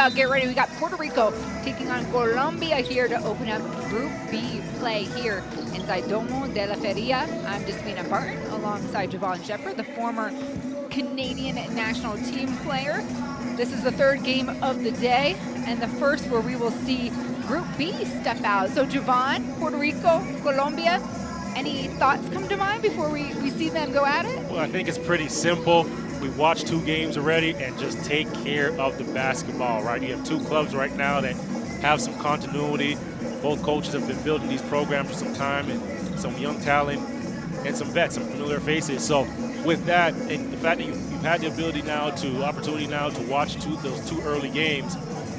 about. Get ready. We got Puerto Rico taking on Colombia here to open up Group B play here inside Domo de la Feria. I'm Desmina Barton alongside Javon Shepard, the former Canadian national team player. This is the third game of the day and the first where we will see Group B step out. So Javon, Puerto Rico, Colombia, any thoughts come to mind before we see them go at it? Well, I think it's pretty simple. We've watched 2 games already, and just take care of the basketball, right? You have 2 clubs right now that have some continuity. Both coaches have been building these programs for some time, and some young talent and some vets, some familiar faces. So with that, and the fact that you've had the opportunity now to watch those 2 early games,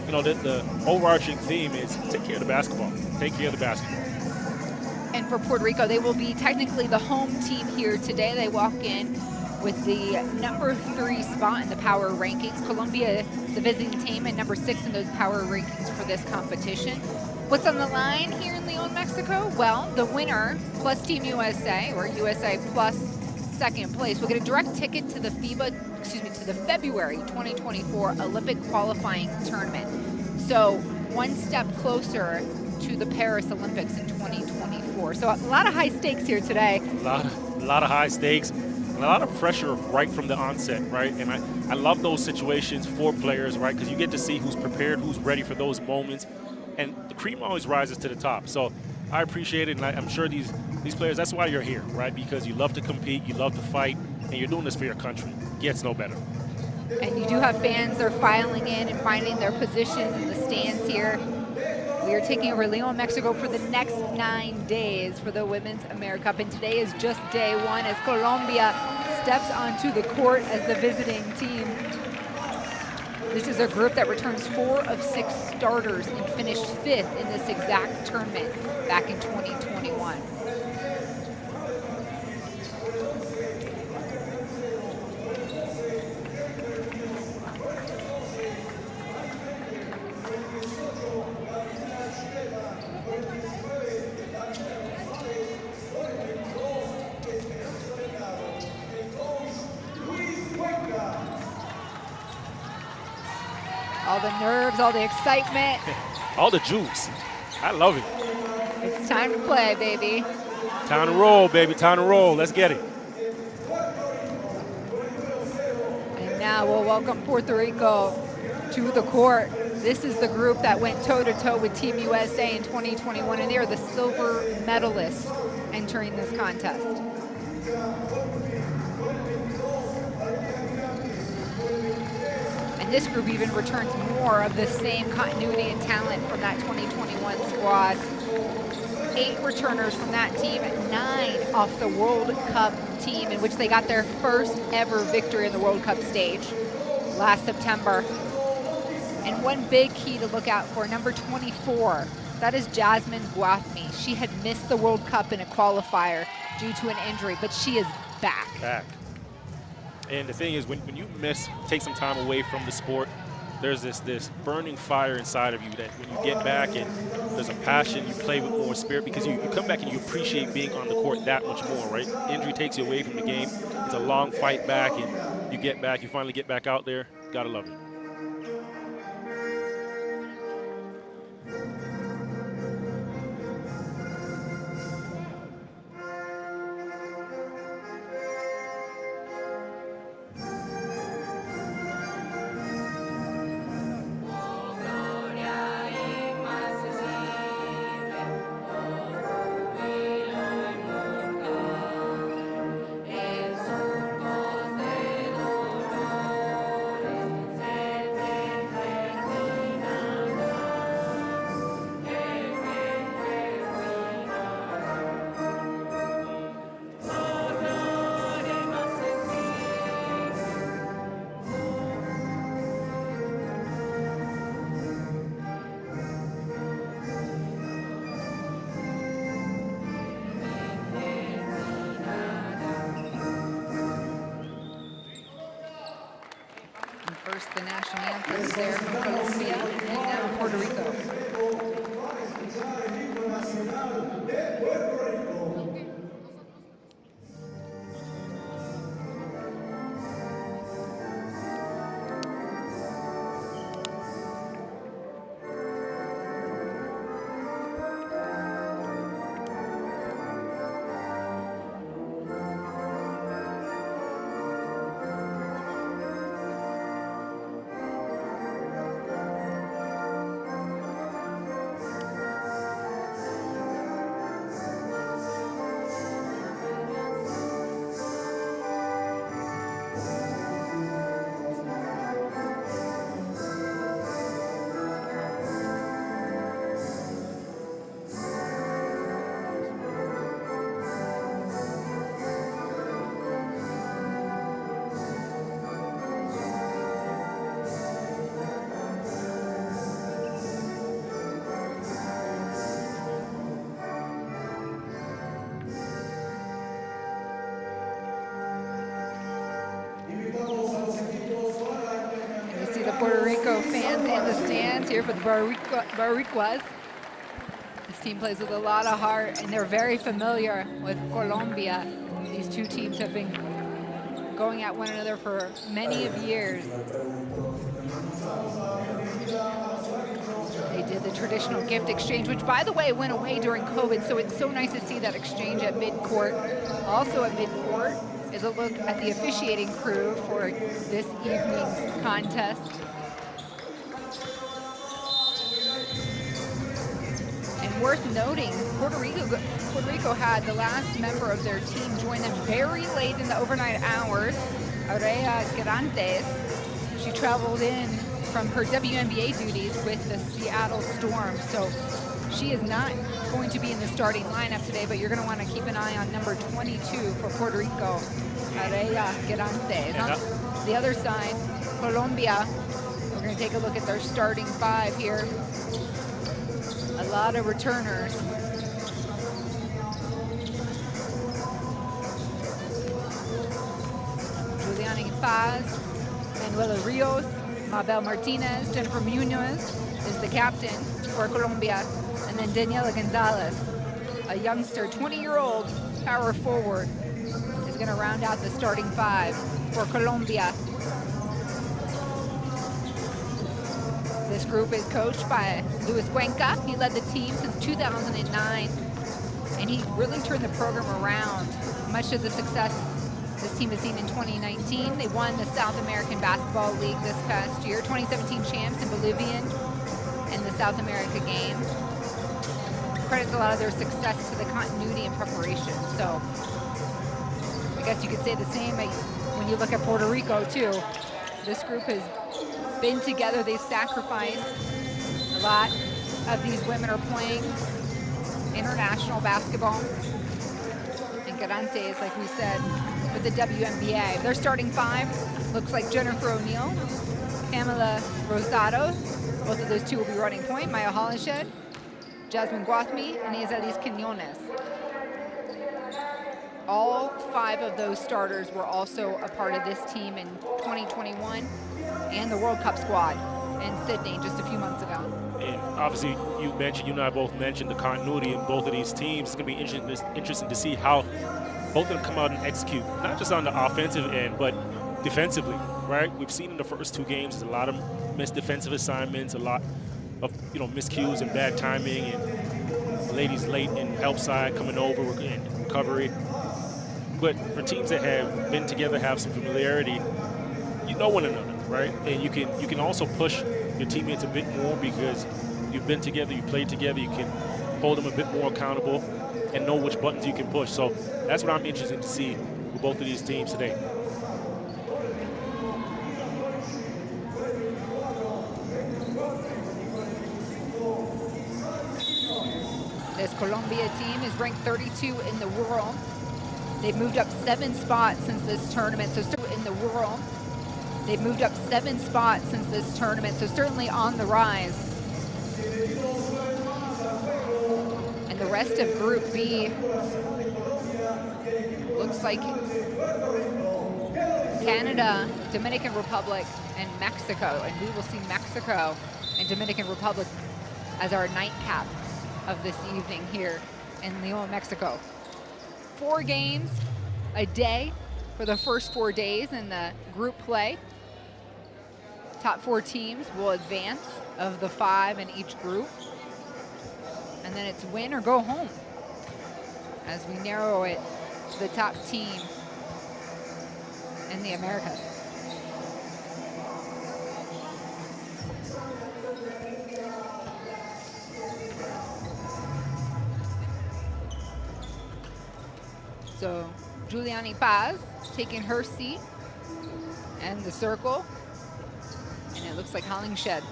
you know, the overarching theme is take care of the basketball. Take care of the basketball. And for Puerto Rico, they will be technically the home team here today. They walk in with the number 3 spot in the power rankings. Colombia, the visiting team, and number 6 in those power rankings for this competition. What's on the line here in Leon, Mexico? Well, the winner plus Team USA, or USA plus second place, will get a direct ticket to the February 2024 Olympic qualifying tournament. So one step closer to the Paris Olympics in 2024. So a lot of high stakes here today. A lot of high stakes. And a lot of pressure right from the onset, right? And I love those situations for players, right? Because you get to see who's prepared, who's ready for those moments. And the cream always rises to the top. So I appreciate it, and I'm sure these players, that's why you're here, right? Because you love to compete, you love to fight, and you're doing this for your country. Gets no better. And you do have fans, they're filing in and finding their positions in the stands here. We are taking over Leon, Mexico for the next 9 days for the Women's AmeriCup. And today is just day 1 as Colombia steps onto the court as the visiting team. This is a group that returns 4 of 6 starters and finished 5th in this exact tournament back in 2021. All the nerves, all the excitement. All the juice. I love it. It's time to play, baby. Time to roll, baby. Time to roll. Let's get it. And now we'll welcome Puerto Rico to the court. This is the group that went toe-to-toe with Team USA in 2021, and they are the silver medalists entering this contest. And this group even returns more of the same continuity and talent from that 2021 squad. 8 returners from that team, 9 off the World Cup team, in which they got their first ever victory in the World Cup stage last September. And one big key to look out for, number 24, that is Jasmine Guafmi. She had missed the World Cup in a qualifier due to an injury, but she is back. And the thing is, when you take some time away from the sport, there's this burning fire inside of you that when you get back and there's a passion, you play with more spirit because you come back and you appreciate being on the court that much more, right? Injury takes you away from the game. It's a long fight back, and you get back, you finally get back out there. Gotta love it. First, the national anthem there from Colombia, and now Puerto Rico. fans in the stands here for the Boricuas. This team plays with a lot of heart, and they're very familiar with Colombia. These two teams have been going at one another for many of years. They did the traditional gift exchange, which, by the way, went away during COVID, so it's so nice to see that exchange at midcourt. Also at midcourt is a look at the officiating crew for this evening's contest. And worth noting, Puerto Rico had the last member of their team join them very late in the overnight hours, Aurea Garantes. She traveled in from her WNBA duties with the Seattle Storm, so she is not going to be in the starting lineup today, but you're going to want to keep an eye on number 22 for Puerto Rico, Aurea Garantes. On the other side, Colombia, we're going to take a look at their starting five here. A lot of returners. Juliani Paz, Manuela Rios, Mabel Martinez, Jennifer Munoz is the captain for Colombia, and then Daniela Gonzalez, a youngster, 20-year-old power forward, is going to round out the starting five for Colombia. This group is coached by Luis Cuenca. He led the team since 2009, and he really turned the program around. Much of the success this team has seen in 2019. They won the South American Basketball League this past year, 2017 champs in Bolivian and the South America Games. Credits a lot of their success to the continuity and preparation. So I guess you could say the same when you look at Puerto Rico too. This group has been together, they've sacrificed. A lot of these women are playing international basketball. And Garantes, like we said, with the WNBA. Their starting five looks like Jennifer O'Neill, Pamela Rosado, both of those two will be running point, Maya Hollinshed, Jasmine Guathmi, and Isalis Quinones. All five of those starters were also a part of this team in 2021 and the World Cup squad in Sydney just a few months ago. And obviously, you and I both mentioned the continuity in both of these teams. It's going to be interesting to see how both of them come out and execute, not just on the offensive end, but defensively, right? We've seen in the first two games, there's a lot of missed defensive assignments, a lot of miscues and bad timing, and ladies late in help side coming over and recovery. But for teams that have been together, have some familiarity, you know one another, right? And you can also push your teammates a bit more because you've been together, you played together, you can hold them a bit more accountable and know which buttons you can push. So that's what I'm interested to see with both of these teams today. This Colombia team is ranked 32 in the world. They've moved up 7 spots since this tournament, so in the world. They've moved up 7 spots since this tournament, so certainly on the rise. And the rest of Group B looks like Canada, Dominican Republic, and Mexico. And we will see Mexico and Dominican Republic as our nightcap of this evening here in Leon, Mexico. 4 games a day for the first 4 days in the group play. Top 4 teams will advance of the 5 in each group. And then it's win or go home as we narrow it to the top team in the Americas. So Juliani Paz taking her seat and the circle. And it looks like Hollingshed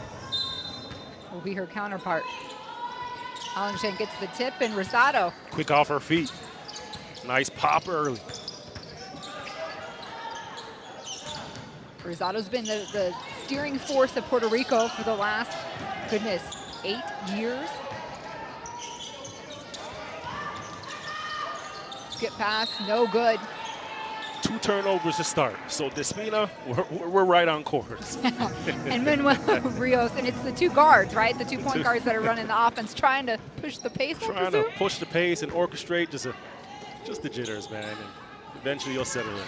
will be her counterpart. Hollingshed gets the tip, and Rosado. Quick off her feet. Nice pop early. Rosado's been the steering force of Puerto Rico for the last, 8 years. Skip pass, no good. 2 turnovers to start. So Despina, we're right on course. And Manuel Rios, and it's the 2 guards, right? The 2 point guards that are running the offense, trying to push the pace. Trying to push the pace and orchestrate just the jitters, man. And eventually you'll settle in.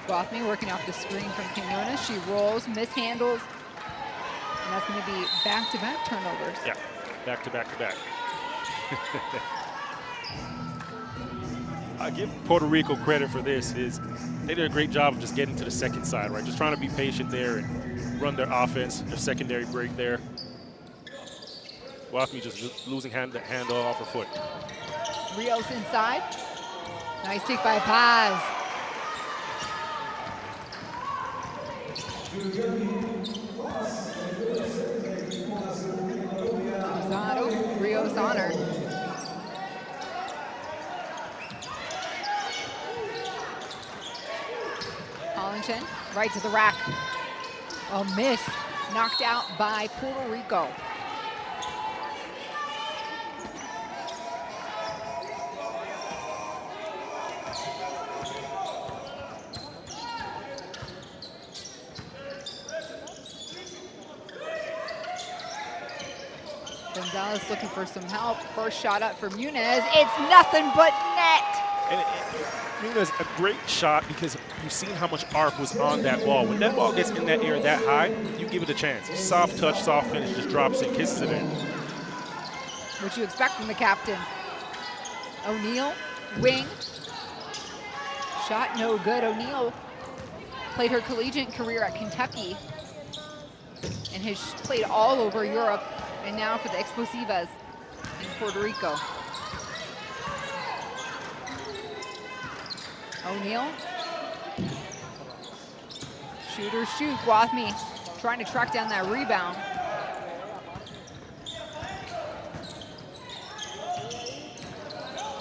Bothme working off the screen from Quinones. She rolls, mishandles, and that's going to be back-to-back turnovers. Yeah, back-to-back-to-back. I give Puerto Rico credit for this. They did a great job of just getting to the second side, right? Just trying to be patient there and run their offense, their secondary break there. Bothme just losing handle off her foot. Rios inside. Nice take by Paz. Rios on her. Hollington, right to the rack. A miss, knocked out by Puerto Rico. Gonzalez looking for some help. First shot up for Muniz. It's nothing but net. And Muniz, a great shot because you've seen how much arc was on that ball. When that ball gets in that air that high, you give it a chance. Soft touch, soft finish, just drops it, kisses it in. What you expect from the captain. O'Neal, wing. Shot no good. O'Neal played her collegiate career at Kentucky and has played all over Europe. And now for the Explosivas in Puerto Rico. O'Neal. Shoot or shoot. Bothme trying to track down that rebound.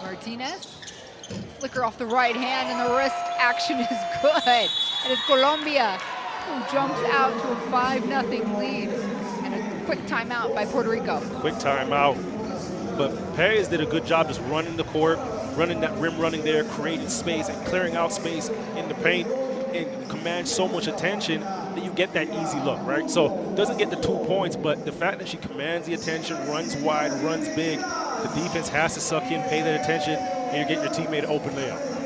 Martinez. Flicker off the right hand, and the wrist action is good. And it's Colombia who jumps out to a 5-0 lead. Quick timeout by Puerto Rico. Quick timeout. But Perez did a good job just running the court, running that rim running there, creating space and clearing out space in the paint, and commands so much attention that you get that easy look, right? So doesn't get the 2 points, but the fact that she commands the attention, runs wide, runs big, the defense has to suck in, pay that attention, and you're getting your teammate an open layup.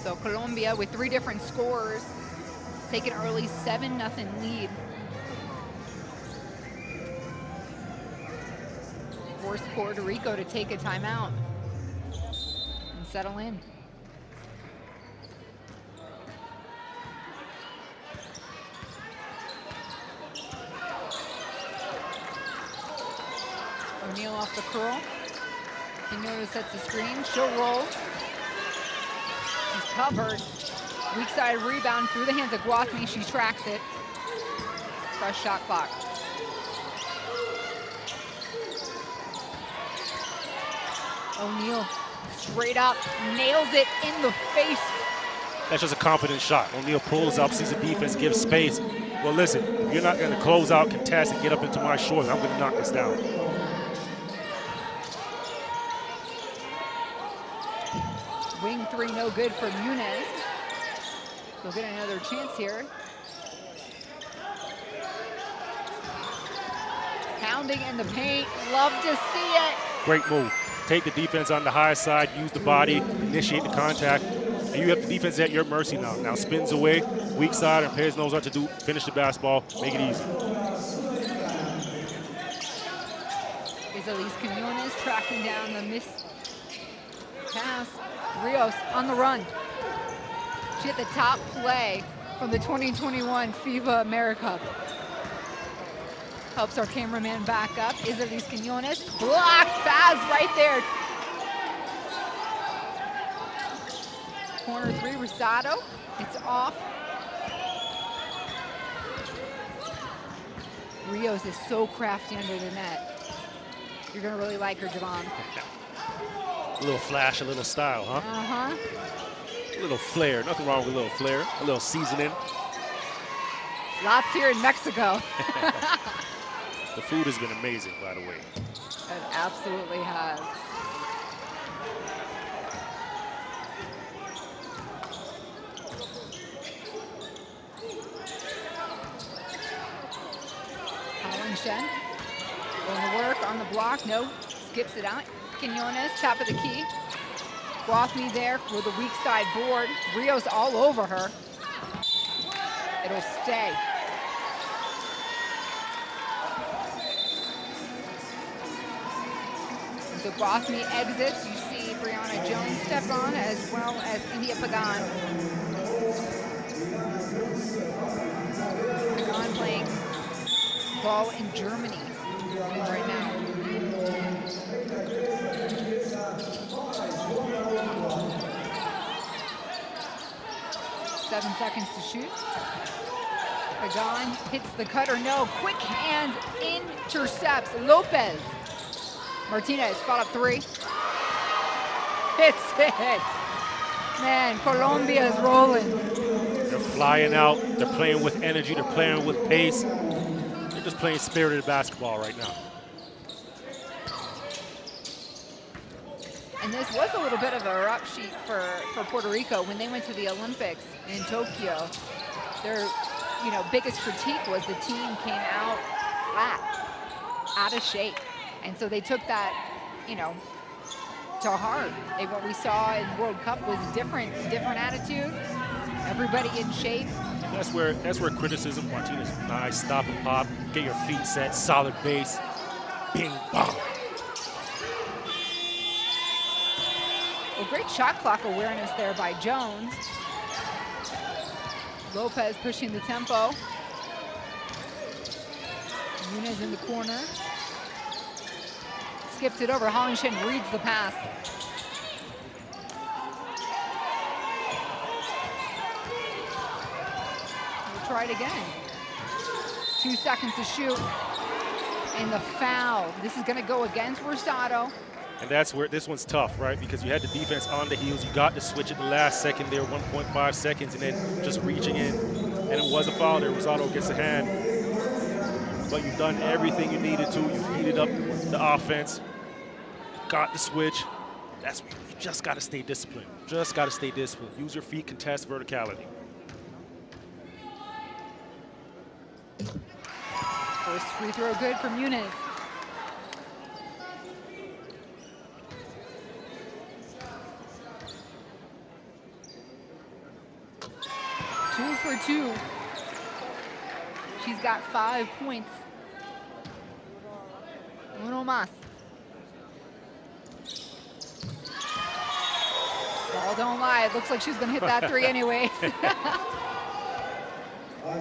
So Colombia with 3 different scores, take an early 7-0 lead. Force Puerto Rico to take a timeout and settle in. O'Neal off the curl. Quinones sets the screen. She'll roll. She's covered. Weak side rebound through the hands of Bothme. She tracks it. Fresh shot clock. O'Neal straight up, nails it in the face. That's just a confident shot. O'Neal pulls up, sees the defense, gives space. Well, listen, if you're not going to close out, contest, and get up into my short, I'm going to knock this down. Wing 3, no good for Muniz. We'll get another chance here. Pounding in the paint, love to see it. Great move. Take the defense on the high side, use the body, initiate the contact, and you have the defense at your mercy now. Now spins away, weak side, and Perez knows what to do. Finish the basketball, make it easy. Is Elise Quinones tracking down the miss pass. Rios on the run. She hit the top play from the 2021 FIBA AmeriCup. Helps our cameraman back up. Isadis Quinones. Blocked pass right there. Corner 3, Rosado. It's off. Rios is so crafty under the net. You're going to really like her, Javon. A little flash, a little style, huh? Uh-huh. A little flair. Nothing wrong with a little flair. A little seasoning. Lots here in Mexico. The food has been amazing, by the way. It absolutely has. Shen going to work on the block. No, skips it out. Quinones, top of the key. Guathmy there for the weak side board. Rios all over her. It'll stay. And so Guathmy exits. You see Brianna Jones step on, as well as India Pagan. Pagan playing ball in Germany right now. Seven seconds to shoot. Pagan hits the cutter. No, quick hands, intercepts. Lopez. Martinez, spot up 3. Hits it. Man, Colombia is rolling. They're flying out. They're playing with energy. They're playing with pace. Just playing spirited basketball right now. And this was a little bit of a rough sheet for Puerto Rico when they went to the Olympics in Tokyo. Their biggest critique was the team came out flat, out of shape. And so they took that, to heart. What we saw in World Cup was a different attitude. Everybody in shape. That's where criticism, Martinez, nice, stop and pop, get your feet set, solid base, bing, bong. Well, great shot clock awareness there by Jones. Lopez pushing the tempo. Nunez in the corner. Skips it over. Hollingshead reads the pass. Try it again. 2 seconds to shoot. And the foul. This is going to go against Rosado. And that's where this one's tough, right? Because you had the defense on the heels. You got to switch at the last second there, 1.5 seconds, and then just reaching in. And it was a foul there. Rosado gets a hand. But you've done everything you needed to. You've heated up the offense. Got the switch. You just got to stay disciplined. Just got to stay disciplined. Use your feet, contest verticality. First free throw good from Muniz. Two for 2. She's got 5 points. Uno más. Ball don't lie. It looks like she's gonna hit that 3 anyways. All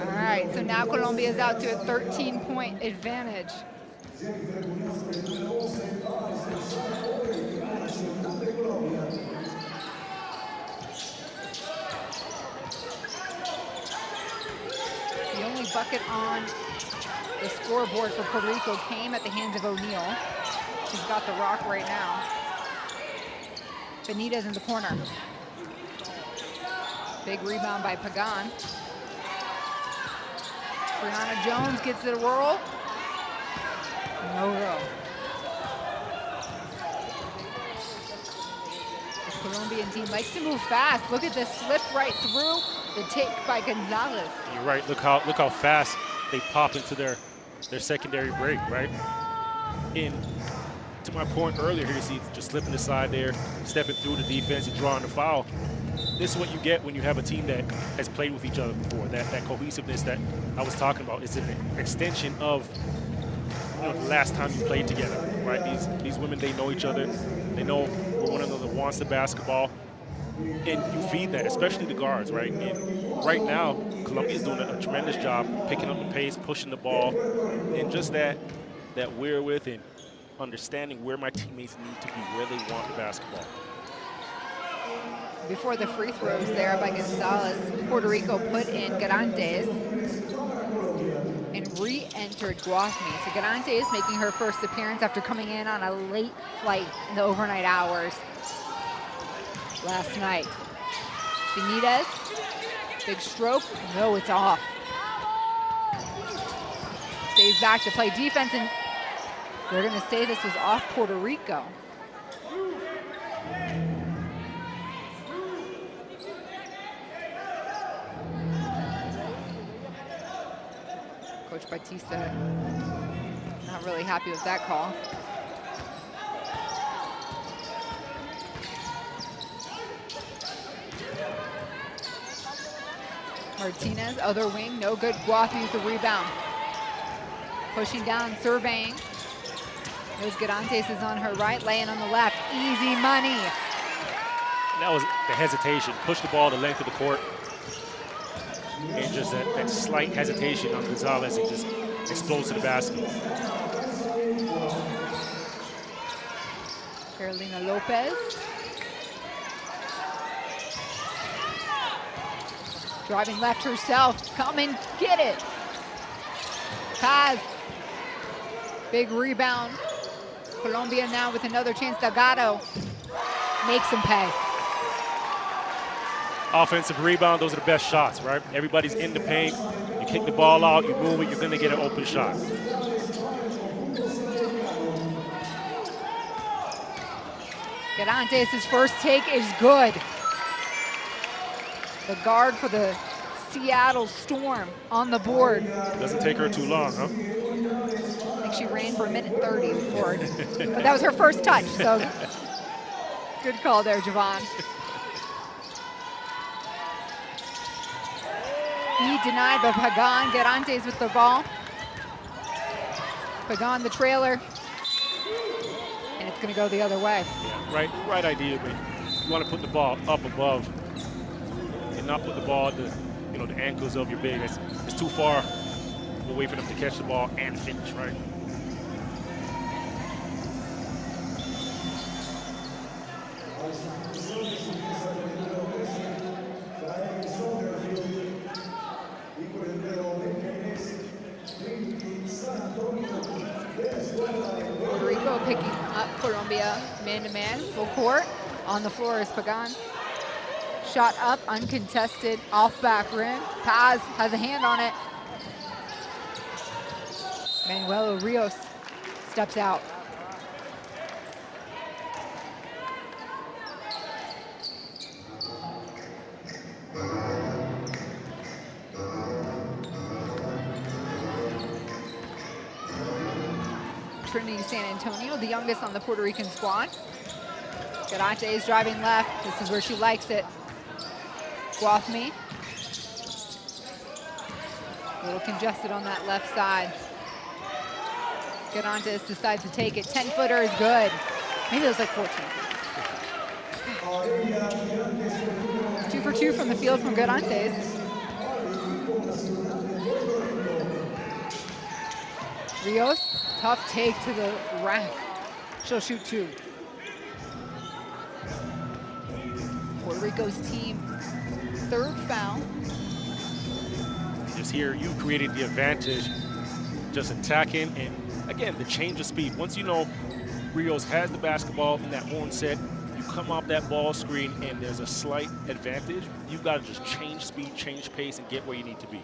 right, so now Colombia is out to a 13-point advantage. The only bucket on the scoreboard for Puerto Rico came at the hands of O'Neal. She's got the rock right now. Benitez in the corner. Big rebound by Pagan. Brianna Jones gets it a whirl. No row. This Colombian team likes to move fast. Look at this slip right through the take by Gonzalez. You're right. Look how fast they pop into their secondary break, right? To my point earlier here, you see just slipping aside there, stepping through the defense and drawing the foul. This is what you get when you have a team that has played with each other before. That cohesiveness that I was talking about is an extension of the last time you played together, right? These women, they know each other. They know one another wants the basketball. And you feed that, especially the guards, right? And right now, Colombia's doing a tremendous job picking up the pace, pushing the ball, and just that wherewith and understanding where my teammates need to be, where they want the basketball. Before the free throws there by Gonzalez, Puerto Rico put in Garantes and re-entered Guathmy. So Garantes making her first appearance after coming in on a late flight in the overnight hours last night. Benitez, big stroke, no, it's off. Stays back to play defense, and they're gonna say this was off Puerto Rico. Coach Batista not really happy with that call. Martinez, other wing, no good. Guathmy with the rebound. Pushing down, surveying. There's Garantes is on her right, laying on the left. Easy money. That was the hesitation. Push the ball the length of the court. And just that slight hesitation on Gonzalez, and just explodes to the basket. Carolina Lopez. Driving left herself. Come and get it. Paz. Big rebound. Colombia now with another chance. Delgado makes them pay. Offensive rebound, those are the best shots, right? Everybody's in the paint. You kick the ball out, you move it, you're going to get an open shot. Garantes' first take is good. The guard for the Seattle Storm on the board. Doesn't take her too long, huh? I think she ran for 1:30 before. But that was her first touch, so good call there, Javon. Feed denied by Pagan. Garantes with the ball. Pagan the trailer. And it's going to go the other way. Yeah, right idea, but you want to put the ball up above and not put the ball at the ankles of your big. It's too far away for them to catch the ball and finish, right? Puerto Rico picking up Colombia man-to-man, full court. On the floor is Pagan. Shot up, uncontested, off back rim. Paz has a hand on it. Manuel Rios steps out. Trinity San Antonio, the youngest on the Puerto Rican squad. Garantes driving left. This is where she likes it. Guathmy. A little congested on that left side. Garantes decides to take it. 10-footer is good. Maybe it was like 14. 2 for 2 from the field from Garantes. Rios, tough take to the rack. She'll shoot 2. Puerto Rico's team, 3rd foul. Just here, you created the advantage, just attacking, and again, the change of speed. Once you know Rios has the basketball in that horn set, you come off that ball screen and there's a slight advantage, you've got to just change speed, change pace, and get where you need to be.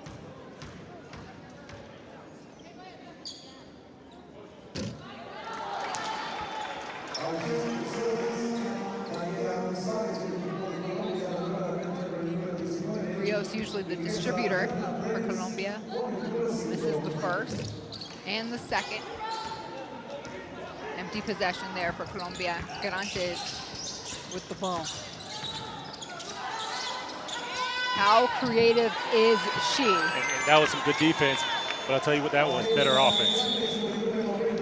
Rios usually the distributor for Colombia. This is the first and the second. Empty possession there for Colombia. Garantes with the ball. How creative is she? And that was some good defense, but I'll tell you what that was, better offense.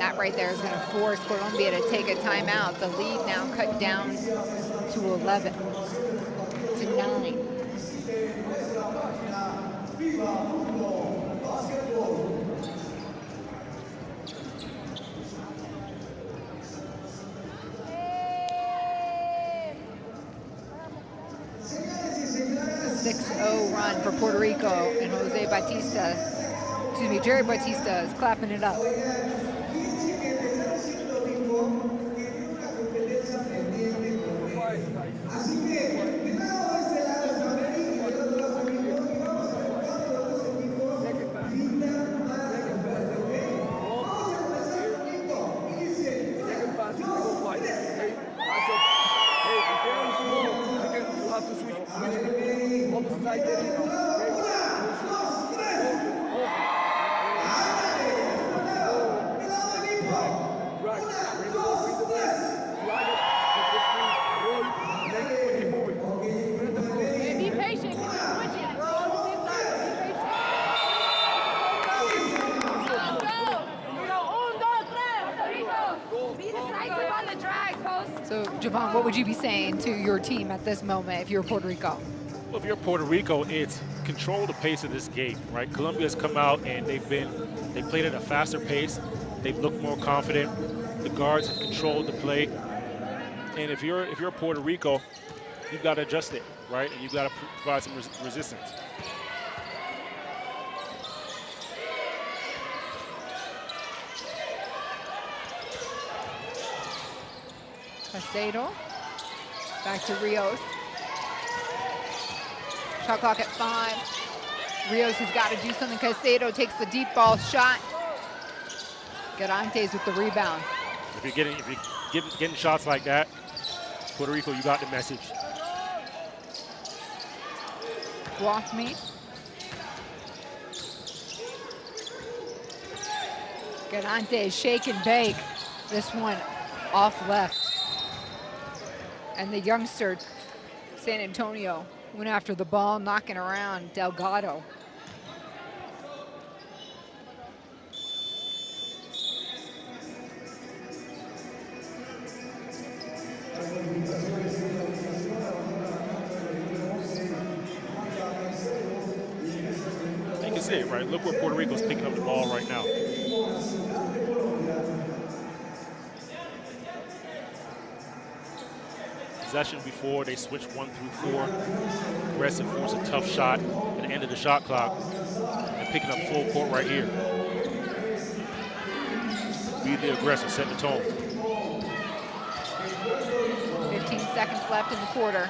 that right there is going to force Colombia to take a timeout. The lead now cut down to 11 to 9. A 6-0 run for Puerto Rico, and Jerry Batista is clapping it up. So, Javon, what would you be saying to your team at this moment if you're Puerto Rico? Well, if you're Puerto Rico, it's control the pace of this game, right? Colombia's come out and they played at a faster pace. They've looked more confident. The guards have controlled the play. And if you're Puerto Rico, you've got to adjust it, right? And you've got to provide some resistance. Caicedo, back to Rios. Shot clock at 5. Rios has got to do something. Caicedo takes the deep ball shot. Garantes with the rebound. If you're getting shots like that, Puerto Rico, you got the message. Guafmi. Garantes shake and bake. This one off left. And the youngster, San Antonio, went after the ball, knocking around Delgado. You can see it, right? Look where Puerto Rico's picking up the ball right now. Possession before, they switched 1 through 4. Aggressive, force a tough shot at the end of the shot clock. And picking up full court right here. Be the aggressor, set the tone. 15 seconds left in the quarter.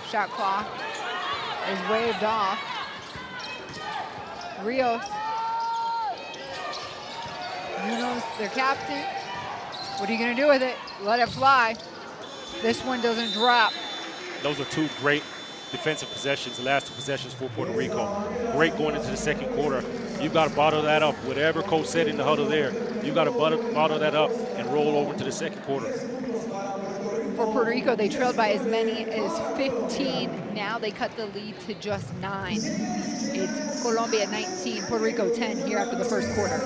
Shot clock is waved off. Rios. Munoz, their captain. What are you going to do with it? Let it fly. This one doesn't drop. Those are 2 great defensive possessions, the last 2 possessions for Puerto Rico. Great going into the second quarter. You've got to bottle that up. Whatever coach said in the huddle there, you've got to bottle that up and roll over into the second quarter. For Puerto Rico, they trailed by as many as 15. Now they cut the lead to just 9. It's Colombia 19, Puerto Rico 10 here after the first quarter.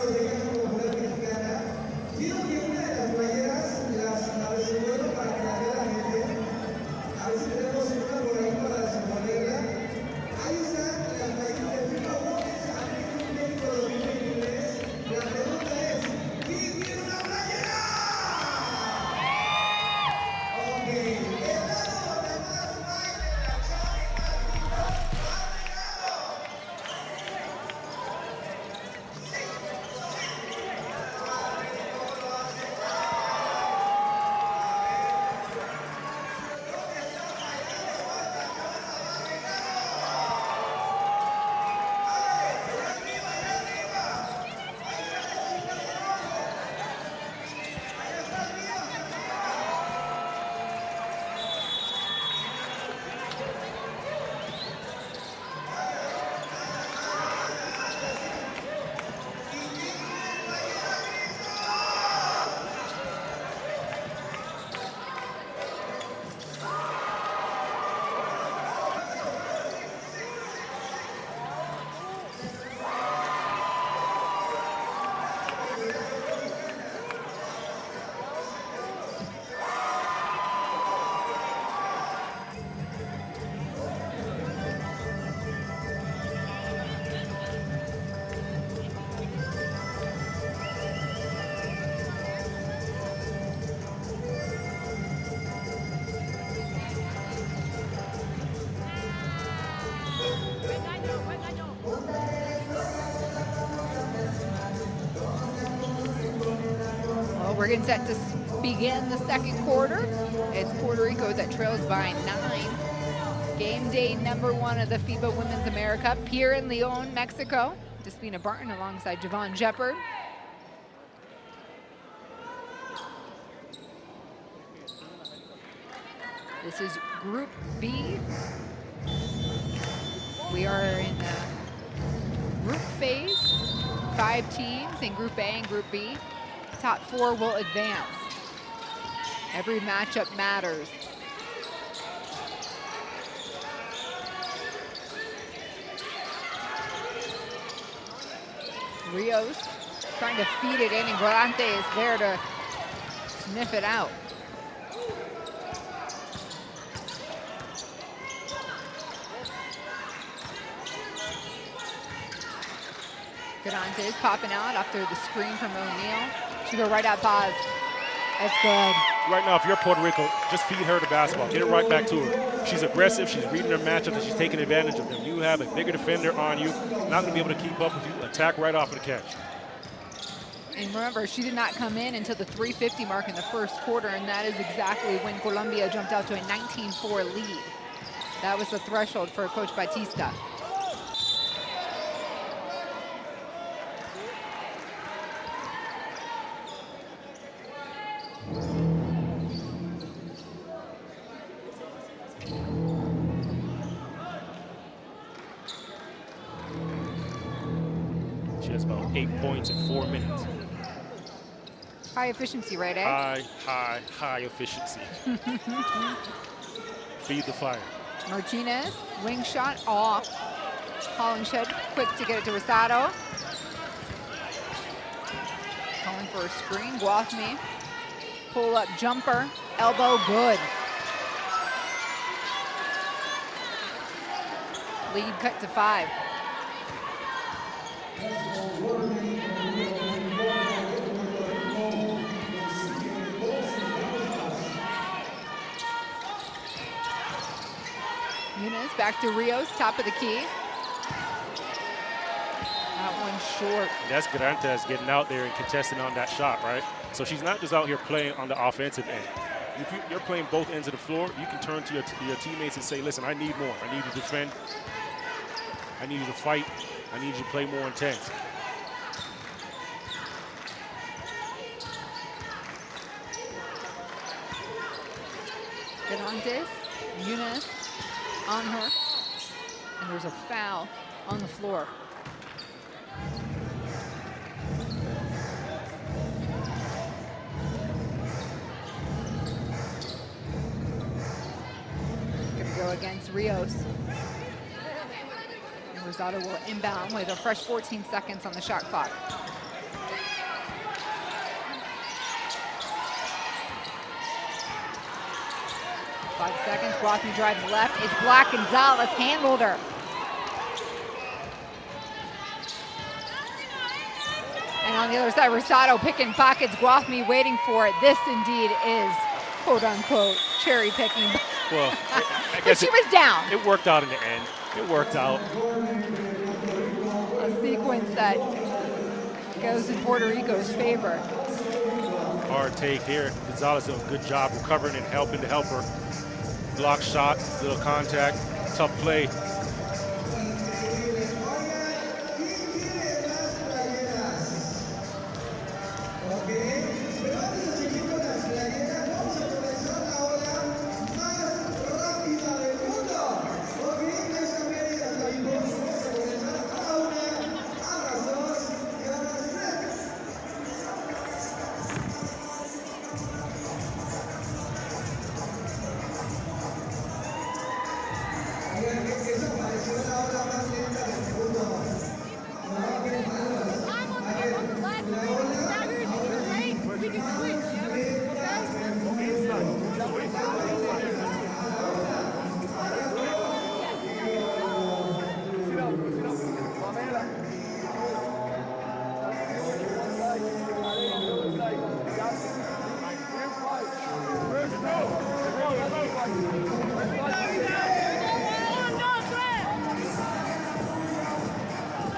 we're getting set to begin the second quarter. It's Puerto Rico that trails by 9. Game day number 1 of the FIBA Women's AmeriCup here in Leon, Mexico. Despina Barton alongside Javon Jeppard. This is Group B. We are in the group phase. 5 teams in Group A and Group B. Top 4 will advance. Every matchup matters. Rios trying to feed it in, and Galante is there to sniff it out. Galante is popping out after the screen from O'Neal. She go right at pause. That's good. Right now, if you're Puerto Rico, just feed her the basketball. Get it right back to her. She's aggressive. She's reading her matchups, and she's taking advantage of them. You have a bigger defender on you, not going to be able to keep up with you. Attack right off of the catch. And remember, she did not come in until the 3:50 mark in the first quarter, and that is exactly when Colombia jumped out to a 19-4 lead. That was the threshold for Coach Batista. She has about 8 points in 4 minutes. High efficiency, right, eh? High efficiency. Feed the fire. Martinez, wing shot off. Hollingshed quick to get it to Rosado. Calling for a screen. Guathme, pull up jumper, elbow good. Lead cut to 5. Muniz back to Rios, top of the key. That one short. That's Garantes getting out there and contesting on that shot, right? So she's not just out here playing on the offensive end. If you're playing both ends of the floor, you can turn to your teammates and say, listen, I need more. I need you to defend. I need you to fight. I need you to play more intense. Garantes, Muniz on her, and there's a foul on the floor. Gonna go against Rios. And Rosado will inbound with a fresh 14 seconds on the shot clock. Five seconds, Guathme drives left. It's Black. Gonzalez handled her. And on the other side, Rosado picking pockets, Guathme waiting for it. This indeed is, quote unquote, cherry picking. Well, I but guess she was down. It worked out in the end. It worked out. A sequence that goes in Puerto Rico's favor. Hard take here. Gonzalez doing a good job recovering and helping to help her. Block shot, little contact, tough play.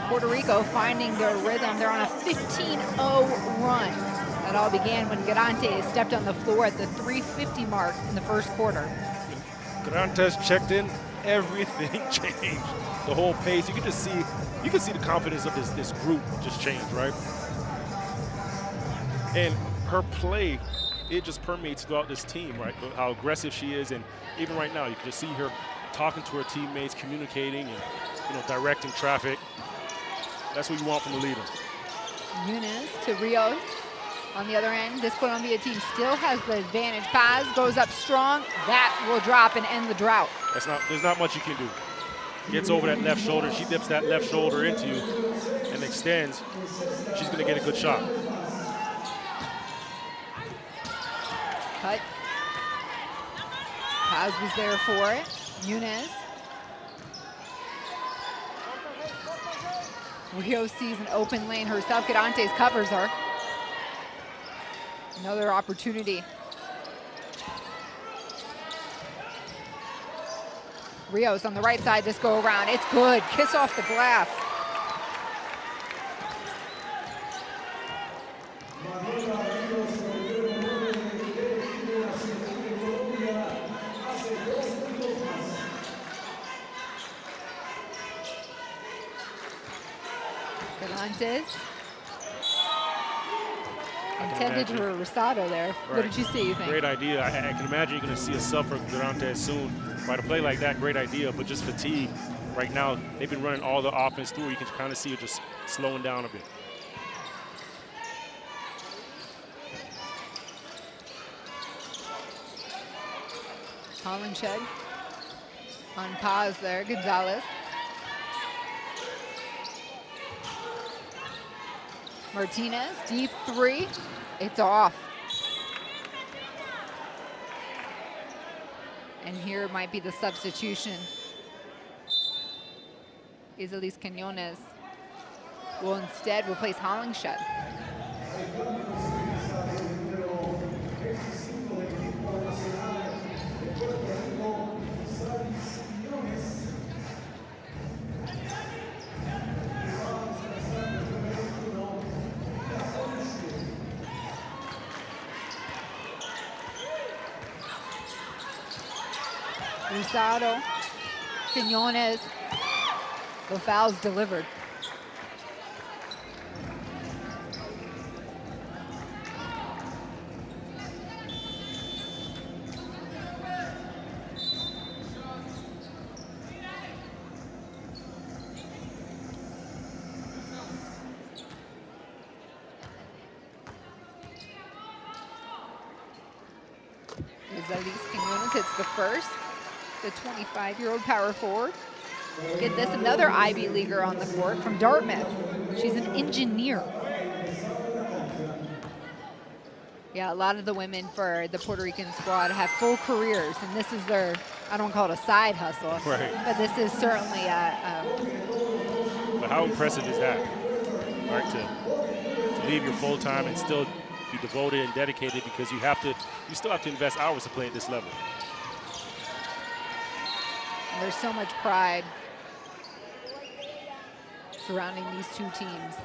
Puerto Rico finding their rhythm. They're on a 15-0 run That all began when Garantes stepped on the floor at the 3:50 mark in the first quarter. Garantes checked in, everything changed. The whole pace, you can see the confidence of this group just change, right? And her play, it just permeates throughout this team, right? How aggressive she is, and even right now, you can just see her talking to her teammates, communicating, and directing traffic. That's what you want from the leader. Yunus to Rios. On the other end, this Colombia team still has the advantage. Paz goes up strong. That will drop and end the drought. There's not much you can do. Gets over that left shoulder. She dips that left shoulder into you and extends. She's going to get a good shot. Cut. Paz was there for it. Yunus. Rios sees an open lane herself. Garantes covers her. Another opportunity. Rios on the right side this go around. It's good. Kiss off the glass. Garantes. Intended for Rosado there. Right. What did you see, you think? Great idea. I can imagine you're going to see a sub for Garantes soon. Right, a play like that, great idea, but just fatigue. Right now, they've been running all the offense through. You can kind of see it just slowing down a bit. Hollingshed on pause there, Gonzalez. Martinez, deep three, it's off. And here might be the substitution. Iselis Quinones will instead replace Hollingshed. Rosado, Quinones, the foul's delivered. Iselis Quinones hits the first. The 25-year-old power forward. Get this, another Ivy Leaguer on the court from Dartmouth. She's an engineer. Yeah, a lot of the women for the Puerto Rican squad have full careers, and this is their, I don't call it a side hustle, right, but this is certainly But how impressive is that, right, to leave your full-time and still be devoted and dedicated, because you still have to invest hours to play at this level. There's so much pride surrounding these two teams.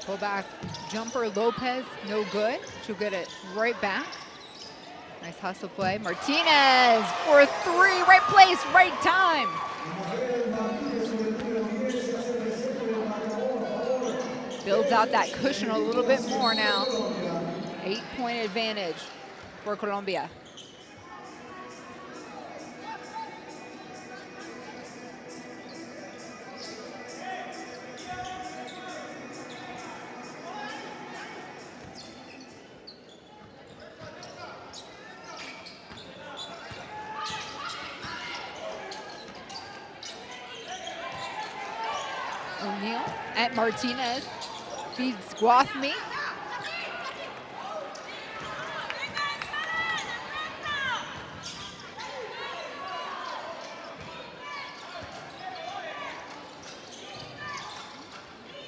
Pull back jumper, Lopez, no good. She'll get it right back. Nice hustle play. Martinez for three, right place, right time. Builds out that cushion a little bit more now. 8-point advantage for Colombia. O'Neal at Martinez. Feeds Guathmy.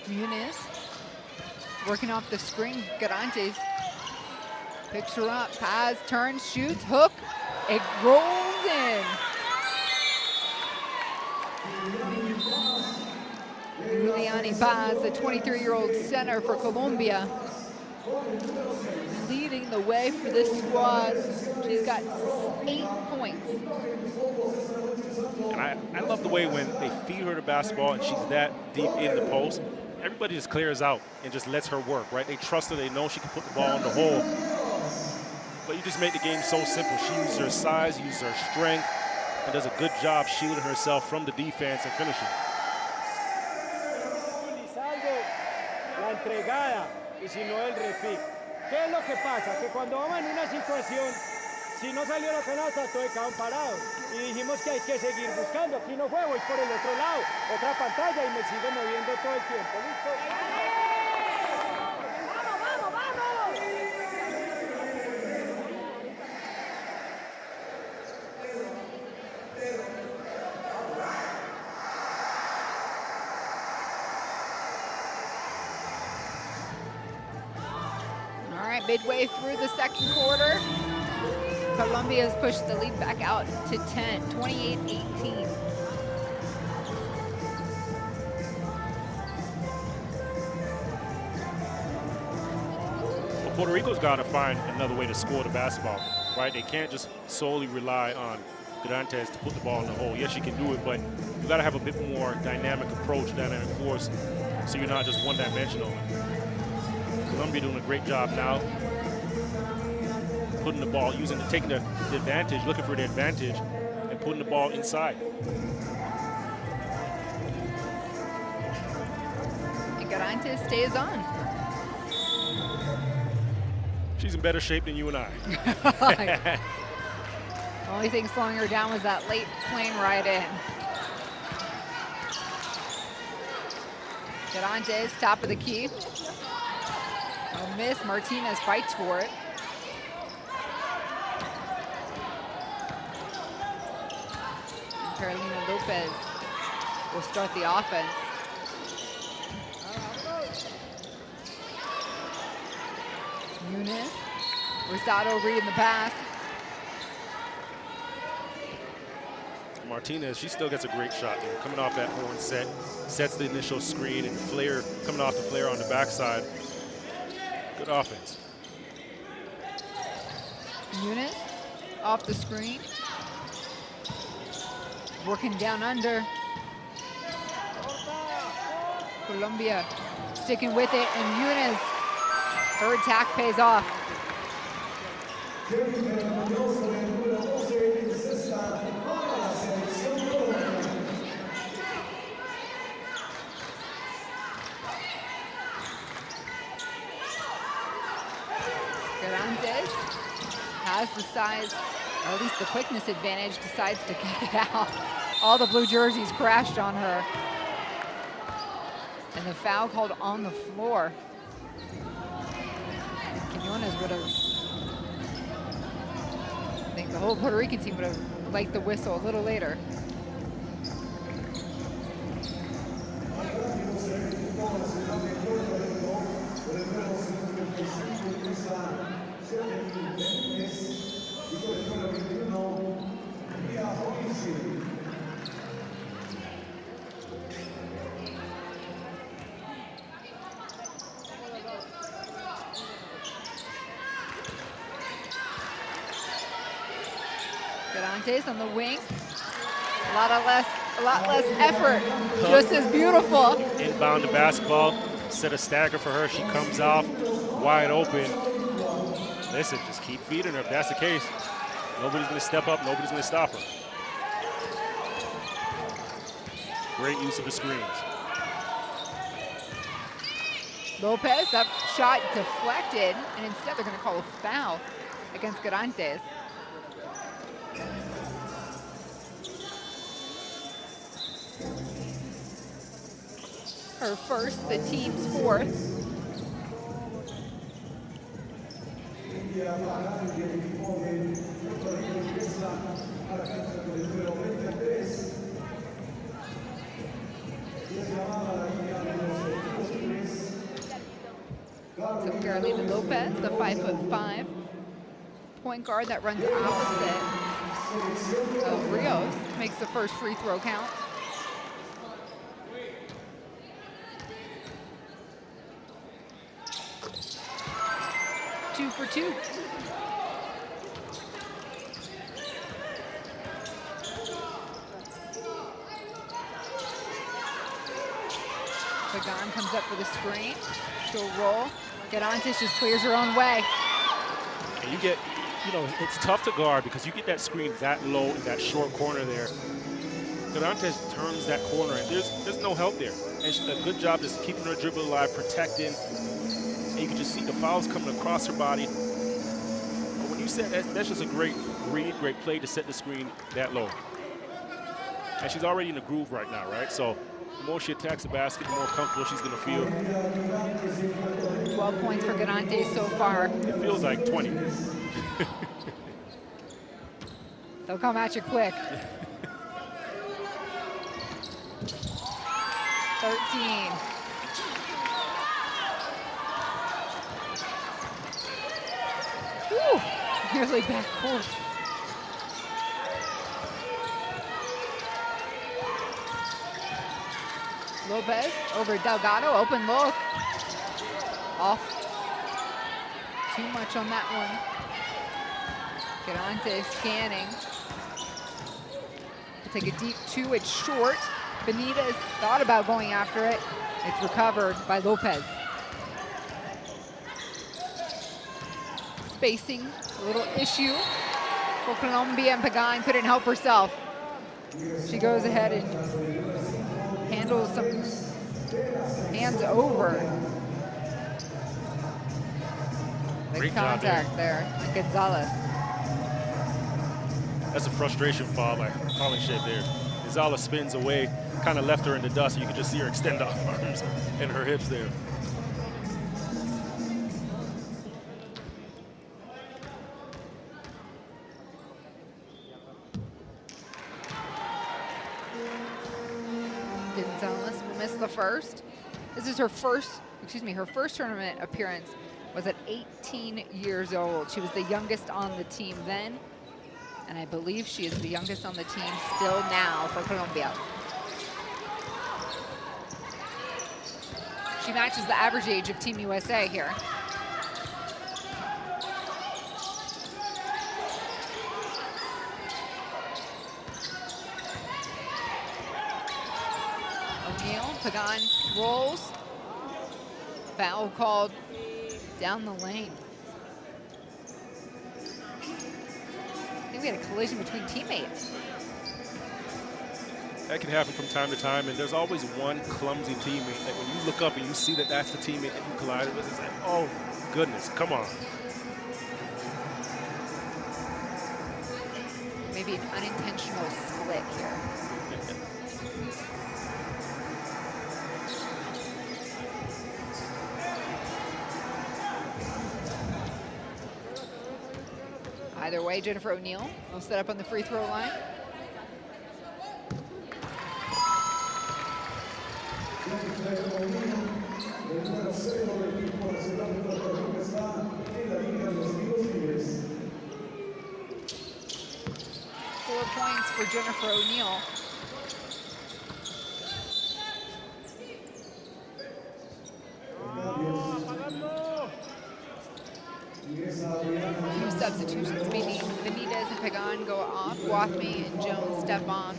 Muniz working off the screen. Garantes picks her up. Paz turns, shoots, hook. It rolls in. Juliani Paz, the 23-year-old center for Colombia, leading the way for this squad. She's got 8 points. And I love the way when they feed her the basketball and she's that deep in the post, everybody just clears out and just lets her work, right? They trust her, they know she can put the ball in the hole. But you just make the game so simple. She uses her size, uses her strength, and does a good job shielding herself from the defense and finishing. La entregada y si no el repick. ¿Qué es lo que pasa? Que cuando vamos en una situación, si no salió la canasta, todos quedan parados. Y dijimos que hay que seguir buscando. Aquí no fue, voy por el otro lado. Otra pantalla y me sigo moviendo todo el tiempo. ¿Listo? ¡Vamos, vamos, vamos! All right, midway through the second quarter, Colombia has pushed the lead back out to 10, 28-18. Well, Puerto Rico's got to find another way to score the basketball, right? They can't just solely rely on Garantes to put the ball in the hole. Yes, she can do it, but you got to have a bit more dynamic approach, dynamic force, so you're not just one-dimensional. Colombia doing a great job now, putting the ball, taking the advantage, looking for the advantage, and putting the ball inside. And Garantes stays on. She's in better shape than you and I. The only thing slowing her down was that late plane ride in. Garantes, top of the key. A miss, Martinez fights for it. And Carolina Lopez will start the offense. Muniz, Rosado reading the pass. Martinez, she still gets a great shot. Coming off that horn set, sets the initial screen, and flare, coming off the flare on the backside. Good offense. Muniz off the screen. Working down under. Colombia sticking with it, and Muniz, her attack pays off. Garantes has the size, or at least the quickness advantage, decides to kick it out. All the blue jerseys crashed on her. And the foul called on the floor. Quinones would have, I think the whole Puerto Rican team would have liked the whistle a little later. Garantes on the wing. A lot less effort. Just as beautiful. Inbound the basketball, set a stagger for her. She comes off wide open. Listen, just keep feeding her. If that's the case, nobody's going to step up. Nobody's going to stop her. Great use of the screens. Lopez, that shot deflected, and instead they're going to call a foul against Garantes. Her first, the team's fourth. So Carolina Lopez, the 5'5" point guard that runs opposite So Rios makes the first free throw count. Two for two. Pagan comes up for the screen. She'll roll. Garantes just clears her own way. And you get, you know, it's tough to guard because you get that screen that low in that short corner there. Garantes turns that corner, and there's no help there. And she did a good job just keeping her dribble alive, protecting. And you can just see the fouls coming across her body. But when you said that, that's just a great read, great play to set the screen that low. And she's already in the groove right now, right? So the more she attacks the basket, the more comfortable she's going to feel. 12 points for Garantes so far. It feels like 20. They'll come at you quick. 13. Whew, nearly back court. Lopez over Delgado, open look. Off. Too much on that one. Garantes scanning. Take a deep two, it's short. Benitez thought about going after it. It's recovered by Lopez. Spacing, a little issue for Colombia, and Pagan couldn't help herself. She goes ahead and handles some hands over. Big contact there on Gonzalez. That's a frustration foul by Hollingshed there. Gonzalez spins away, kind of left her in the dust. You can just see her extend her arms and her hips there. Gonzalez will miss the first. This is her first tournament appearance was at 18 years old. She was the youngest on the team then, and I believe she is the youngest on the team still now for Colombia. She matches the average age of Team USA here. O'Neal, Pagan rolls. Foul called down the lane. I think we had a collision between teammates. That can happen from time to time, and there's always one clumsy teammate that when you look up and you see that that's the teammate that you collided with, it's like, oh, goodness, come on. Maybe an unintentional split here. Either way, Jennifer O'Neal will set up on the free throw line. Four points for Jennifer O'Neal. Few substitutions. Benitez and Pagan go off. Guathmy and Jones step on.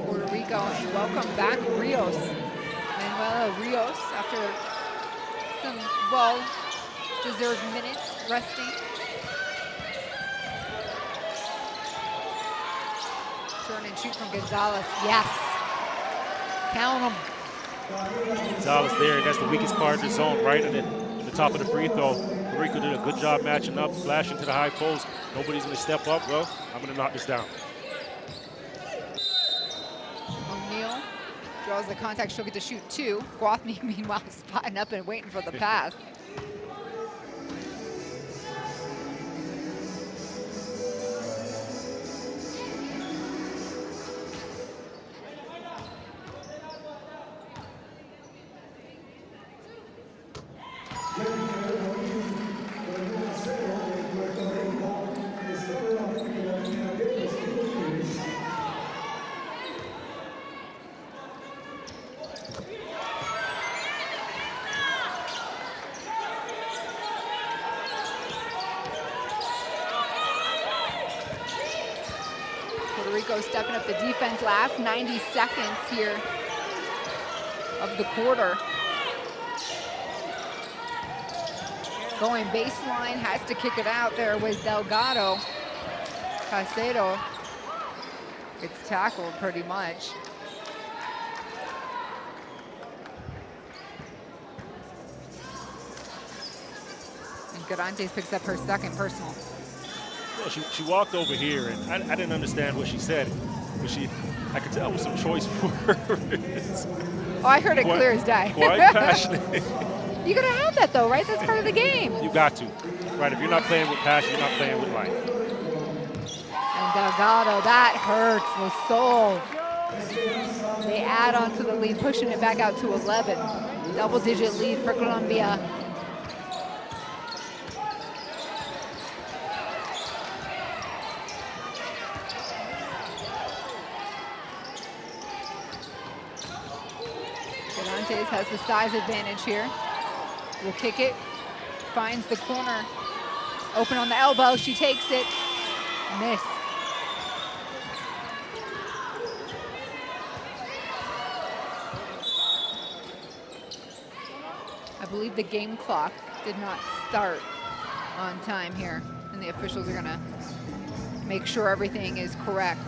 Puerto Rico, and welcome back Rios. Manuela Rios, after some well-deserved minutes resting. Turn and shoot from Gonzalez. Yes. Count them. Gonzalez there, and that's the weakest part of the zone, right at the top of the free throw. Puerto Rico did a good job matching up, flashing to the high post. Nobody's going to step up. Well, I'm going to knock this down. O'Neal draws the contact. She'll get to shoot two. Guathmy, meanwhile, spotting up and waiting for the pass. Rico stepping up the defense. Last 90 seconds here of the quarter. Going baseline, has to kick it out there with Delgado. Caicedo gets tackled pretty much. And Garantes picks up her second personal. Well, she walked over here, and I didn't understand what she said, but I could tell with some choice words. Oh, I heard it clear as day. Quite passionate. You gotta have that though, right? That's part of the game. You got to. Right, if you're not playing with passion, you're not playing with life. And Delgado, that hurts the soul. They add on to the lead, pushing it back out to 11. Double-digit lead for Colombia. Garantes has the size advantage here. Will kick it, finds the corner. Open on the elbow, she takes it. Miss. I believe the game clock did not start on time here, and the officials are gonna make sure everything is correct.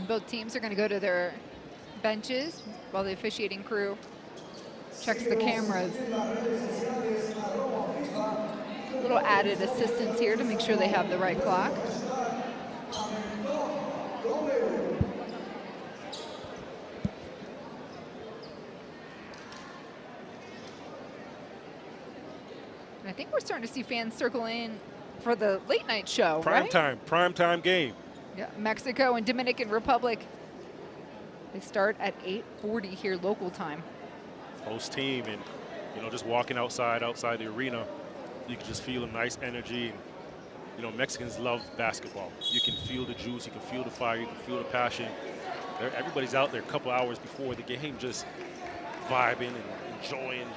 Both teams are going to go to their benches while the officiating crew checks the cameras. A little added assistance here to make sure they have the right clock. And I think we're starting to see fans circle in for the late night show, right? Prime time game. Yeah, Mexico and Dominican Republic. They start at 8:40 here local time. Host team, and just walking outside the arena, you can just feel a nice energy. And Mexicans love basketball. You can feel the juice, you can feel the fire, you can feel the passion. Everybody's out there a couple hours before the game, just vibing and enjoying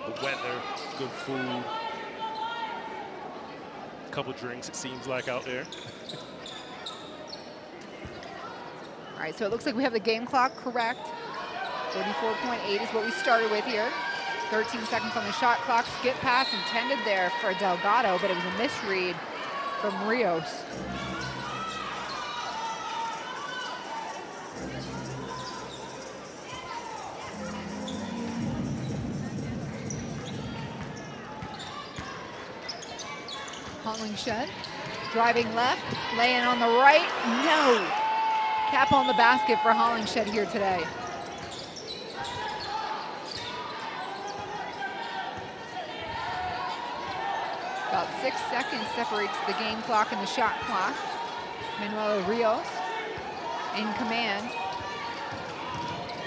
the weather, good food, a couple drinks. It seems like out there. All right, so it looks like we have the game clock correct. 44.8 is what we started with here. 13 seconds on the shot clock. Skip pass intended there for Delgado, but it was a misread from Rios. Hollingshed driving left, laying on the right. No. Cap on the basket for Hollingshed here today. About 6 seconds separates the game clock and the shot clock. Manuel Rios in command.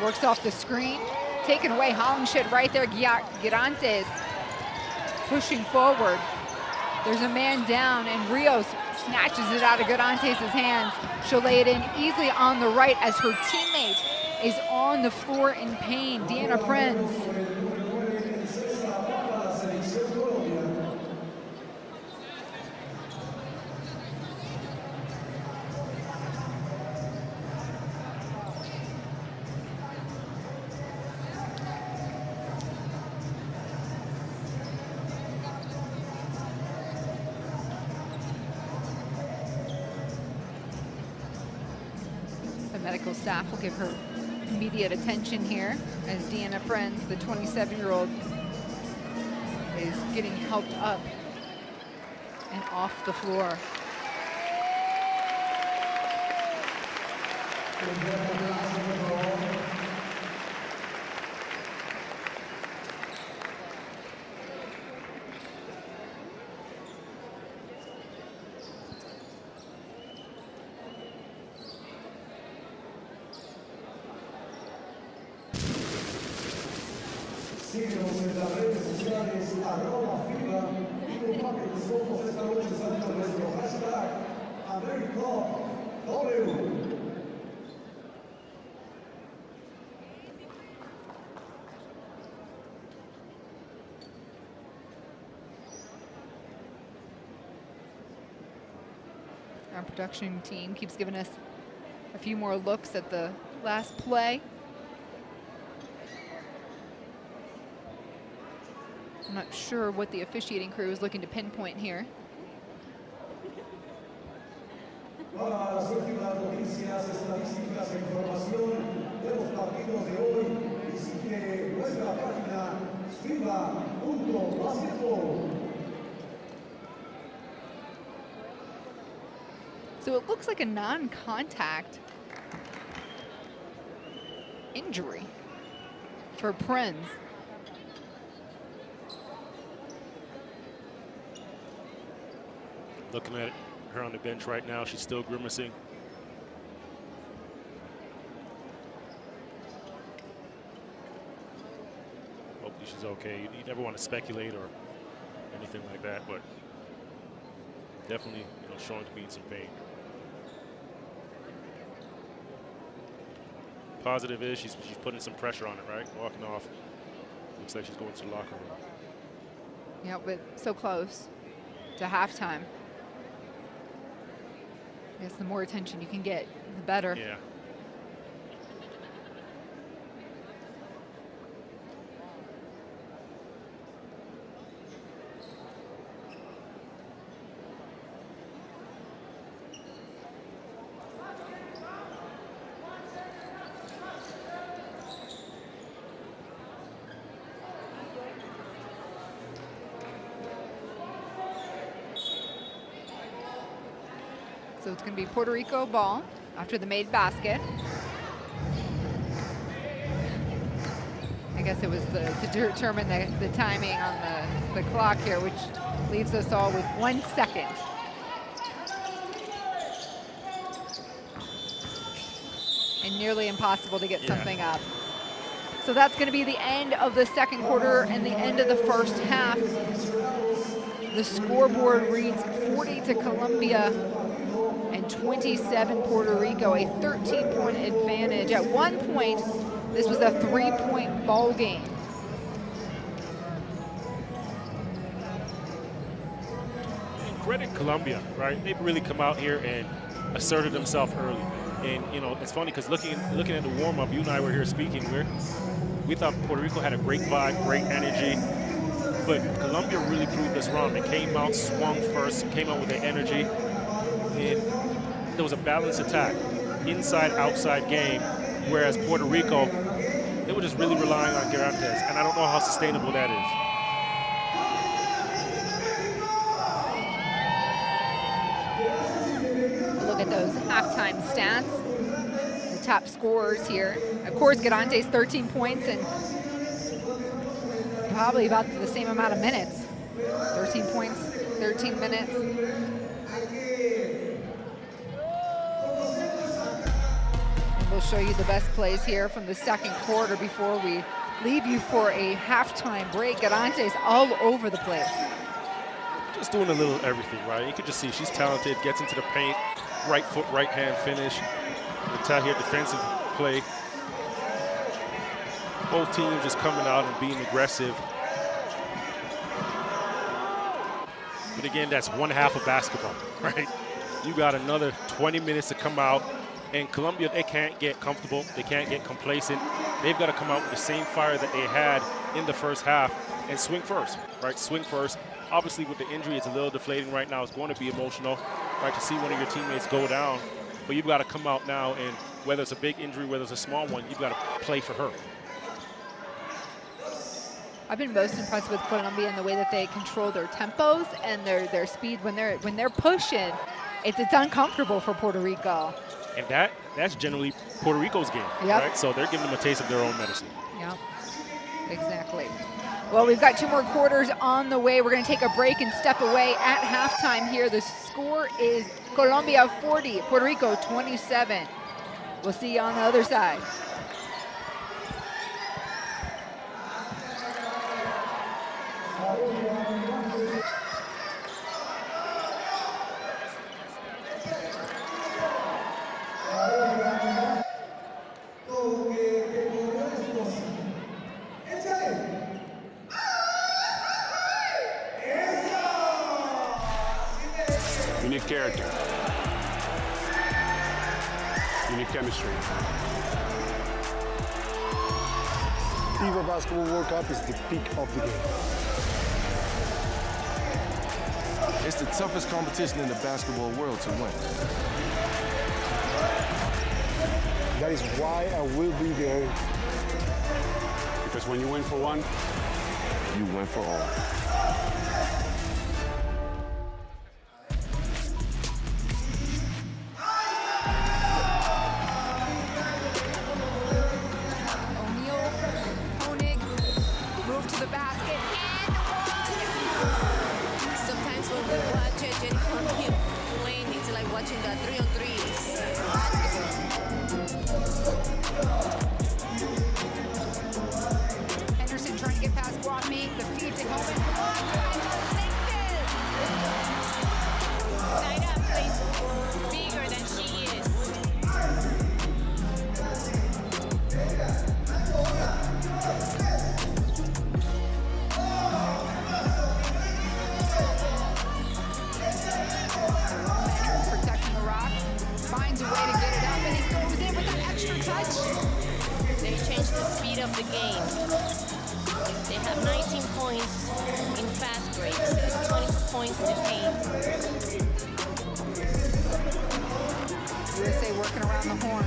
Works off the screen. Taken away, Hollingshed right there. Garantes pushing forward. There's a man down, and Rios snatches it out of Garantes' hands. She'll lay it in easily on the right as her teammate is on the floor in pain. Deanna Prinz. Medical staff will give her immediate attention here as Deanna Prinz, the 27-year-old, is getting helped up and off the floor. Síguenos en las redes sociales @FIBA y comparte nosotros esta noche usando nuestro hashtag AmeriCup. Our production team keeps giving us a few more looks at the last play. I'm not sure what the officiating crew is looking to pinpoint here. Para las últimas noticias, estadísticas e información de los partidos de hoy, visite nuestra página FIBA.basketball. So it looks like a non-contact injury for Prinz. Looking at her on the bench right now, she's still grimacing. Hopefully she's okay. You never want to speculate or anything like that, but definitely, showing to be in some pain. Positive is she's putting some pressure on it, right? Walking off. Looks like she's going to the locker room. Yeah, but so close to halftime. I guess the more attention you can get, the better. Yeah. So it's going to be Puerto Rico ball after the made basket. I guess it was to determine the timing on the clock here, which leaves us all with 1 second. And nearly impossible to get something up. So that's going to be the end of the second quarter and the end of the first half. The scoreboard reads 40 to Colombia and 27 Puerto Rico, a 13-point advantage. At one point, this was a 3-point ball game. And credit Colombia, right? They've really come out here and asserted themselves early. And it's funny because looking at the warm-up, you and I were here speaking. We thought Puerto Rico had a great vibe, great energy, but Colombia really proved us wrong. They came out, swung first, came out with their energy, and there was a balanced attack, inside, outside game, whereas Puerto Rico, they were just really relying on Garantes, and I don't know how sustainable that is. Look at those halftime stats. The top scorers here. Of course, Garantes 13 points and probably about the same amount of minutes. 13 points, 13 minutes. We'll show you the best plays here from the second quarter before we leave you for a halftime break. Garantes all over the place. Just doing a little everything, right? You can just see she's talented, gets into the paint, right foot, right hand finish. The tell here defensive play. Both teams just coming out and being aggressive. But again, that's one half of basketball, right? You got another 20 minutes to come out. And Colombia, they can't get comfortable. They can't get complacent. They've got to come out with the same fire that they had in the first half and swing first, right? Swing first. Obviously, with the injury, it's a little deflating right now. It's going to be emotional, right, to see one of your teammates go down. But you've got to come out now, and whether it's a big injury, whether it's a small one, you've got to play for her. I've been most impressed with Colombia in the way that they control their tempos and their speed when they're pushing. It's uncomfortable for Puerto Rico. And that's generally Puerto Rico's game, right? So they're giving them a taste of their own medicine. Yeah, exactly. Well, we've got 2 more quarters on the way. We're going to take a break and step away at halftime here. The score is Colombia 40, Puerto Rico 27. We'll see you on the other side. need character. You need chemistry. FIBA Basketball World Cup is the peak of the game. It's the toughest competition in the basketball world to win. That is why I will be there. Because when you win for one, You win for all. Watching the 3-on-3s. Henderson trying to get past Guapmi, the feed to Coleman. Naira plays bigger than she is. Finds a way to get it up, and he goes in with that extra touch. They changed the speed of the game. They have 19 points in fast breaks and 22 points in the paint. USA working around the horn.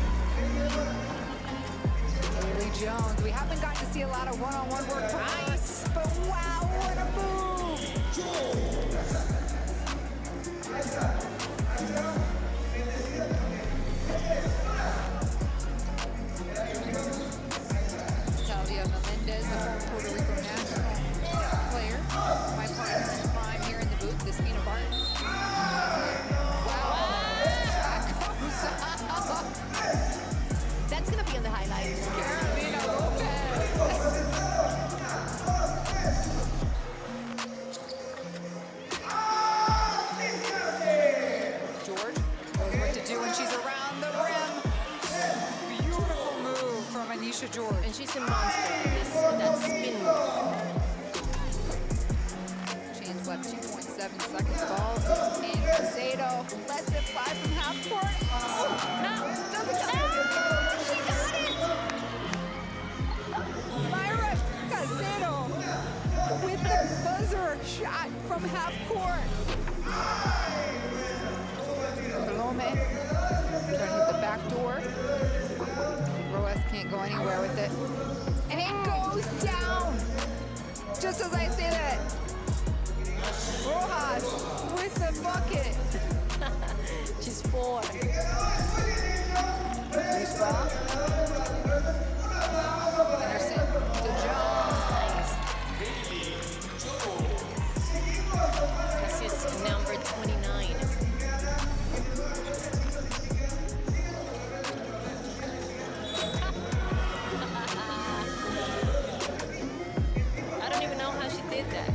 Haley Jones. We haven't got to see a lot of one-on-one work from us, but wow, what a move! Melendez, the former Puerto Rico national player. My partner in crime here in the booth, this Mina Barton. Wow. That's going to be on the highlights. Carolina Lopez. George knows what to do when she's around the rim. Beautiful move from Anisha George. And she's a monster in that spin move. Chance left 2.7 seconds. Ball goes in. Casado lets it fly from half court. Oh, no, doesn't count. She got it. Myra Casado with the buzzer shot from half court. Palome trying to hit the back door. Roas can't go anywhere with it. And it goes down. Just as I say that. Rojas with the bucket. She's 4. Loose ball. Henderson to Jones. This is number 29. I don't even know how she did that.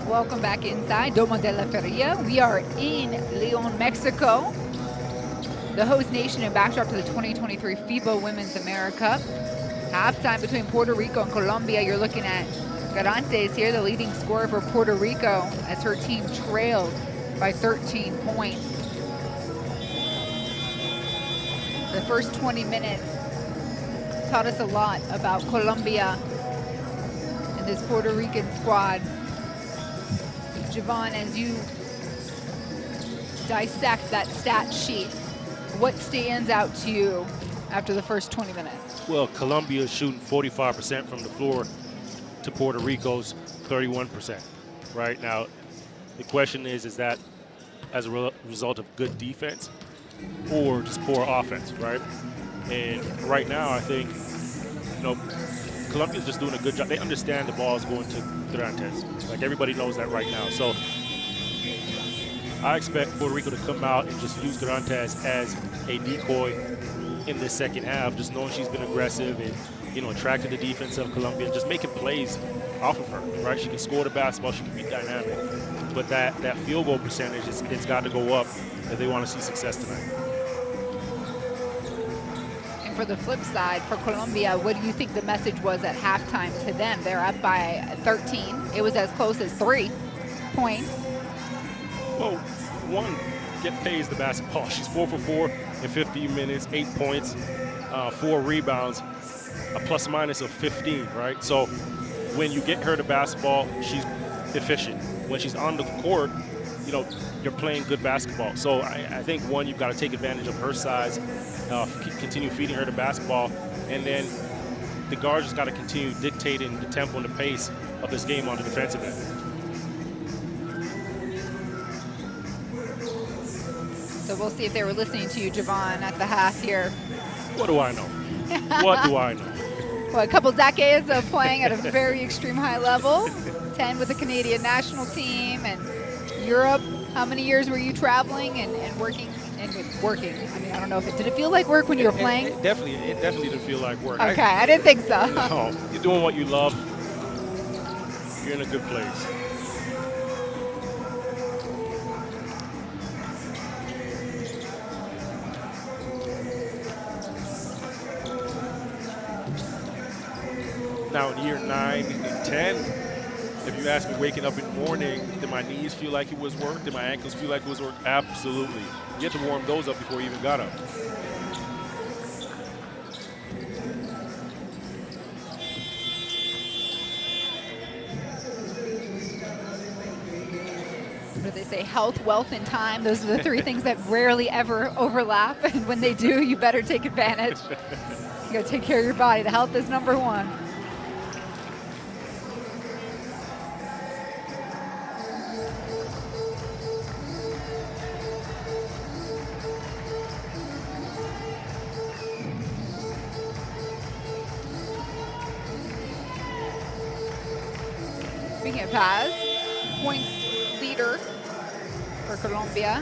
Welcome back inside Domo de la Feria. We are in León, Mexico, the host nation and backdrop to the 2023 FIBA Women's AmeriCup. Halftime between Puerto Rico and Colombia. You're looking at Garantes here, the leading scorer for Puerto Rico, as her team trails by 13 points. The first 20 minutes taught us a lot about Colombia and this Puerto Rican squad. Javon, as you dissect that stat sheet, what stands out to you after the first 20 minutes? Well, Colombia is shooting 45% from the floor to Puerto Rico's 31%. Right now, the question is that as a result of good defense or just poor offense, right? And right now, I think, Colombia's just doing a good job. They understand the ball is going to Durantes. Like, everybody knows that right now. So I expect Puerto Rico to come out and just use Durantes as a decoy in the second half, just knowing she's been aggressive and, attracting the defense of Colombia, just making plays off of her, right? She can score the basketball, she can be dynamic. But that field goal percentage, it's got to go up if they want to see success tonight. And for the flip side, for Colombia, what do you think the message was at halftime to them? They're up by 13. It was as close as 3 points. Well, one, get Paige the basketball. She's 4 for 4 in 15 minutes, 8 points, 4 rebounds, a plus minus of 15, right? So when you get her the basketball, she's efficient. When she's on the court, you're playing good basketball. So I think, one, you've got to take advantage of her size, continue feeding her the basketball, and then the guards just got to continue dictating the tempo and the pace of this game on the defensive end. So we'll see if they were listening to you, Javon, at the half here. What do I know? What do I know? Well, a couple decades of playing at a very extreme high level, 10 with the Canadian national team and Europe. How many years were you traveling and working? I mean, I don't know if did it feel like work when you were playing? It definitely didn't feel like work. Okay, I didn't think so. No, you're doing what you love. You're in a good place. Now in year 9 and 10, if you ask me waking up in the morning, did my knees feel like it was work? Did my ankles feel like it was work? Absolutely. You had to warm those up before you even got up. What do they say? Health, wealth, and time. Those are the 3 things that rarely ever overlap. And when they do, you better take advantage. You got to take care of your body. The health is number 1. Speaking of Paz, points leader for Colombia.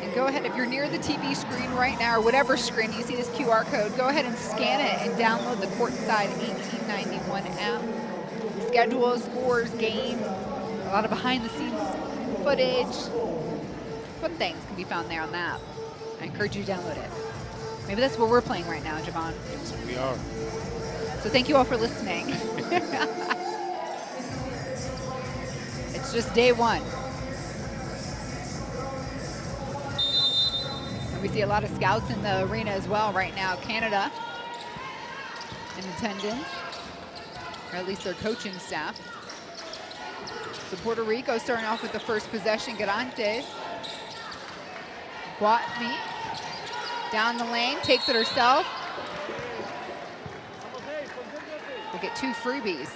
And go ahead, if you're near the TV screen right now, or whatever screen, you see this QR code, go ahead and scan it and download the Courtside 1891 app. Schedules, scores, games, a lot of behind-the-scenes footage. Fun things can be found there on the app. I encourage you to download it. Maybe that's what we're playing right now, Javon. Yes, we are. So thank you all for listening. It's just day 1. And we see a lot of scouts in the arena as well right now. Canada in attendance, or at least their coaching staff. So Puerto Rico starting off with the first possession. Garantes. Guatmi down the lane, takes it herself. We'll get 2 freebies.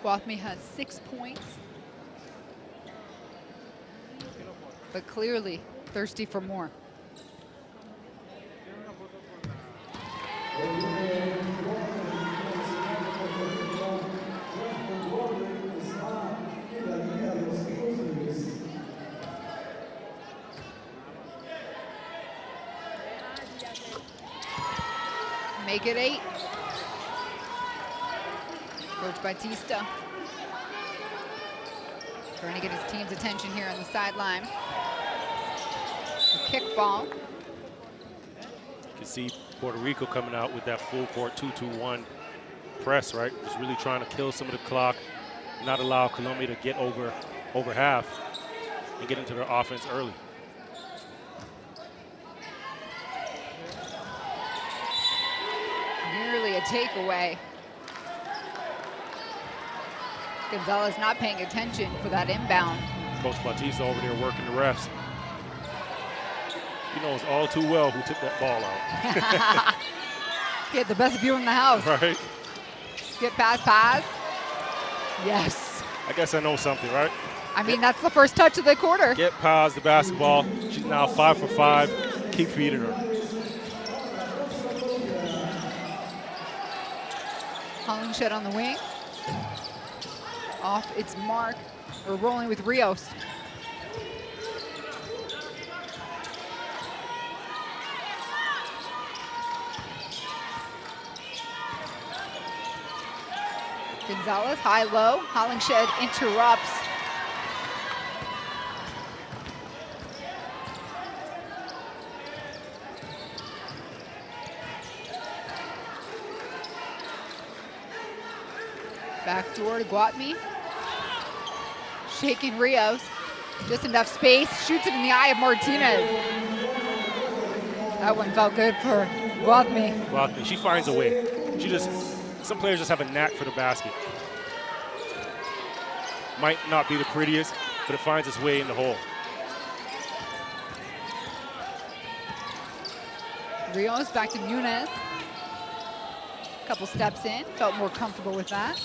Guatmi has 6 points, but clearly thirsty for more. make it 8. Coach Batista trying to get his team's attention here on the sideline. A kick ball. You can see Puerto Rico coming out with that full court 2-2-1 press, right? Just really trying to kill some of the clock, not allow Colombia to get over half and get into their offense early. Nearly a takeaway. Gonzalez not paying attention for that inbound. Coach Batista over there working the refs. He knows all too well who took that ball out. He had the best view in the house. Right. Get pass. Yes. I guess I know something, right? I mean, that's the first touch of the quarter. Get past the basketball. She's now 5 for 5. Keep feeding her. Hollingshed on the wing. Off its mark. We're rolling with Rios. Gonzalez, high-low. Hollingshed interrupts. Backdoor to Guatmi. Shaking Rios. Just enough space. Shoots it in the eye of Martinez. That one felt good for Guatmi. Guatmi, she finds a way. Some players just have a knack for the basket. Might not be the prettiest, but it finds its way in the hole. Rios back to Muniz. Couple steps in, felt more comfortable with that.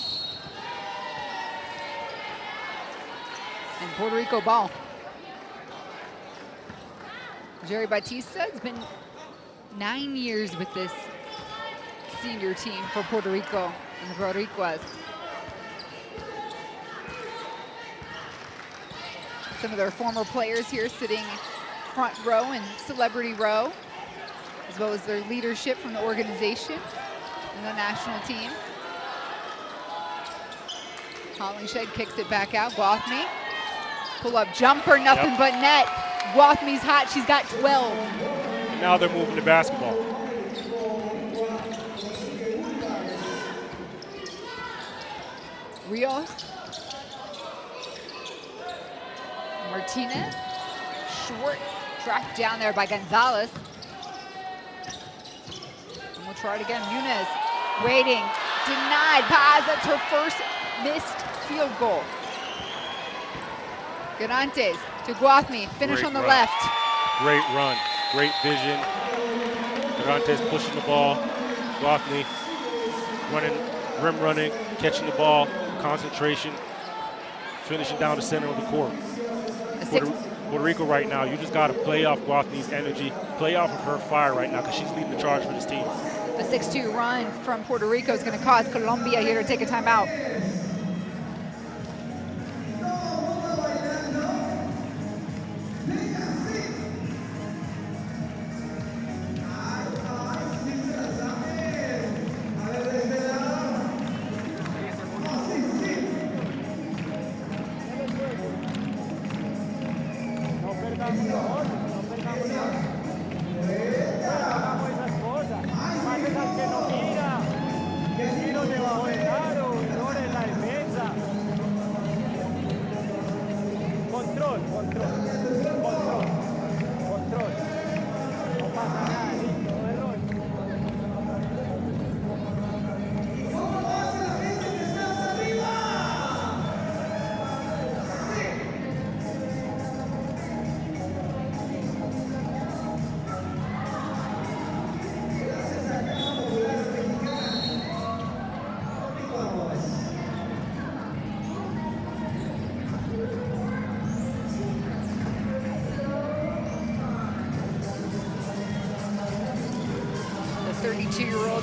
And Puerto Rico ball. Jerry Batista has been 9 years with this senior team for Puerto Rico and the Boricuas. Some of their former players here sitting front row and celebrity row, as well as their leadership from the organization and the national team. Hollingshed kicks it back out. Guatmi, pull-up jumper, nothing but net. Guathmi's hot, she's got 12. Now they're moving the basketball. Rios. Martinez. Short, tracked down there by Gonzalez. And we'll try it again. Muniz waiting, denied pass. That's her first missed field goal. Garantes to Guathmi, finish Great on the run. left. Great run, great vision. Garantes pushing the ball. Guathmi running, rim running, catching the ball, concentration, finishing down the center of the court. Puerto Rico right now, you just got to play off Guathmi's energy, play off of her fire right now because she's leading the charge for this team. The 6-2 run from Puerto Rico is going to cause Colombia here to take a timeout.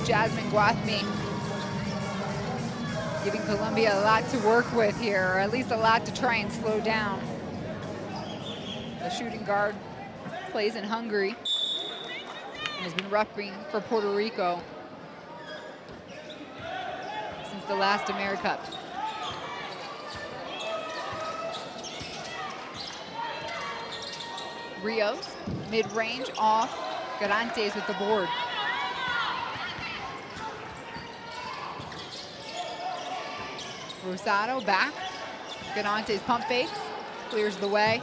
Jasmine Guathmi giving Colombia a lot to work with here, or at least a lot to try and slow down. The shooting guard plays in Hungary and has been repping for Puerto Rico. the last AmeriCup. Rios, mid-range, off. Garantes with the board. Rosado back. Garantes pump fakes, clears the way.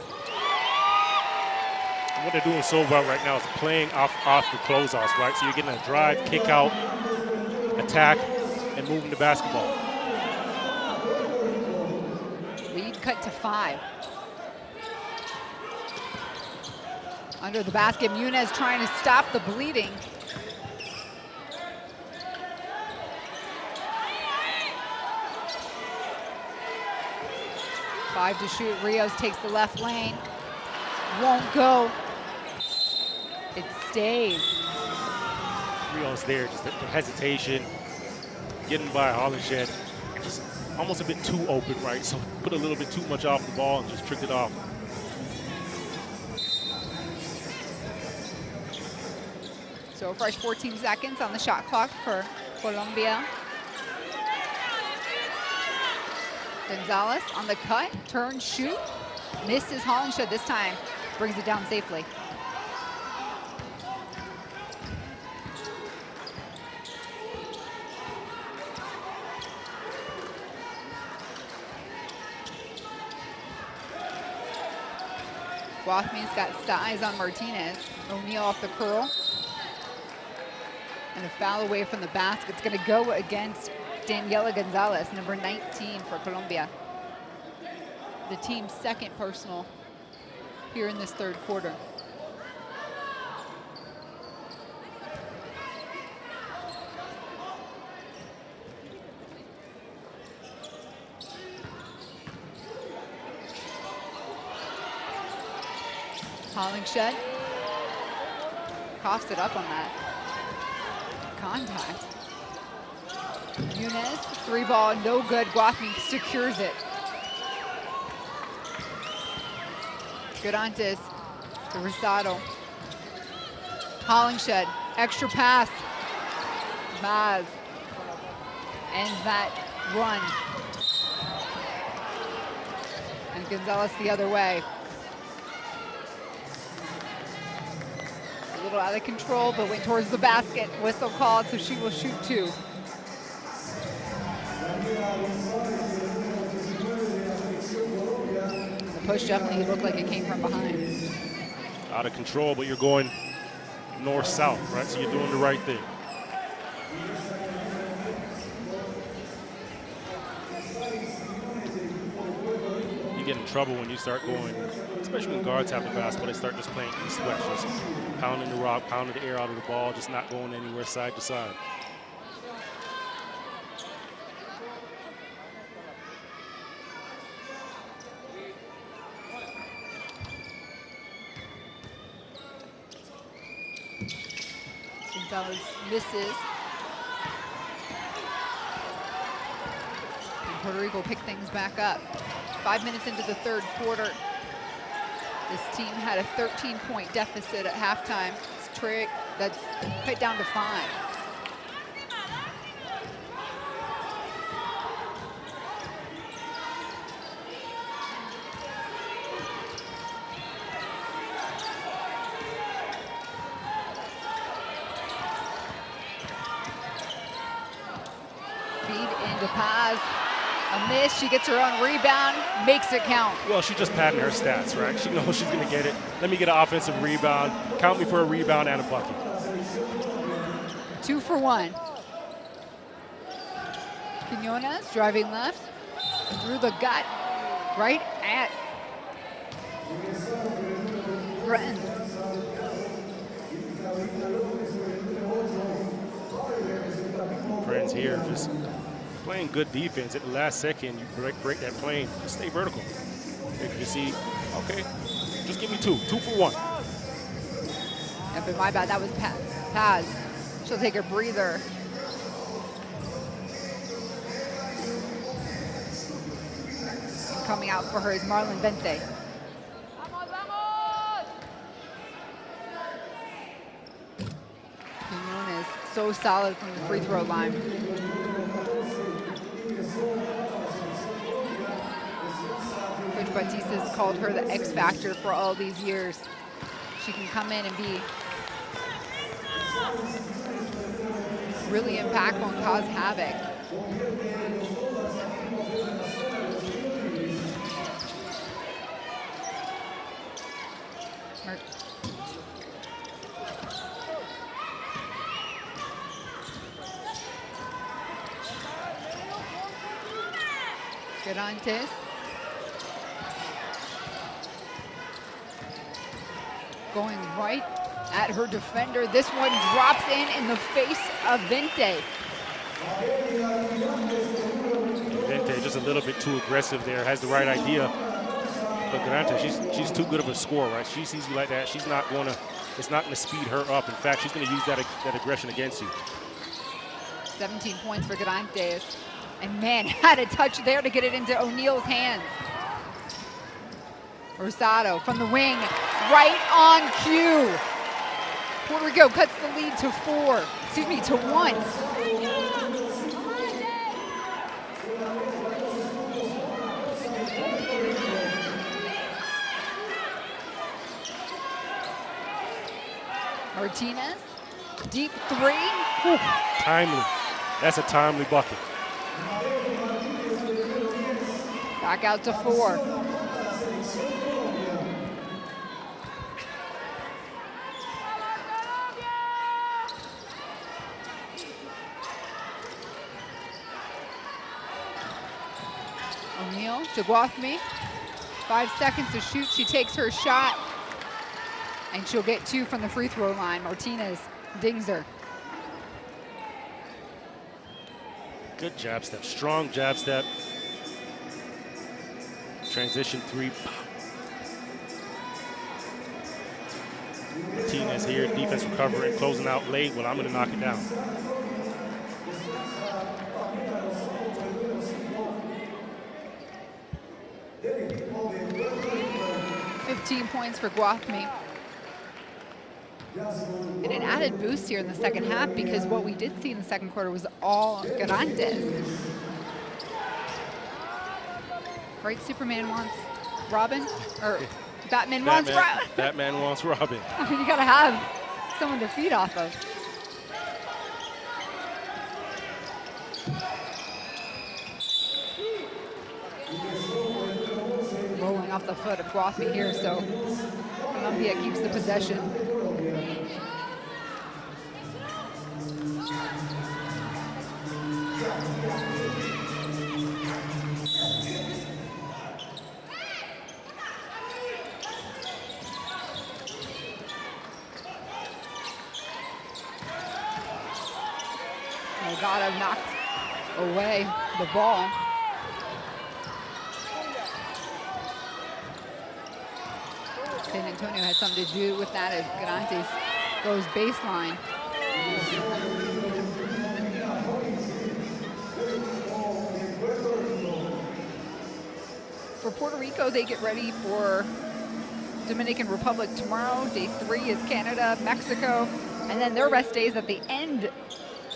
What they're doing so well right now is playing off the closeouts, right? So you're getting a drive, kick out, attack, and moving the basketball. Lead cut to 5. Under the basket, Muniz trying to stop the bleeding. Five to shoot. Rios takes the left lane. Won't go. It stays. Rios there, just the hesitation, getting by Hollenshed, just almost a bit too open, right? So put a little bit too much off the ball and just tricked it off. So fresh 14 seconds on the shot clock for Colombia. Gonzalez on the cut, turn, shoot. Misses Hollenshed this time, brings it down safely. Guathmin's got size on Martinez. O'Neal off the curl. And a foul away from the basket. It's going to go against Daniela Gonzalez, number 19 for Colombia. The team's second personal here in this third quarter. Hollenshed coughs it up on that contact. Muniz, 3-ball, no good. Guathmin secures it. Garantes to Rosado. Hollenshed, extra pass. Maz ends that run. And Gonzalez the other way. A little out of control, but went towards the basket. Whistle called, so she will shoot 2. The push definitely looked like it came from behind. Out of control, but you're going north-south, right? So you're doing the right thing. You get in trouble when you start going, especially when guards have the basketball, they start just playing east-west, just pounding the rock, pounding the air out of the ball, just not going anywhere side to side. Gonzalez misses. And Puerto Rico pick things back up. 5 minutes into the third quarter. This team had a 13-point deficit at halftime. That's cut down to 5. Paz, a miss, she gets her own rebound, makes it count. Well, she's just padding her stats, right? She knows she's gonna get it. Let me get an offensive rebound, count me for a rebound and a bucket. 2 for 1. Quinones driving left, through the gut, right at Breton. Friends here just playing good defense. At the last second, you break that plane, just stay vertical. You can see, okay, just give me 2 for 1. Yeah, but my bad, that was Paz. She'll take a breather. Coming out for her is Marlon Vente. Quinones so solid from the free throw line. Coach Batista's called her the X factor for all these years. She can come in and be really impactful and cause havoc. Garantes. Going right at her defender. This one drops in the face of Vente. Vente just a little bit too aggressive there, has the right idea. But Garante, she's too good of a scorer, right? She sees you like that. She's not going to, it's not going to speed her up. In fact, she's going to use that aggression against you. 17 points for Garantes. And man, had a touch there to get it into O'Neal's hands. Rosado from the wing, right on cue. Puerto Rico cuts the lead to 1. Martinez, deep three. Whew. Timely. That's a timely bucket. Back out to 4. O'Neal to Guathme. 5 seconds to shoot. She takes her shot. And she'll get 2 from the free throw line. Martinez dings her. Good jab step, strong jab step. Transition 3. Martinez here, defense recovering, closing out late. Well, I'm going to knock it down. $15 points for Guathme. And an added boost here in the second half because what we did see in the second quarter was all Garantes. Right, Superman wants Robin? Or Batman wants Robin? Batman wants Robin. I mean, you gotta have someone to feed off of. Rolling off the foot of Guathme here, so Colombia keeps the possession. Delgado knocked away the ball. San Antonio had something to do with that as Garantes goes baseline. For Puerto Rico, they get ready for Dominican Republic tomorrow. Day 3 is Canada, Mexico, and then their rest days at the end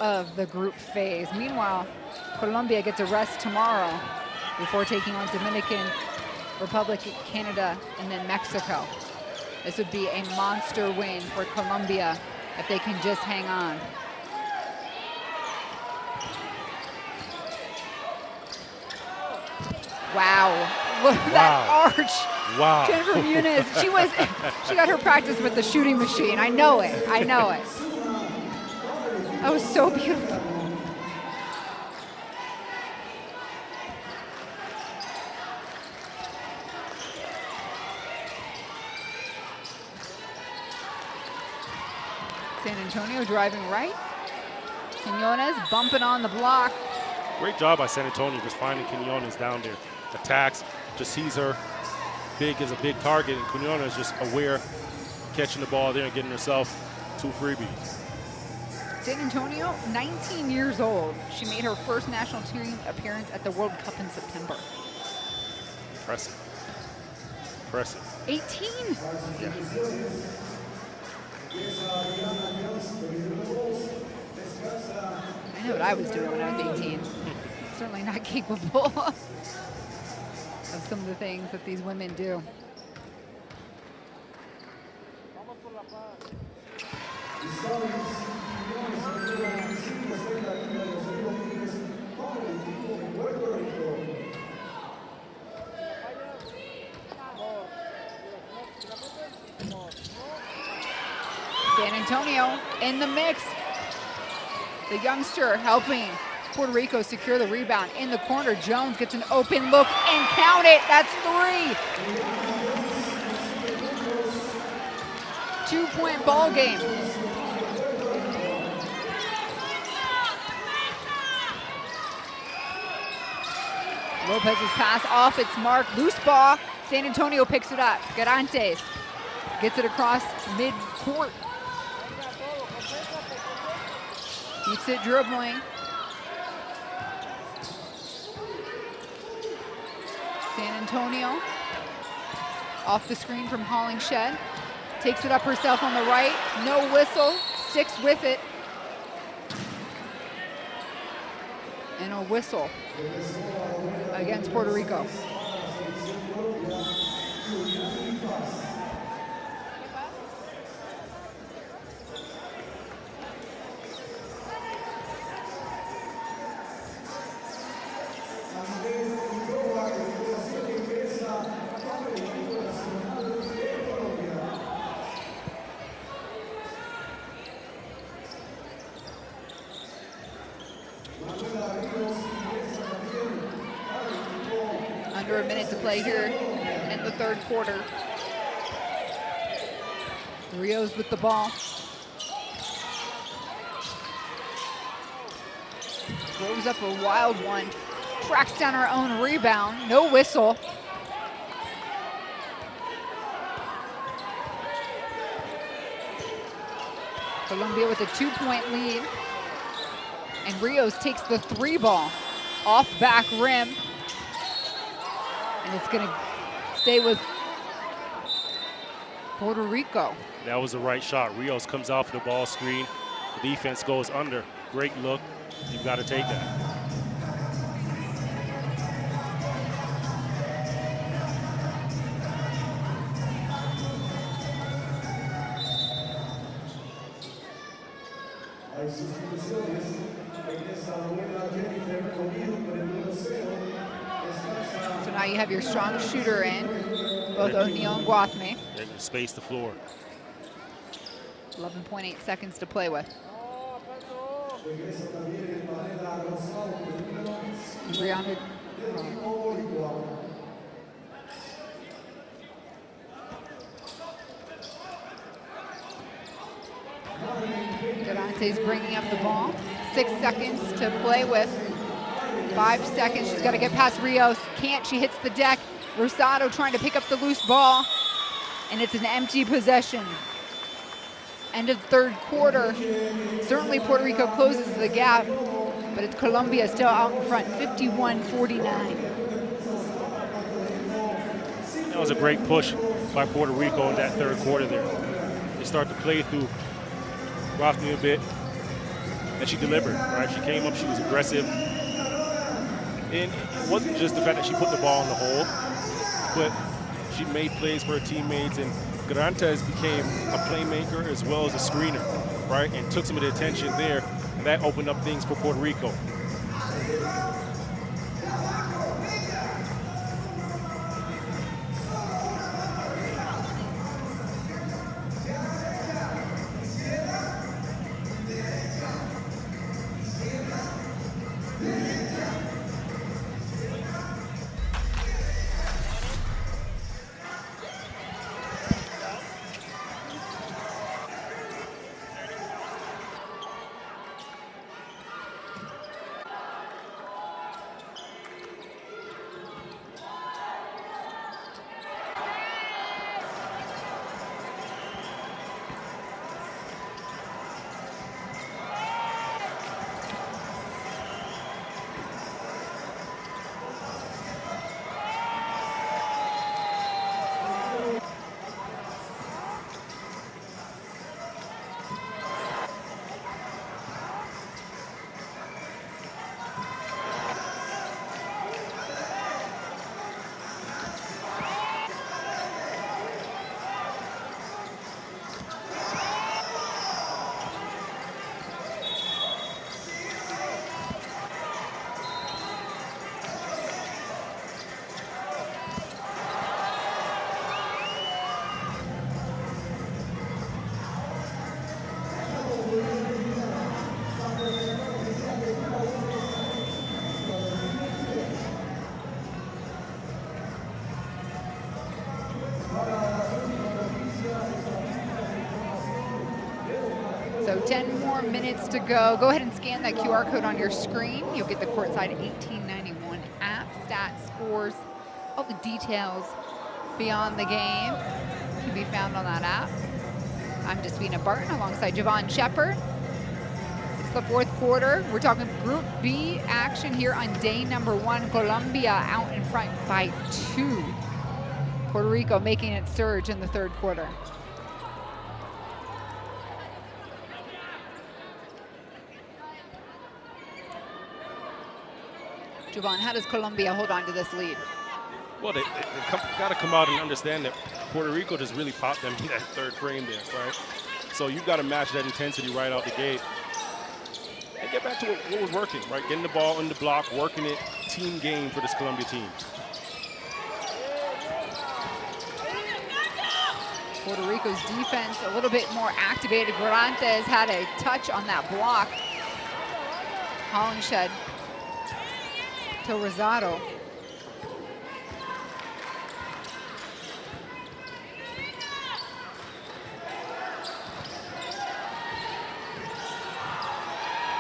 of the group phase. Meanwhile, Colombia gets a rest tomorrow before taking on Dominican Republic, Canada, and then Mexico. This would be a monster win for Colombia if they can just hang on. Wow, look at that arch. Wow. Jennifer Muniz, she got her practice with the shooting machine. I know it. That was so beautiful. San Antonio driving right. Quinones bumping on the block. Great job by San Antonio just finding Quinones down there. Attacks, just sees her big as a big target, and Quinones just aware, catching the ball there and getting herself 2 freebies. San Antonio, 19 years old. She made her first national team appearance at the World Cup in September. Impressive. 18? Yeah. I know what I was doing when I was 18. certainly not capable of some of the things that these women do. San Antonio in the mix. The youngster helping Puerto Rico secure the rebound in the corner. Jones gets an open look and count it. That's 3. 2-point ball game. Lopez's pass off its mark. Loose ball. San Antonio picks it up. Garantes gets it across mid-court. Keeps it dribbling. San Antonio off the screen from Hollingshed. Takes it up herself on the right. No whistle. Sticks with it. And a whistle against Puerto Rico. Under a minute to play here in the third quarter. Rios with the ball. Throws up a wild one. Tracks down her own rebound. No whistle. Colombia with a 2-point lead. And Rios takes the 3 ball off back rim. And it's going to stay with Puerto Rico. That was the right shot. Rios comes off the ball screen. The defense goes under. Great look. You've got to take that. So now you have your strong shooter in, both O'Neal and Guathme. They can space the floor. 11.8 seconds to play with. Brianna. Garante's bringing up the ball. 6 seconds to play with. 5 seconds. She's got to get past Rios. Can't. She hits the deck. Rosado trying to pick up the loose ball. And it's an empty possession. End of third quarter. Certainly Puerto Rico closes the gap, but it's Colombia still out in front, 51-49. That was a great push by Puerto Rico in that third quarter there. They start to play through Guathme a bit, and she delivered, right? She came up, she was aggressive. And it wasn't just the fact that she put the ball in the hole, but she made plays for her teammates, and Garantes became a playmaker as well as a screener, right? And took some of the attention there, and that opened up things for Puerto Rico. So 10 more minutes to go. Go ahead and scan that QR code on your screen. You'll get the Courtside 1891 app, stats, scores, all the details beyond the game can be found on that app. I'm Desvina Barton alongside Javon Shepard. It's the fourth quarter. We're talking Group B action here on day number 1. Colombia out in front by 2. Puerto Rico making its surge in the third quarter. Javon, how does Colombia hold on to this lead? Well, they've got to come out and understand that Puerto Rico just really popped them in that third frame there, right? So you've got to match that intensity right out the gate and get back to what was working, right? Getting the ball in the block, working it, team game for this Colombia team. Puerto Rico's defense a little bit more activated. Garantes had a touch on that block. Hollingshed to Rosado.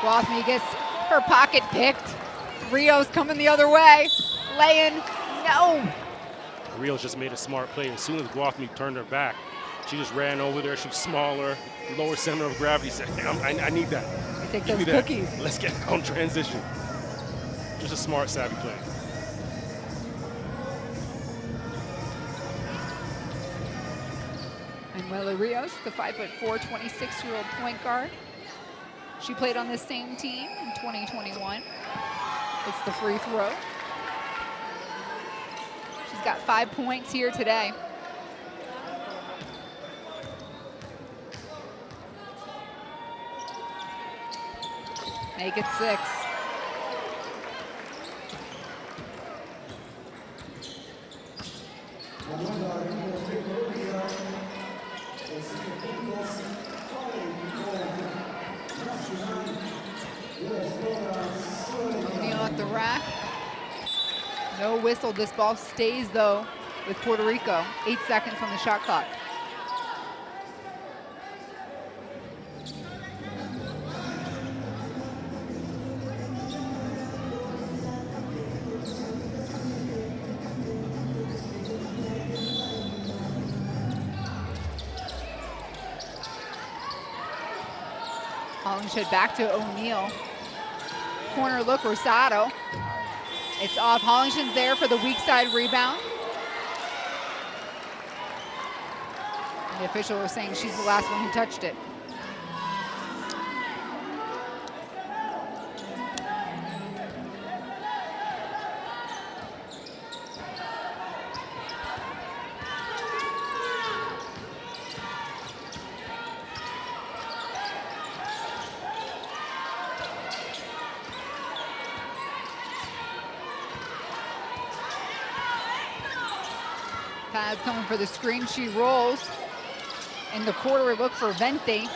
Guathmy gets her pocket picked. Rios coming the other way. Laying, no. Rios just made a smart play. As soon as Guathmy turned her back, she just ran over there. She was smaller, lower center of gravity. Said, hey, I need that. Take Give those me that. cookies. Let's get on transition. Just a smart, savvy play. Manuela Rios, the 5'4", 26-year-old point guard. She played on this same team in 2021. It's the free throw. She's got 5 points here today. Make it 6. O'Neal at the rack. No whistle. This ball stays, though, with Puerto Rico. 8 seconds on the shot clock. Hollingshed back to O'Neal. Corner look, Rosado. It's off. Hollingshed's there for the weak side rebound. The official was saying she's the last one who touched it. Paz coming for the screen. She rolls. In the quarter, look for Vente.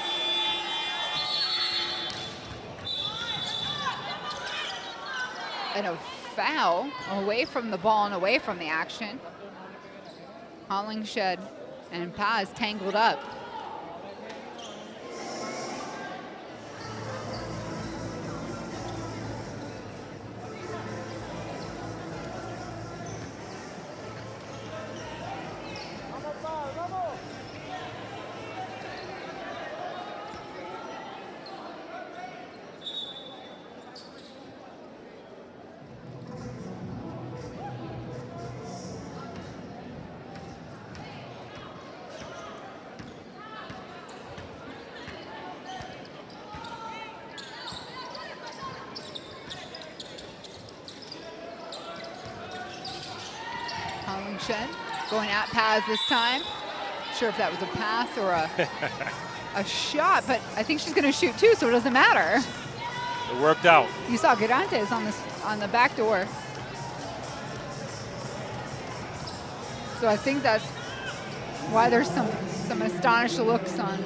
And a foul away from the ball and away from the action. Hollingshed and Paz tangled up. Going at Paz this time. Not sure if that was a pass or a shot, but I think she's going to shoot too, so it doesn't matter. It worked out. You saw Garantes on the back door. So I think that's why there's some astonished looks on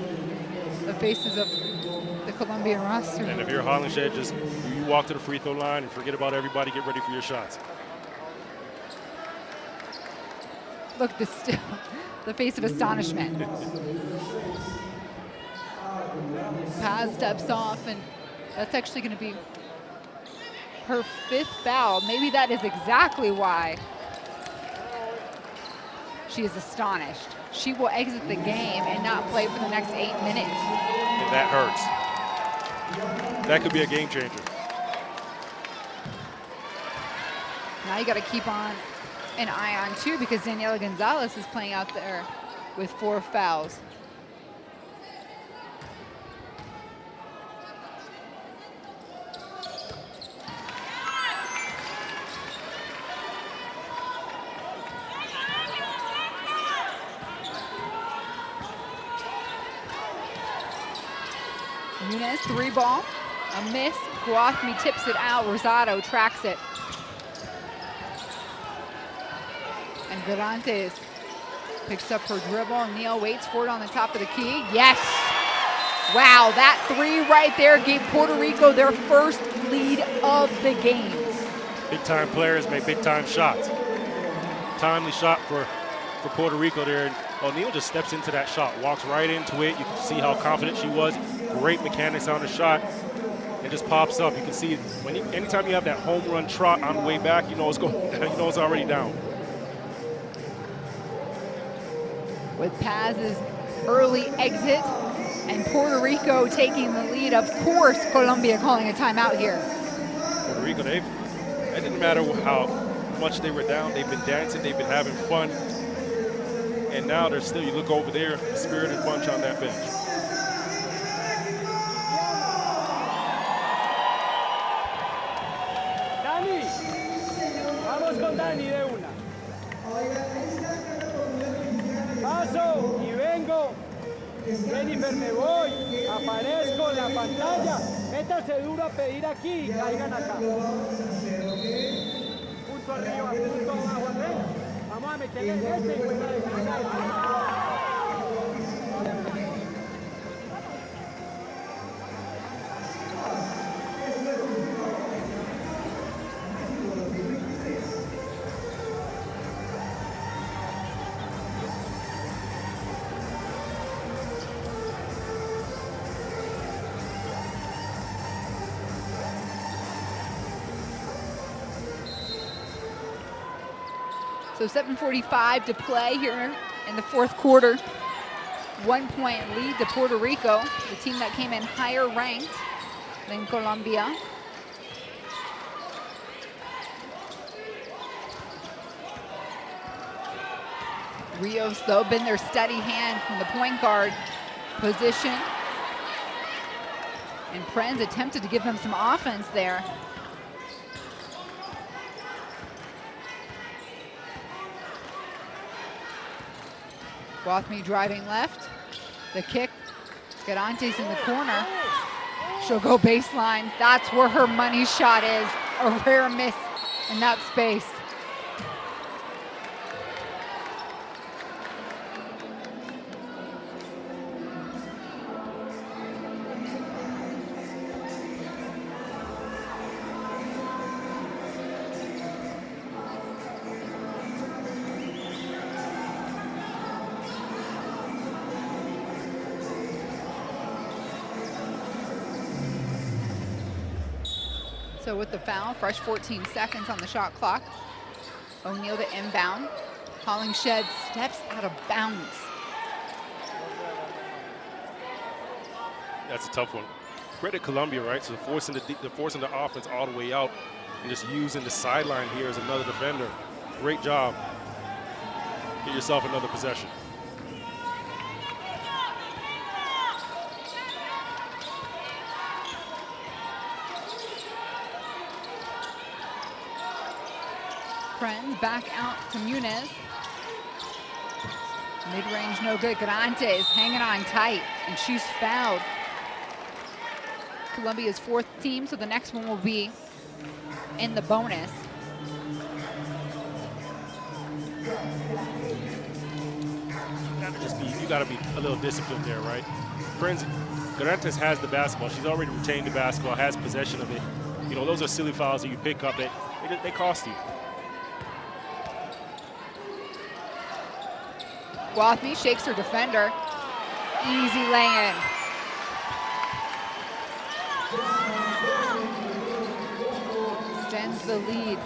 the faces of the Colombian roster. And if you're Hollingshed, just you walk to the free throw line and forget about everybody. Get ready for your shots. Look, the face of astonishment. Paz steps off, and that's actually going to be her 5th foul. Maybe that is exactly why she is astonished. She will exit the game and not play for the next 8 minutes. And that hurts. That could be a game changer. Now you got to keep on an eye on too, because Daniela Gonzalez is playing out there with 4 fouls. Nunes, 3 ball, a miss. Guathmy tips it out. Rosado tracks it. And Garantes picks up her dribble. Neal waits for it on the top of the key. Yes! Wow, that 3 right there gave Puerto Rico their first lead of the game. Big-time players make big-time shots. Timely shot for Puerto Rico there. And O'Neal just steps into that shot, walks right into it. You can see how confident she was. Great mechanics on the shot. And just pops up. You can see anytime you have that home run trot on the way back, you know it's going. You know it's already down. With Paz's early exit and Puerto Rico taking the lead, of course, Colombia calling a timeout here. Puerto Rico, it didn't matter how much they were down. They've been dancing. They've been having fun. And now they're still, you look over there, a spirited bunch on that bench. Dani, vamos con Dani de una. Paso y vengo. Jennifer, me voy. Aparezco en la pantalla. Métanse duro a pedir aquí y caigan acá. Punto arriba, punto abajo, Andrea. Vamos a meterle este y fuera de casa. So 7:45 to play here in the 4th quarter. 1-point lead to Puerto Rico, the team that came in higher ranked than Colombia. Rios, though, been their steady hand from the point guard position. And Prenz attempted to give them some offense there. Guathmy driving left. The kick. Garantes in the corner. She'll go baseline. That's where her money shot is. A rare miss in that space. So with the foul, fresh 14 seconds on the shot clock. O'Neal to inbound. Hollingshed steps out of bounds. That's a tough one. Credit Colombia, right? So forcing the offense all the way out and just using the sideline here as another defender. Great job. Get yourself another possession. Prenz back out to Muniz. Mid-range no good. Garantes hanging on tight, and she's fouled. Colombia's 4th team, so the next one will be in the bonus. You gotta be a little disciplined there, right? Prenz, Garantes has the basketball. She's already retained the basketball, has possession of it. You know, those are silly fouls that you pick up that they cost you. Guathmy shakes her defender. Easy lay-in. Extends the lead.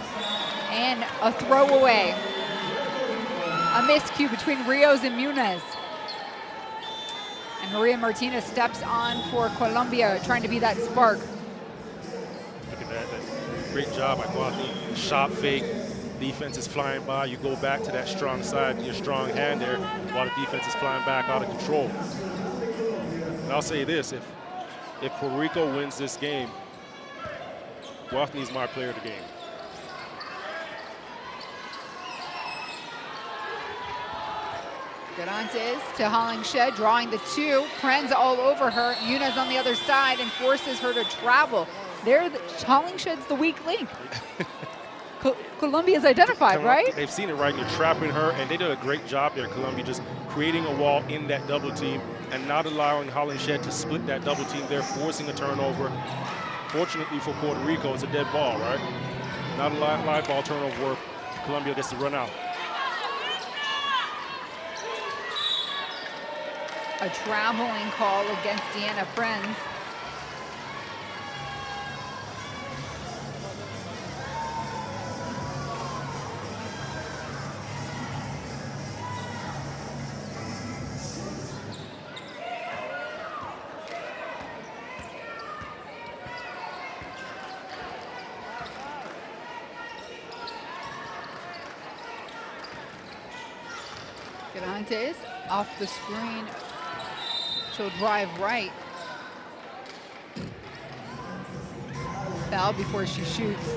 And a throwaway. A miscue between Rios and Muniz. And Maria Martinez steps on for Colombia, trying to be that spark. Look at that. Great job by Guathy. Shot fake. Defense is flying by. You go back to that strong side, your strong hand there, while the defense is flying back out of control. And I'll say this, if Puerto Rico wins this game, Guathy is my player of the game. Garantes to Hollingshed, drawing the two. Prenz all over her. Muniz on the other side and forces her to travel. Hollingshed's the weak link. Colombia's identified, right? They've seen it, right? You're trapping her, and they did a great job there, Colombia, just creating a wall in that double team and not allowing Hollingshed to split that double team there, forcing a turnover. Fortunately for Puerto Rico, it's a dead ball, right? Not a live ball turnover where Colombia gets to run out. A traveling call against Deanna Prenz. Garantes off the screen. She'll drive right. Foul before she shoots.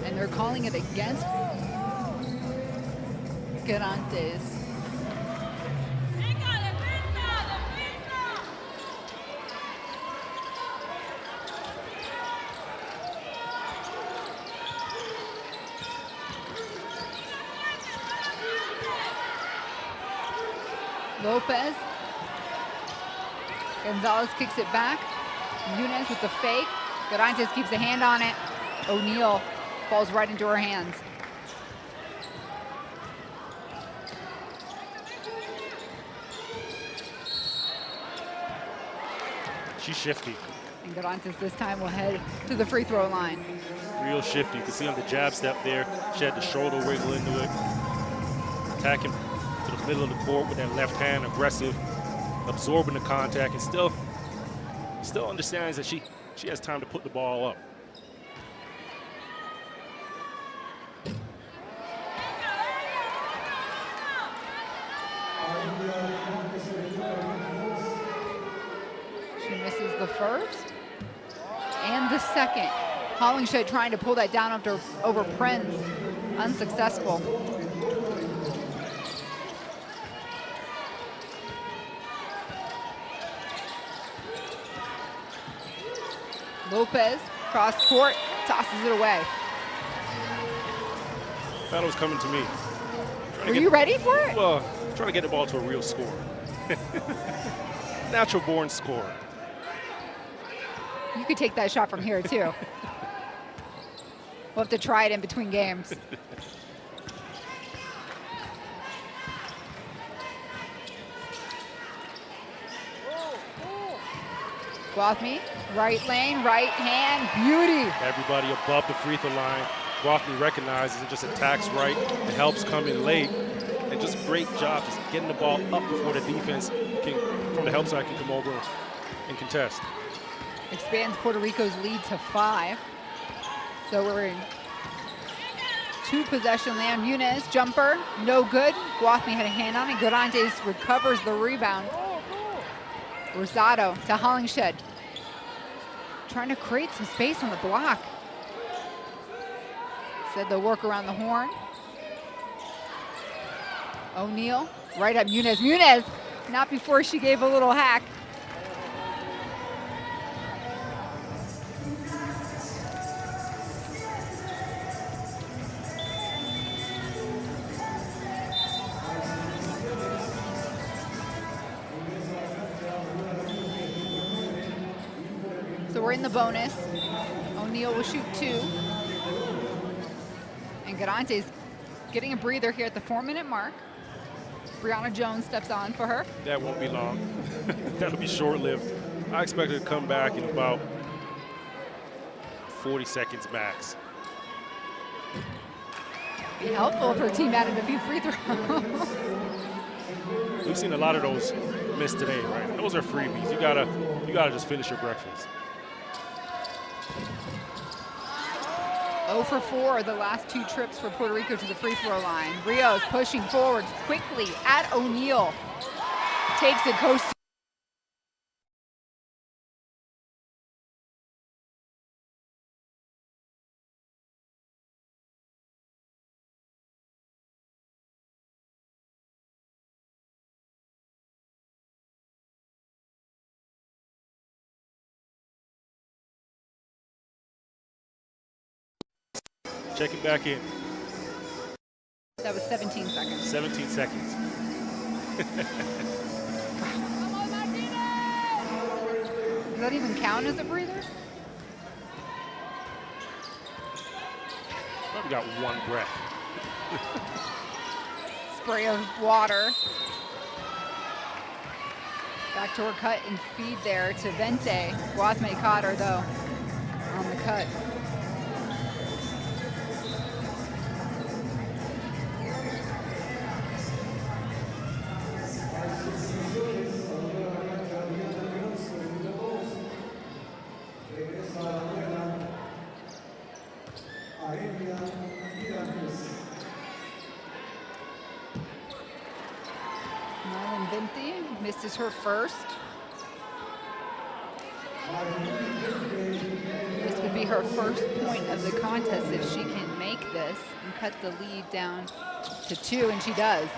And they're calling it against Garantes. Lopez. Gonzalez kicks it back. Muniz with the fake. Garantes keeps a hand on it. O'Neal falls right into her hands. She's shifty. And Garantes this time will head to the free throw line. Real shifty. You can see on the jab step there, she had the shoulder wiggle into it. Attacking to the middle of the court with that left hand, aggressive, absorbing the contact, and still understands that she has time to put the ball up. She misses the first and the second. Hollingshed trying to pull that down over Prenz, unsuccessful. Lopez, cross court, tosses it away. That was coming to me. Were you ready for it? Well, trying to get the ball to a real score. Natural born scorer. You could take that shot from here too. We'll have to try it in between games. Guathmy, right lane, right hand, beauty. Everybody above the free throw line. Guathmy recognizes it, just attacks right. The helps come in late. And just great job just getting the ball up before the defense from the help side can come over and contest. Expands Puerto Rico's lead to 5. So we're in 2 possession land. Muniz, jumper, no good. Guathmy had a hand on it. Garantes recovers the rebound. Rosado to Hollingshed. Trying to create some space on the block. Said they'll work around the horn. O'Neal, right up Muniz. Muniz, not before she gave a little hack. So we're in the bonus. O'Neal will shoot 2. And Garantes getting a breather here at the 4-minute mark. Brianna Jones steps on for her. That won't be long. That'll be short-lived. I expect her to come back in about 40 seconds max. Be helpful if her team added a few free throws. We've seen a lot of those missed today, right? Those are freebies. You gotta just finish your breakfast. 0 for 4 the last 2 trips for Puerto Rico to the free throw line. Rios pushing forward quickly at O'Neal. Takes it coast. Check it back in. That was 17 seconds. 17 seconds. Does that even count as a breather? Probably got one breath. Spray of water. Backdoor cut and feed there to Vente. Guathme caught her though on the cut. Misses her first. This would be her first point of the contest if she can make this and cut the lead down to 2, and she does.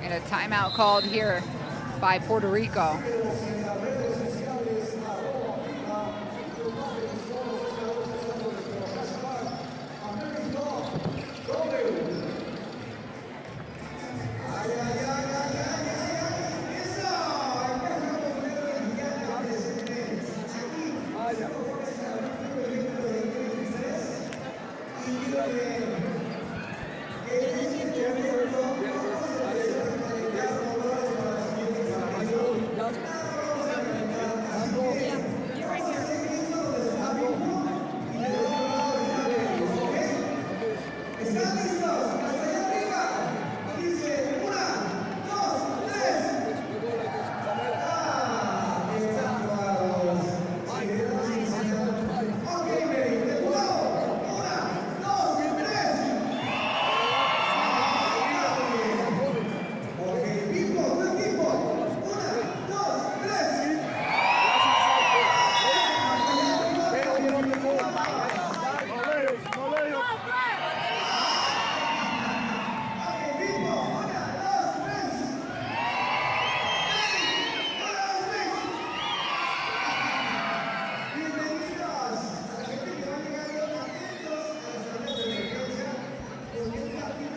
And a timeout called here by Puerto Rico.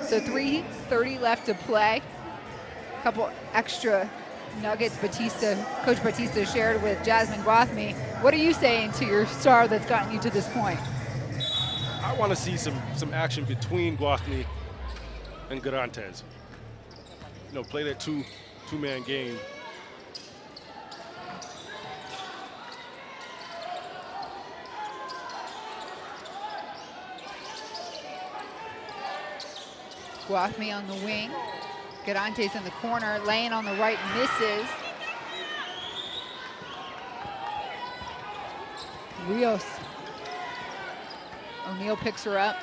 So 3:30 left to play. A couple extra nuggets Coach Batista shared with Jasmine Guathme. What are you saying to your star that's gotten you to this point? I want to see some action between Guathme and Garantes. You know, play that two-man game. Guathme on the wing. Garantes in the corner, laying on the right, misses. Rios. O'Neal picks her up.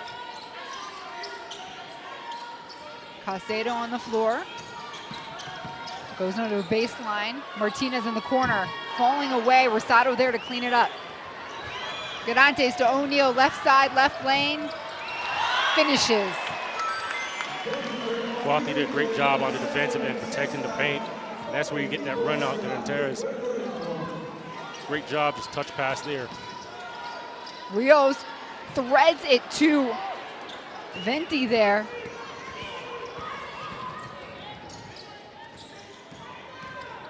Caicedo on the floor. Goes under the baseline. Martinez in the corner, falling away. Rosado there to clean it up. Garantes to O'Neal, left side, left lane. Finishes. Guathme did a great job on the defensive end, protecting the paint. And that's where you get that run out to Nanterres. Great job, just touch pass there. Rios threads it to Vente there.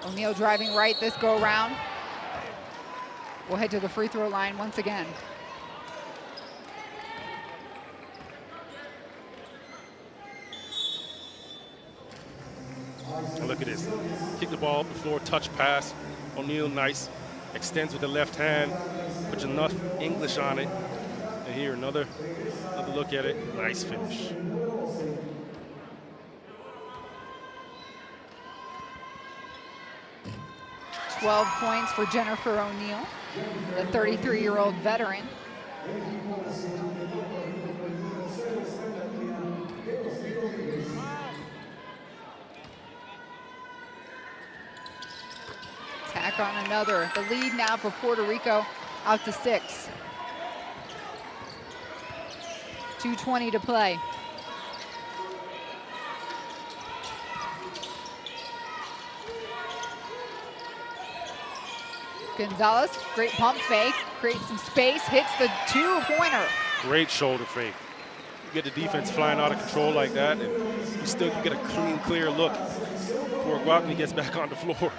O'Neal driving right this go round. We'll head to the free throw line once again. look at this. Kick the ball up the floor, touch pass. O'Neal, nice. Extends with the left hand. Puts enough English on it. And here, another look at it. Nice finish. "12 points for Jennifer O'Neal, the 33-year-old veteran. Tack on another. The lead now for Puerto Rico out to 6. 2:20 to play. Gonzalez, great pump fake, creates some space, hits the 2-pointer. Great shoulder fake. You get the defense flying out of control like that, and you still get a clean, clear look before Guapmi gets back on the floor.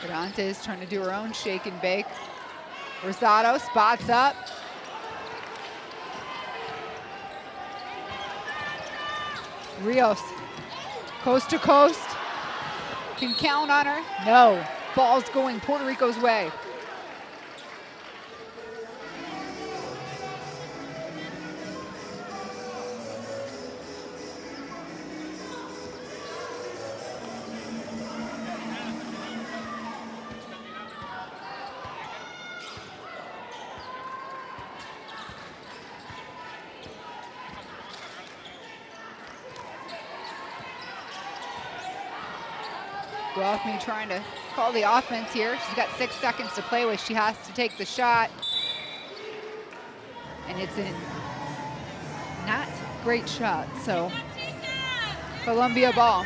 Dante's trying to do her own shake and bake. Rosado spots up. Rios, coast to coast. Can count on her? No. Ball's going Puerto Rico's way. Guapmi trying to call the offense here. She's got 6 seconds to play with. She has to take the shot. And it's a not great shot, so Colombia ball.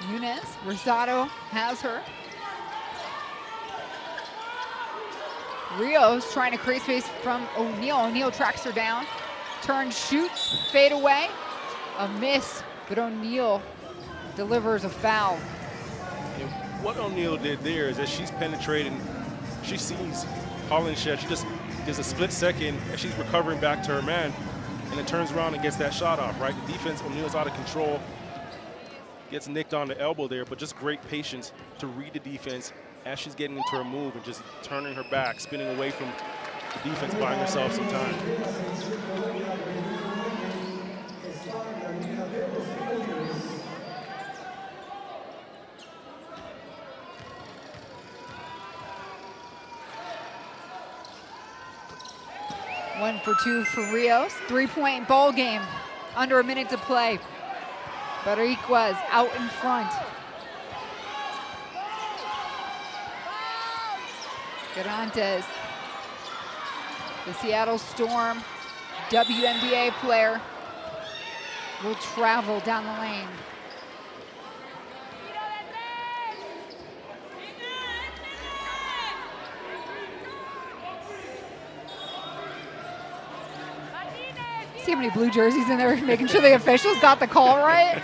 Nunes, Rosado has her. Rios trying to create space from O'Neal. O'Neal tracks her down. Turns, shoots, fade away. A miss, but O'Neal delivers a foul. And what O'Neal did there is that she's penetrating. She sees Hollenshed. She just, there's a split second, and she's recovering back to her man, and it turns around and gets that shot off, right? The defense, O'Neal's out of control. Gets nicked on the elbow there, but just great patience to read the defense as she's getting into her move and just turning her back, spinning away from the defense, buying herself some time. One for 2 for Rios. 3-point ball game. Under a minute to play. Bariquez out in front. Garantes, the Seattle Storm WNBA player, will travel down the lane. See how many blue jerseys in there, making sure the officials got the call right.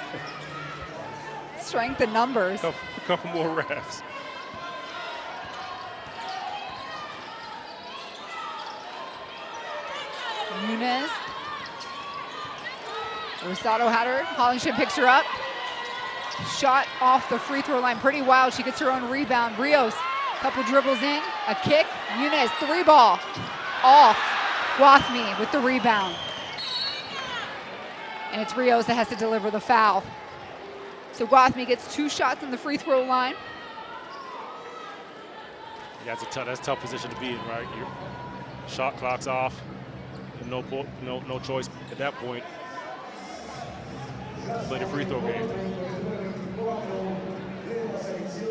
Strength in numbers. A couple more refs. Nunes. Rosado had her. Hollenshed picks her up. Shot off the free throw line. Pretty wild. She gets her own rebound. Rios, couple dribbles in. A kick. Nunes, 3-ball. Off. Guapmi with the rebound. And it's Rios that has to deliver the foul. So Guapmi gets 2 shots on the free throw line. Yeah, that's a tough position to be in, right? Your shot clock's off. No choice at that point. Play the free throw game.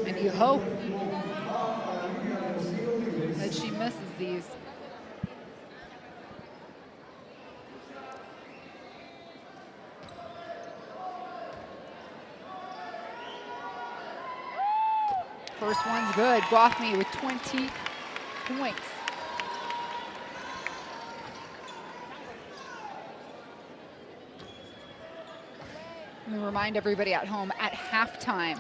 And you hope that she misses these. First one's good. Guapmi with 20 points. Let me remind everybody at home, at halftime,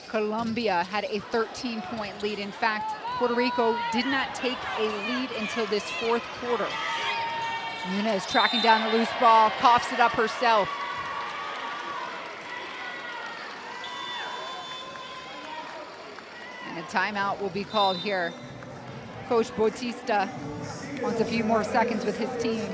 Colombia had a 13-point lead. In fact, Puerto Rico did not take a lead until this fourth quarter. Muniz tracking down the loose ball, coughs it up herself. And a timeout will be called here. Coach Bautista wants a few more seconds with his team.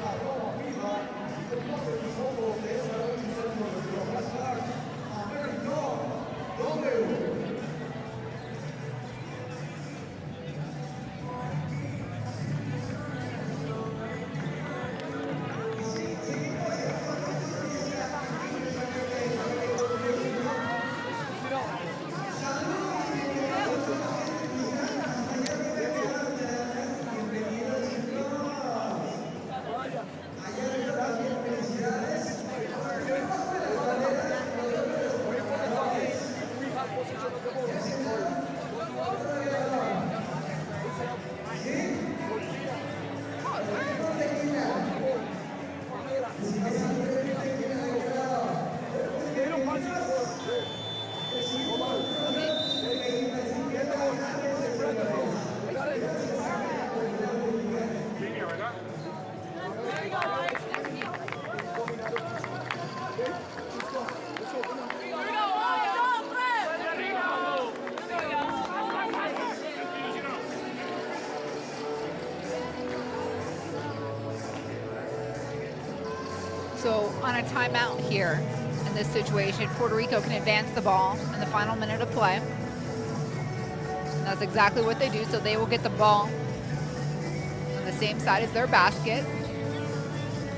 So on a timeout here in this situation, Puerto Rico can advance the ball in the final minute of play. And that's exactly what they do. So they will get the ball on the same side as their basket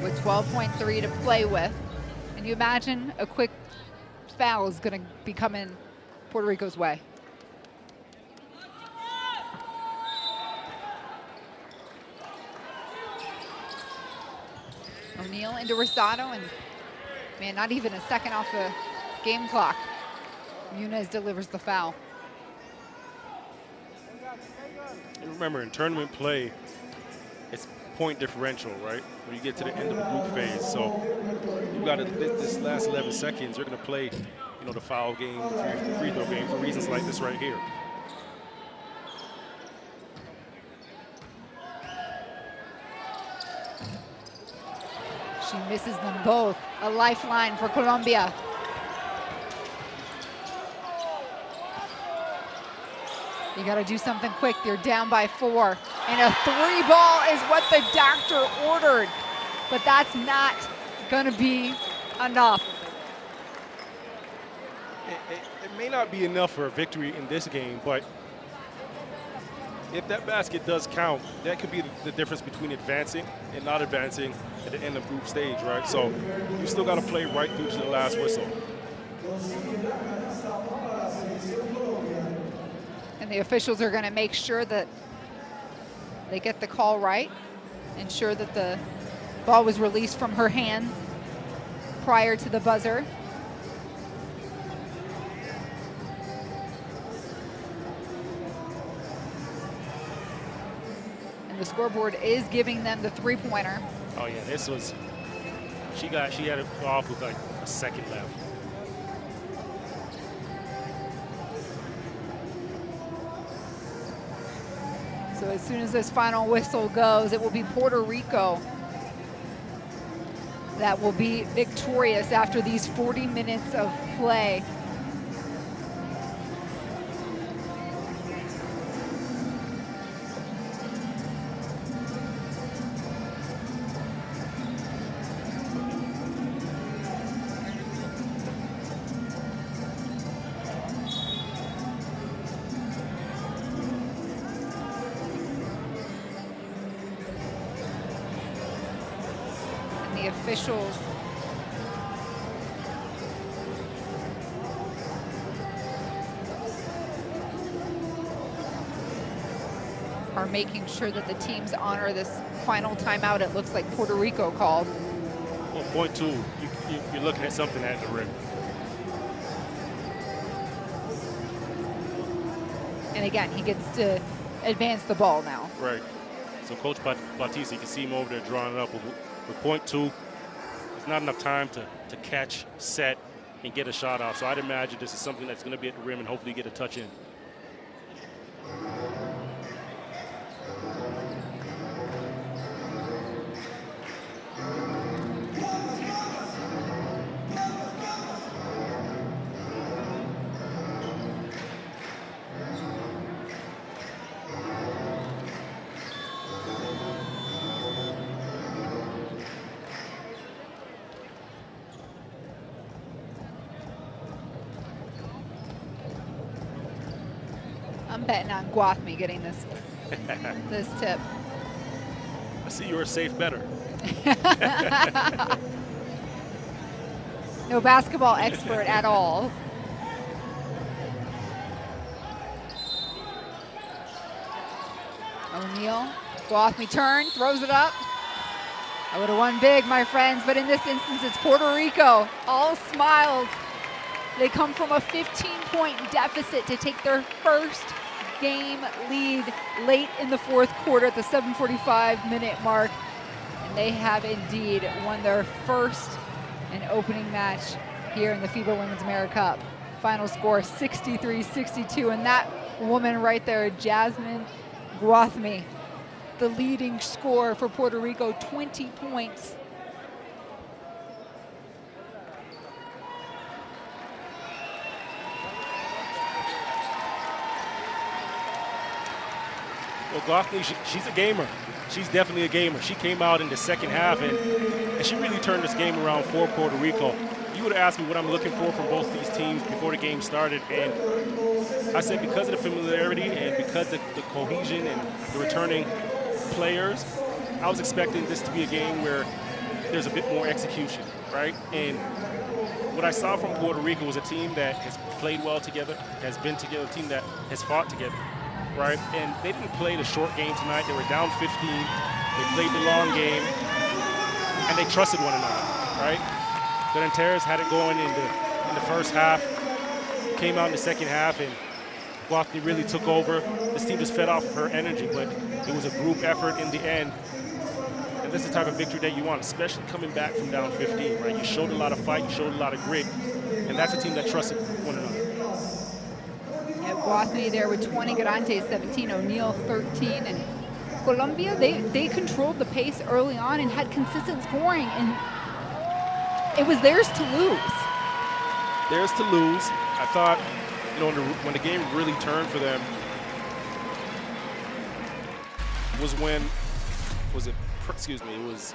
with 12.3 to play with. And you imagine a quick foul is going to be coming Puerto Rico's way. O'Neal into Rosado, and man, not even a second off the game clock. Muniz delivers the foul. And remember, in tournament play, it's point differential, right? When you get to the end of the group phase. So you got to, this last 11 seconds, you're going to play, you know, the foul game, the free throw game for reasons like this right here. She misses them both. A lifeline for Colombia. You got to do something quick. You're down by 4. And a 3 ball is what the doctor ordered. But that's not going to be enough. It may not be enough for a victory in this game, but if that basket does count, that could be the difference between advancing and not advancing at the end of group stage, right? So you still got to play right through to the last whistle. And the officials are going to make sure that they get the call right, ensure that the ball was released from her hands prior to the buzzer. The scoreboard is giving them the 3-pointer. Oh yeah, this was, she had it off with like a second left. So as soon as this final whistle goes, it will be Puerto Rico that will be victorious after these 40 minutes of play. Officials are making sure that the teams honor this final timeout. It looks like Puerto Rico called. Well, point 2, you're looking at something at the rim. And again, he gets to advance the ball now. Right. So Coach Bautista, you can see him over there drawing it up with point 2. There's not enough time to catch, set, and get a shot off. So I'd imagine this is something that's going to be at the rim and hopefully get a touch in. I'm betting on Guathme getting this tip. I see you're a safe bettor. No basketball expert at all. O'Neal, Guathme turn, throws it up. I would have won big, my friends, but in this instance, it's Puerto Rico. All smiles. They come from a 15-point deficit to take their first game lead late in the fourth quarter at the 7:45-minute mark. And they have indeed won their first and opening match here in the FIBA Women's AmeriCup. Final score 63-62, and that woman right there, Jasmine Guathme, the leading scorer for Puerto Rico, 20 points. Well, Guathme, she's a gamer. She's definitely a gamer. She came out in the second half, and she really turned this game around for Puerto Rico. You would have asked me what I'm looking for from both these teams before the game started, and I said because of the familiarity and because of the cohesion and the returning players, I was expecting this to be a game where there's a bit more execution, right? And what I saw from Puerto Rico was a team that has played well together, has been together, a team that has fought together, right? And they didn't play the short game tonight. They were down 15. They played the long game, and they trusted one another, right? Guaranteras had it going in the first half, came out in the second half, and Guathme really took over. This team just fed off of her energy, but it was a group effort in the end. And this is the type of victory that you want, especially coming back from down 15, right? You showed a lot of fight, you showed a lot of grit, and that's a team that trusted one another. Yeah, Guathme there with 20, Garantes 17, O'Neal 13, and Colombia, they controlled the pace early on and had consistent scoring, and it was theirs to lose. Theirs to lose. I thought, you know, when the game really turned for them was when, it was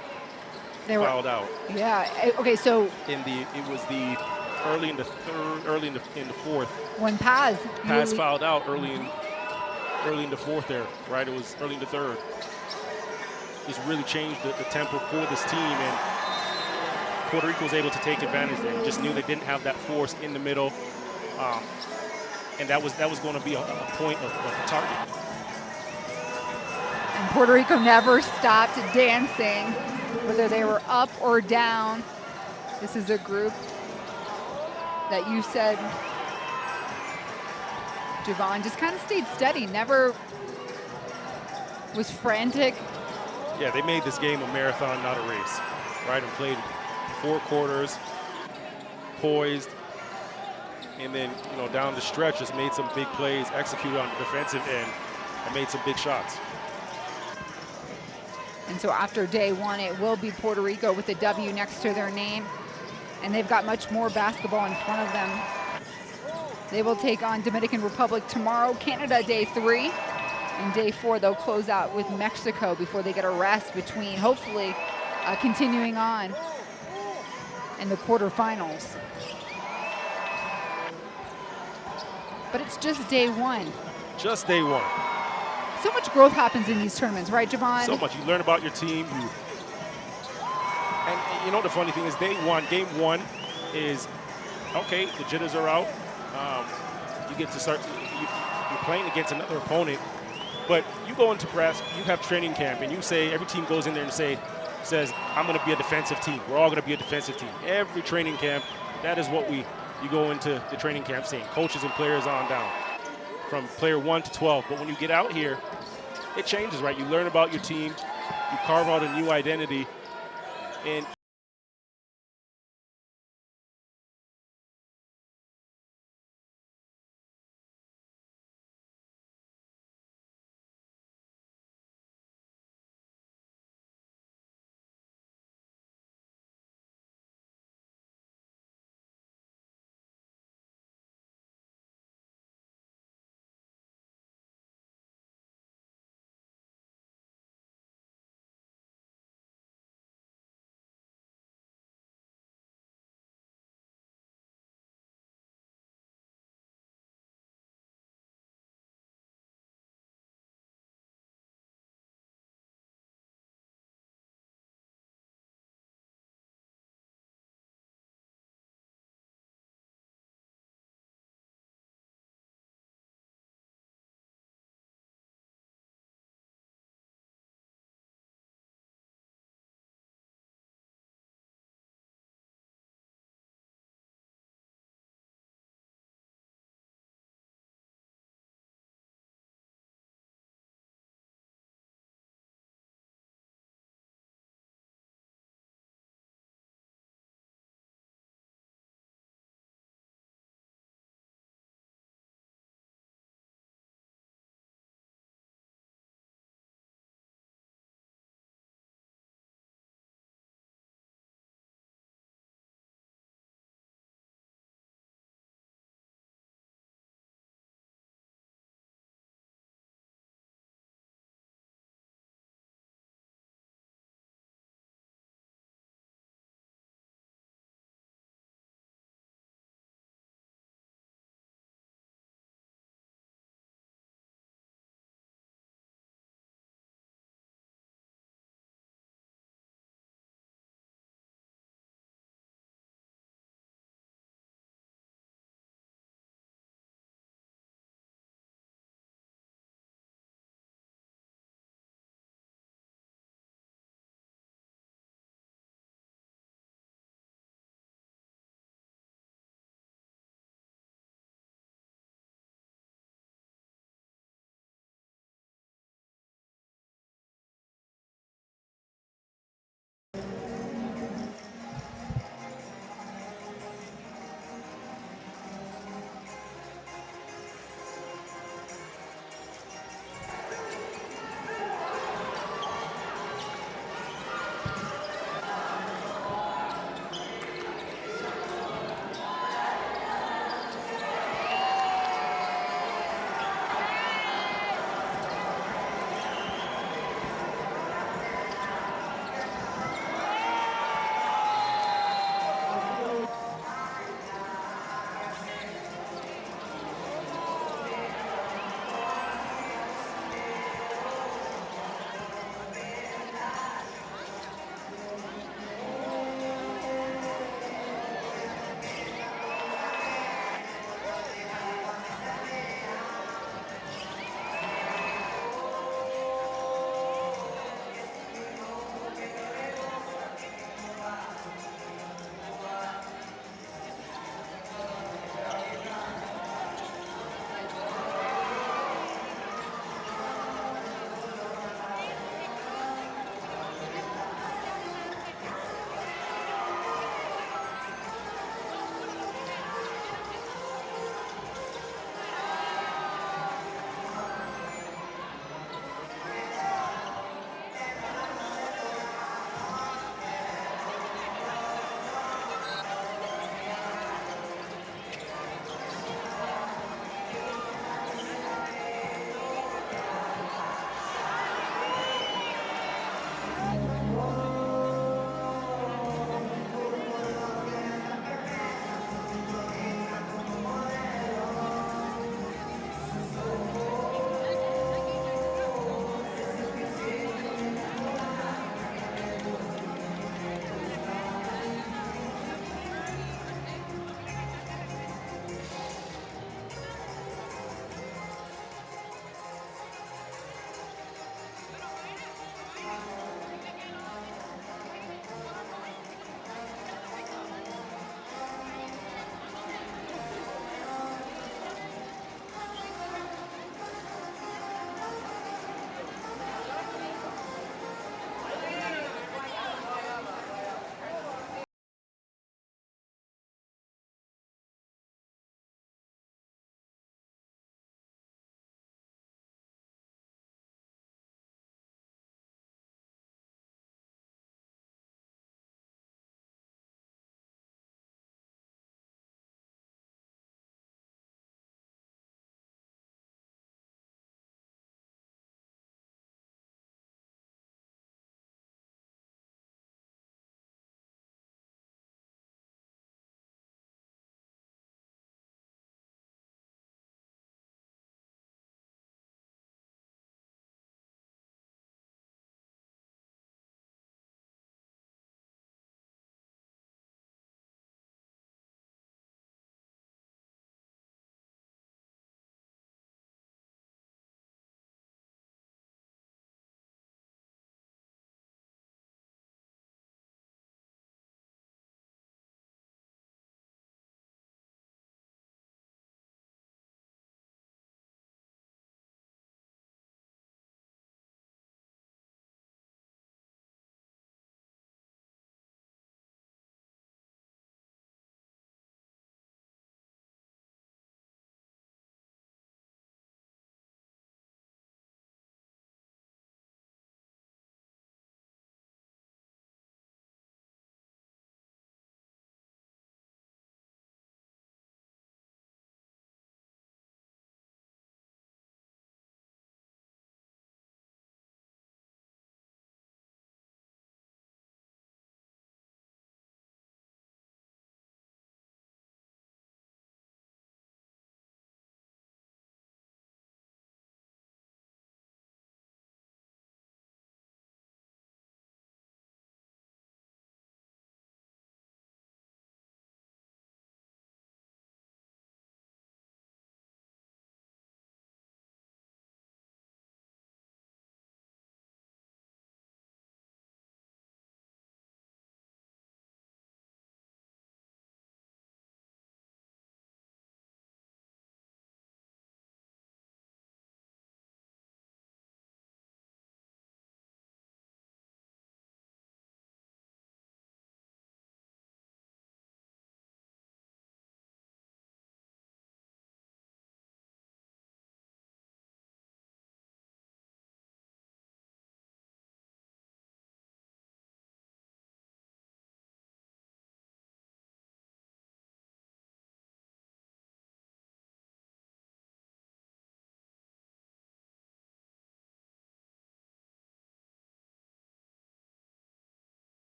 fouled out. Yeah, okay, so. It was the early in the fourth. When Paz fouled out early in the fourth there, right? It was early in the third. Just really changed the tempo for this team, and Puerto Rico was able to take advantage there. Just knew they didn't have that force in the middle, and that was going to be a point of target. And Puerto Rico never stopped dancing, whether they were up or down. This is a group that you said, Javon, just kind of stayed steady, never was frantic. Yeah, they made this game a marathon, not a race, right? And played 4 quarters, poised, and then, you know, down the stretch just made some big plays, executed on the defensive end, and made some big shots. And so after day one, it will be Puerto Rico with a W next to their name, and they've got much more basketball in front of them. They will take on Dominican Republic tomorrow, Canada day 3, and day 4 they'll close out with Mexico before they get a rest between, hopefully continuing on in the quarterfinals. But it's just day 1. Just day 1. So much growth happens in these tournaments, right, Javon? So much. You learn about your team. And you know the funny thing is game 1 is, okay, the jitters are out. You get to start, you're playing against another opponent, but you go into press, you have training camp, and you say, every team goes in there and says, I'm going to be a defensive team. We're all going to be a defensive team. Every training camp, that is what you go into the training camp saying, coaches and players on down, from player 1 to 12. But when you get out here, it changes, right? You learn about your team, you carve out a new identity, and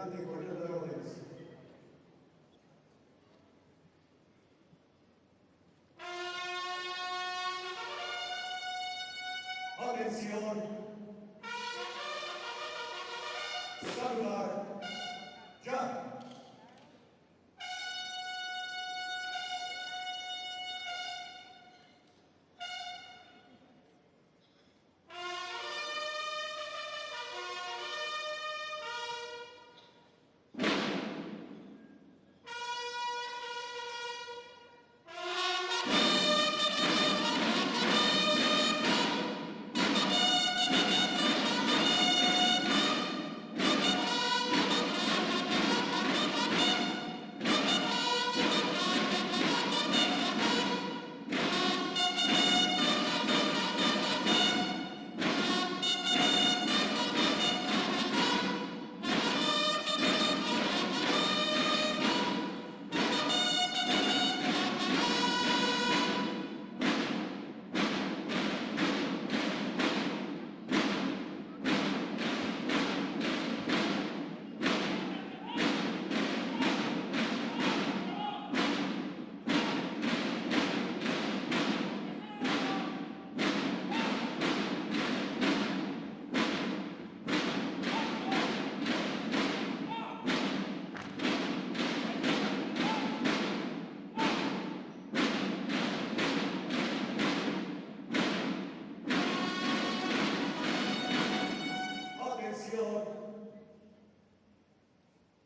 Adelante, coordinador de órdenes. Atención. Saludar. Ya.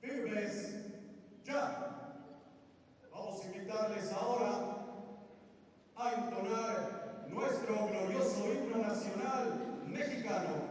Firmes, ya. Vamos a invitarles ahora a entonar nuestro glorioso himno nacional mexicano.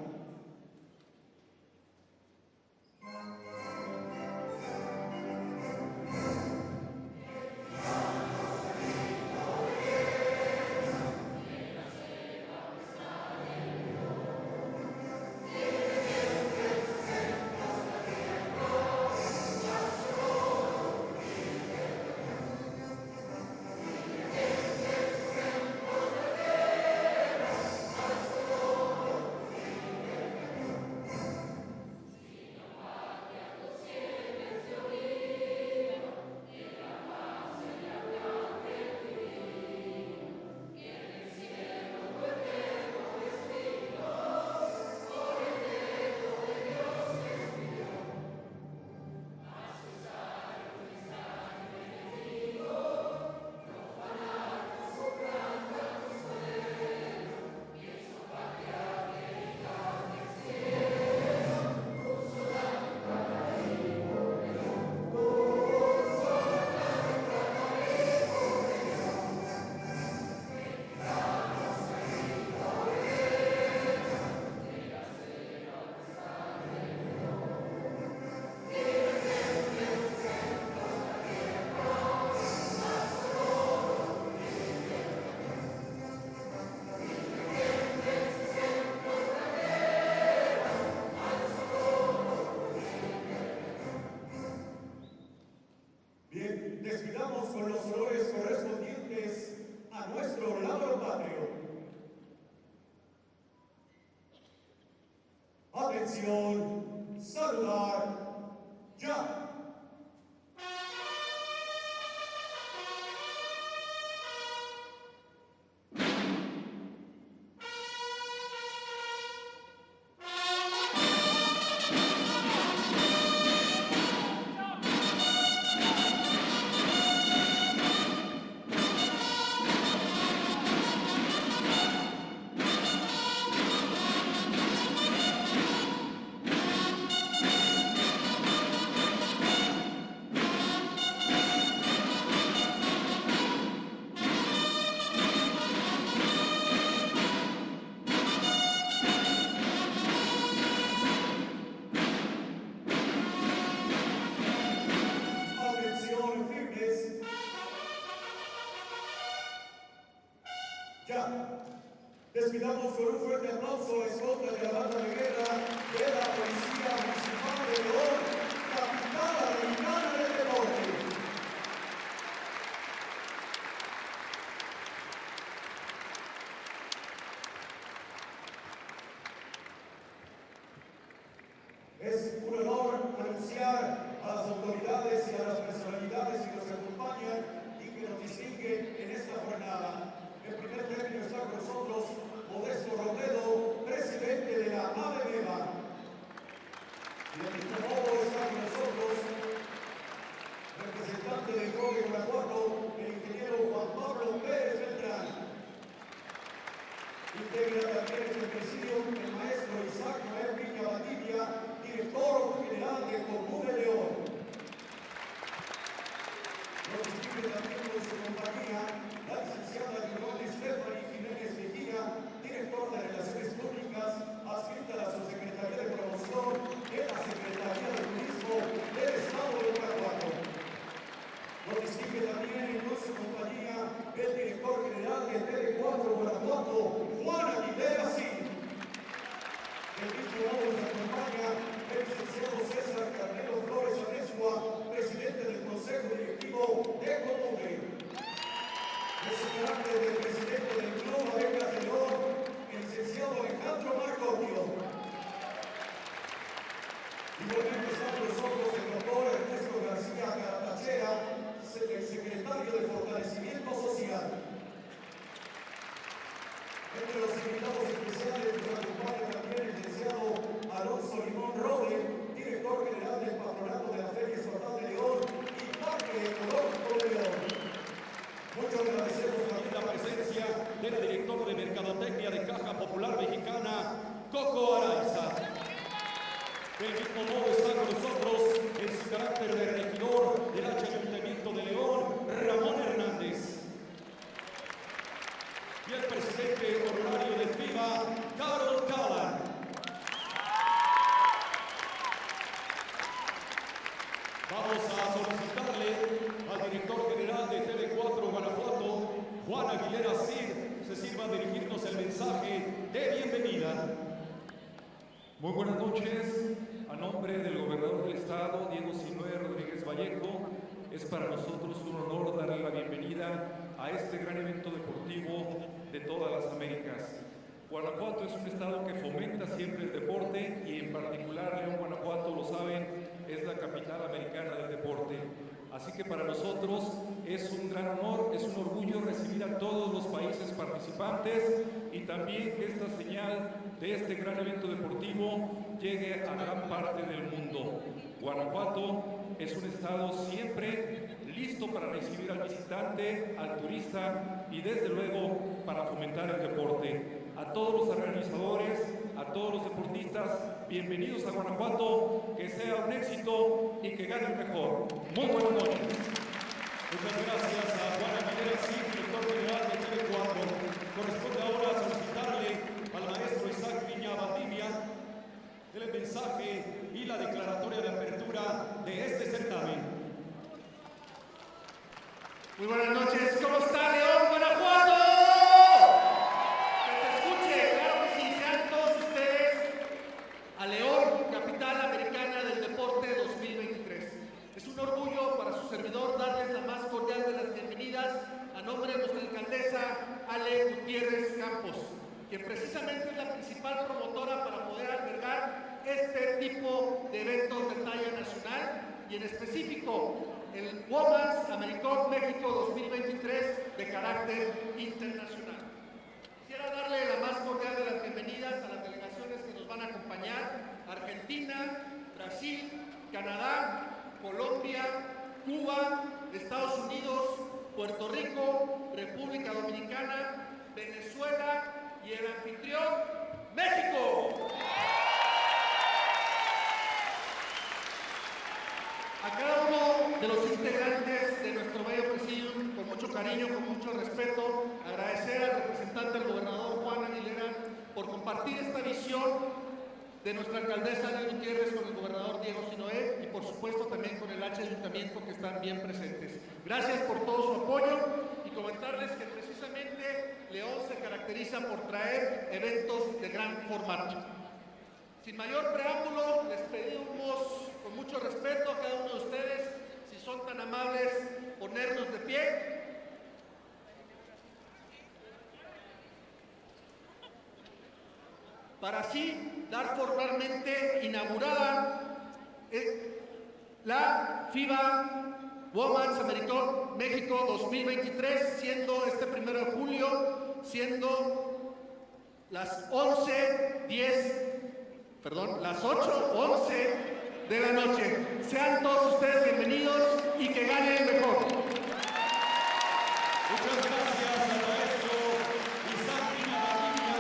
Bien, despidamos con los honores correspondientes a nuestro labro patrio. Atención, saludar, ya. Ya. Despidamos con un fuerte aplauso la escolta de la banda de guerra de la Policía Municipal de León, capital americana del deporte. Es un honor anunciar también en el presidio el maestro Isaac Noel Viña Valdivia, director general de Comune León. Nos distingue también con su compañía la licenciada Yolanda Stephanie Jiménez Mejía, director de Relaciones Públicas, adscrita a la Subsecretaría de Promoción de la Secretaría de Turismo del Estado de Guanajuato. Nos distingue también con su compañía el director general de TV4 Guanajuato, Juan Aguilera Cid. Del mismo modo nos acompaña el licenciado César Carmelo Flores Amezcua, presidente del Consejo Directivo de Comune. En su carácter de presidente del Club Abejas de León, el licenciado Alejandro Marcopio. Igualmente está con nosotros el doctor Ernesto García Caratachea, el secretario de Fortalecimiento Social. Entre los invitados especiales nos acompaña también el licenciado Alonso Limón Roble, director general del Patronato de la Feria Estatal de León y Parque Ecológico de León. Muchas agradecemos también la presencia de la directora de Mercadotecnia de Caja Popular Mexicana, Coco Araiza. Del mismo modo está con nosotros en su carácter de regidor del Ayuntamiento de León, Ramón Hernández. Y el presidente honorario de FIBA, Carol Callan. Vamos a solicitarle al director general de TV4 Guanajuato, Juan Aguilera Cid, se sirva a dirigirnos el mensaje de bienvenida. Muy buenas noches. A nombre del gobernador del estado, Diego Sinué Rodríguez Vallejo, es para nosotros un honor darle la bienvenida a este gran evento deportivo de todas las Américas. Guanajuato es un estado que fomenta siempre el deporte y en particular León, Guanajuato, lo saben, es la capital americana del deporte. Así que para nosotros es un gran honor, es un orgullo recibir a todos los países participantes y también que esta señal de este gran evento deportivo llegue a gran parte del mundo. Guanajuato es un estado siempre listo para recibir al visitante, al turista y desde luego para fomentar el deporte. A todos los organizadores, a todos los deportistas, bienvenidos a Guanajuato, que sea un éxito y que gane el mejor. Muy buenas noches. Muchas gracias a Juan Aguilera Cid, director general de TV4. Corresponde ahora solicitarle al maestro Isaac Viña Valdivia el mensaje y la declaratoria de apertura de este certamen. Muy buenas noches. ¿Cómo está León, Guanajuato? A León, capital americana del deporte 2023. Es un orgullo para su servidor darles la más cordial de las bienvenidas a nombre de nuestra alcaldesa Ale Gutiérrez Campos, que precisamente es la principal promotora para poder albergar este tipo de eventos de talla nacional y en específico el Women's AmeriCup México 2023 de carácter internacional. Quisiera darle la más cordial de las bienvenidas a las delegaciones que nos van a acompañar: Argentina, Brasil, Canadá, Colombia, Cuba, Estados Unidos, Puerto Rico, República Dominicana, Venezuela y el anfitrión, México. A cada uno de los integrantes de nuestro bello presidium, con mucho cariño, con mucho respeto, agradecer al representante del gobernador Juan Aguilera por compartir esta visión de nuestra alcaldesa Ale Gutiérrez con el gobernador Diego Sinué y por supuesto también con el Ayuntamiento, que están bien presentes. Gracias por todo su apoyo y comentarles que precisamente León se caracteriza por traer eventos de gran formato. Sin mayor preámbulo, les pedimos con mucho respeto a cada uno de ustedes, si son tan amables, ponernos de pie. Para así dar formalmente inaugurada la FIBA Women's AmeriCup México 2023, siendo este 1 de julio, siendo las 8:11 de la noche. Sean todos ustedes bienvenidos y que gane el mejor. Muchas gracias al maestro Isaac Viña Valdivia,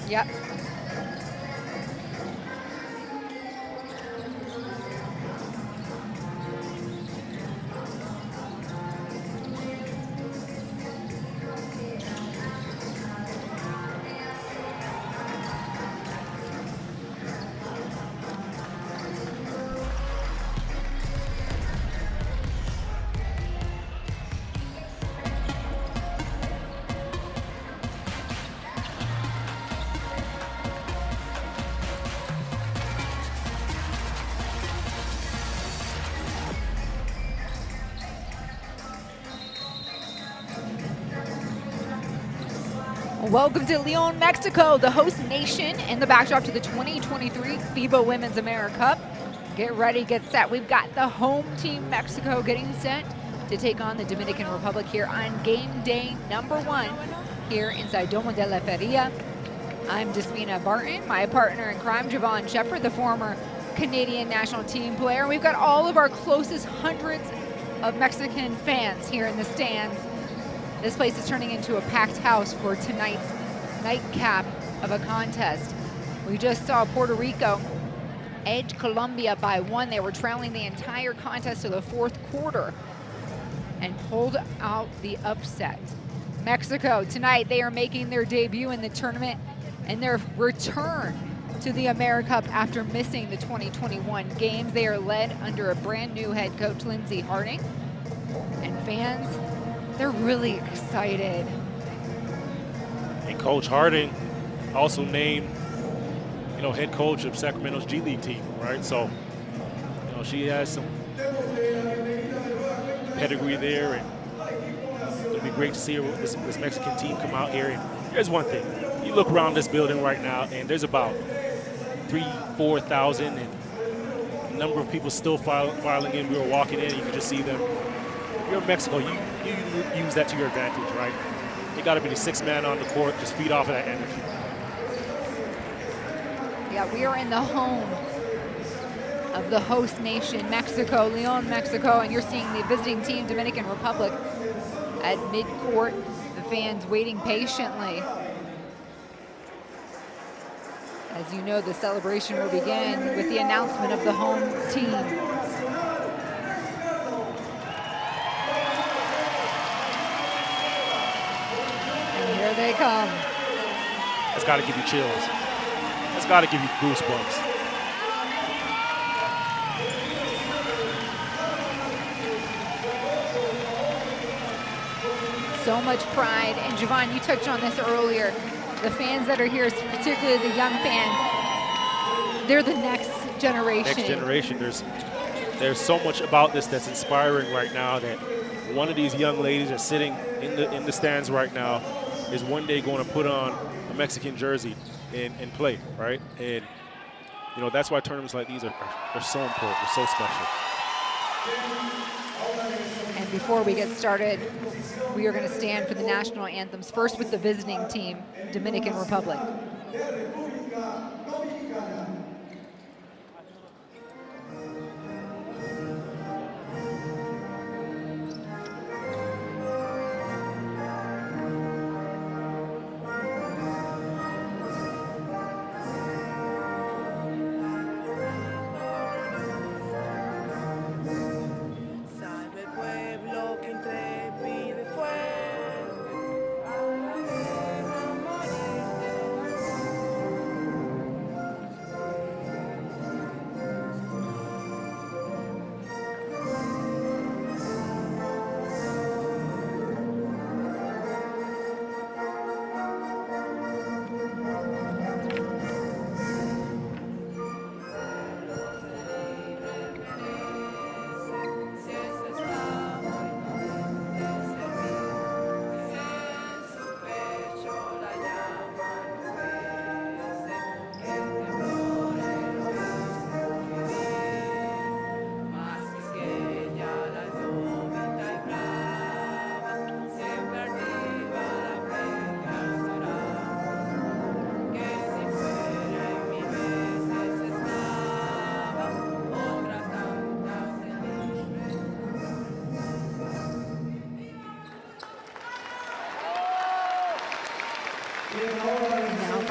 Yep. Welcome to Leon, Mexico, the host nation and the backdrop to the 2023 FIBA Women's AmeriCup. Get ready, get set. We've got the home team Mexico getting set to take on the Dominican Republic here on game day #1 here inside Domo de la Feria. I'm Despina Barton, my partner in crime, Javon Shepard, the former Canadian national team player. We've got all of our closest hundreds of Mexican fans here in the stands. This place is turning into a packed house for tonight's nightcap of a contest. We just saw Puerto Rico edge Colombia by 1. They were trailing the entire contest to the 4th quarter and pulled out the upset. Mexico, tonight, they are making their debut in the tournament and their return to the AmeriCup after missing the 2021 games. They are led under a brand new head coach, Lindsey Harding, and fans, they're really excited. And Coach Harding also named, head coach of Sacramento's G League team, right? So, she has some pedigree there, and it'll be great to see her, this Mexican team come out here. And here's one thing: you look around this building right now, and there's about 3,000-4,000, and a number of people still filing in. We were walking in, you can just see them. If you're in Mexico, you use that to your advantage, right? You got to be the 6th man on the court, just feed off of that energy. Yeah, we are in the home of the host nation, Mexico, Leon, Mexico, and you're seeing the visiting team, Dominican Republic, at midcourt. The fans waiting patiently. As you know, the celebration will begin with the announcement of the home team. And here they come. That's got to give you chills. That's got to give you goosebumps. So much pride. And Javon, you touched on this earlier. The fans that are here, particularly the young fans, they're the next generation. Next generation. There's so much about this that's inspiring right now, that one of these young ladies that's sitting in the stands right now is one day going to put on a Mexican jersey and play, right? And that's why tournaments like these are so important. They're so special. And before we get started, we are going to stand for the national anthems, first with the visiting team, Dominican Republic.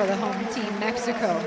for the home team, Mexico.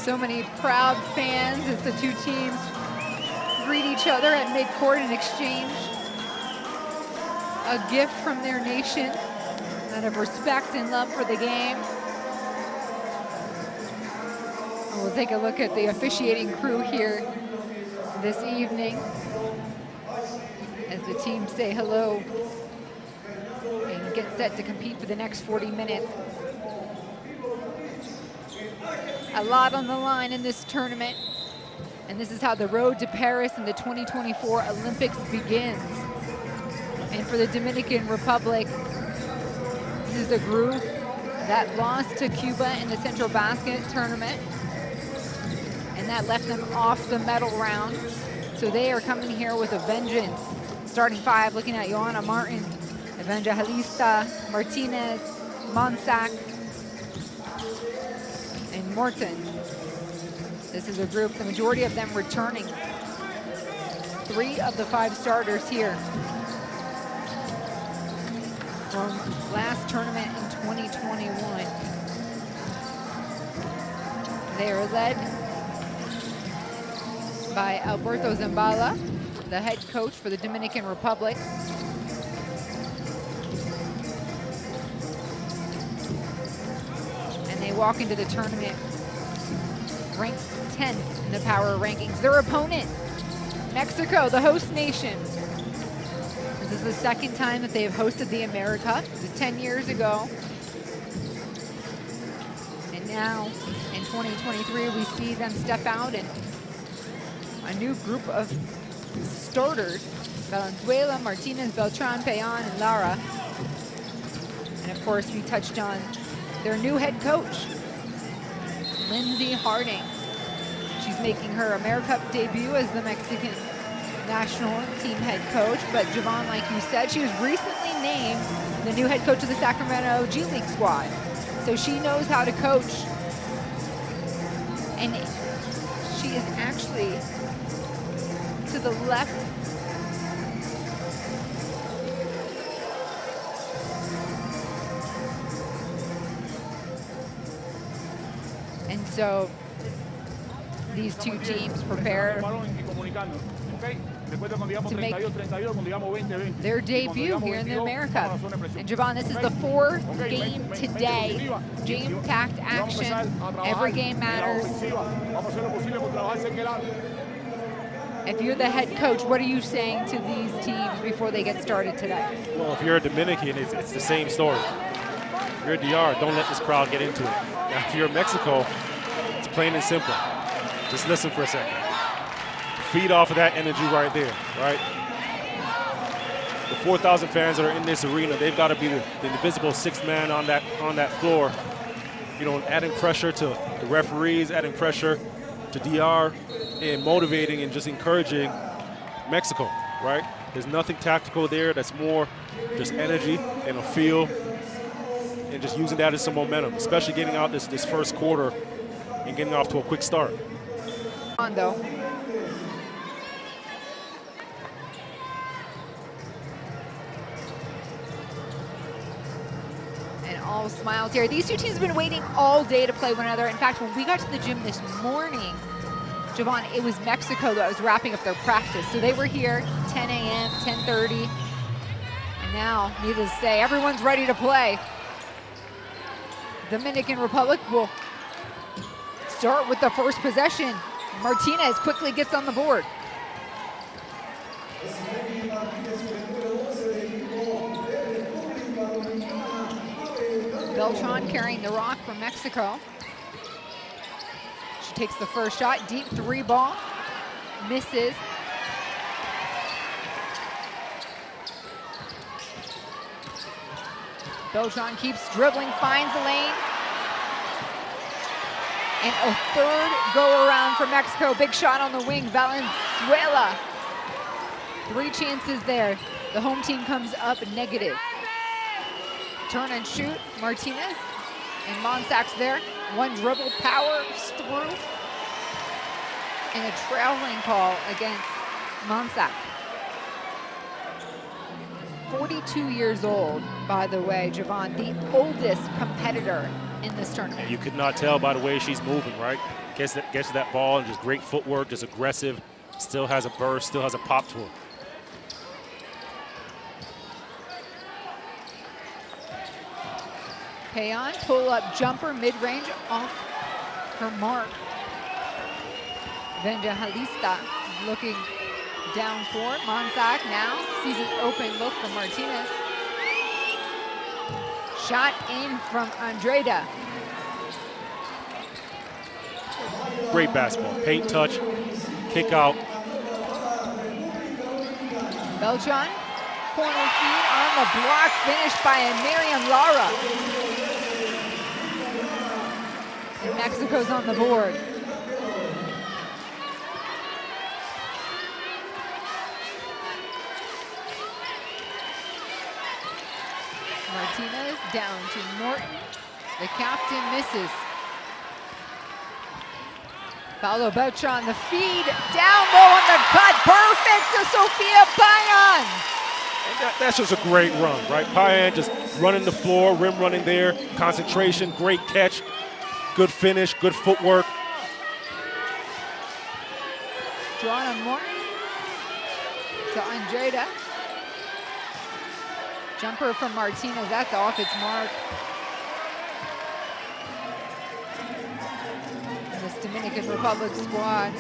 So many proud fans as the two teams greet each other at midcourt and exchange a gift from their nation out of respect and love for the game. And we'll take a look at the officiating crew here this evening as the teams say hello and get set to compete for the next 40 minutes. A lot on the line in this tournament, and this is how the road to Paris and the 2024 Olympics begins. And for the Dominican Republic, this is a group that lost to Cuba in the Central Basket tournament, and that left them off the medal round. So they are coming here with a vengeance. Starting five, looking at Joanna Martin, Evangelista, Martinez, Monsac, and Morton. This is a group, the majority of them returning. 3 of the 5 starters here from last tournament in 2021. They are led by Alberto Zambala, the head coach for the Dominican Republic. And they walk into the tournament ranked 10th in the power rankings. Their opponent, Mexico, the host nation. This is the second time that they have hosted the AmeriCup. It was 10 years ago. And now, in 2023, we see them step out and a new group of starters. Valenzuela, Martinez, Beltran, Payan, and Lara. And of course, we touched on their new head coach, Lindsay Harding. She's making her AmeriCup debut as the Mexican national team head coach. But Javon, like you said, she was recently named the new head coach of the Sacramento G League squad. So she knows how to coach. And she is actually to the left and so these two teams prepare to make their debut here in the AmeriCup. And Javon, this is the 4th game today. Jam-packed action. Every game matters. If you're the head coach, what are you saying to these teams before they get started today? Well, if you're a Dominican, it's the same story. If you're a DR, don't let this crowd get into it. Now, if you're Mexico, it's plain and simple. Just listen for a second. Feed off of that energy right there, right? The 4,000 fans that are in this arena, they've got to be the invisible 6th man on that floor. You know, adding pressure to the referees, adding pressure to DR and motivating and just encouraging Mexico, right? There's nothing tactical there. That's more just energy and a feel and just using that as some momentum, especially getting out this first quarter and getting off to a quick start. On though. And all smiles here. These two teams have been waiting all day to play one another. In fact, when we got to the gym this morning, Javon, it was Mexico that was wrapping up their practice. So they were here 10 a.m., 10:30. And now, needless to say, everyone's ready to play. Dominican Republic will start with the first possession. Martinez quickly gets on the board. Beltran carrying the rock from Mexico. She takes the first shot, deep three ball, misses. Beltran keeps dribbling, finds the lane. And a third go around for Mexico. Big shot on the wing, Valenzuela. 3 chances there. The home team comes up negative. Turn and shoot, Martinez. And Monsac's there. 1 dribble, powers through. And a traveling call against Monsac. 42 years old, by the way, Javon, the oldest competitor in this tournament. And you could not tell by the way she's moving, right? Gets to that ball and just great footwork, just aggressive, still has a burst, still has a pop to her. Payon, pull-up jumper, mid-range, off her mark. Evangelista looking down court. Monsac now sees an open look from Martinez. Shot in from Andrada. Great basketball, paint touch, kick out. Beltran, corner feed on the block, finished by Miriam Lara. And Mexico's on the board. Martinez down to Morton. The captain misses. Paulo Beltran, the feed, down low on the cut, perfect to Sofia Payan. That's just a great run, right? Payan just running the floor, rim running there, concentration, great catch, good finish, good footwork. Drawn on Morton. So Andrada. Jumper from Martinez, that's off its mark. This Dominican Republic squad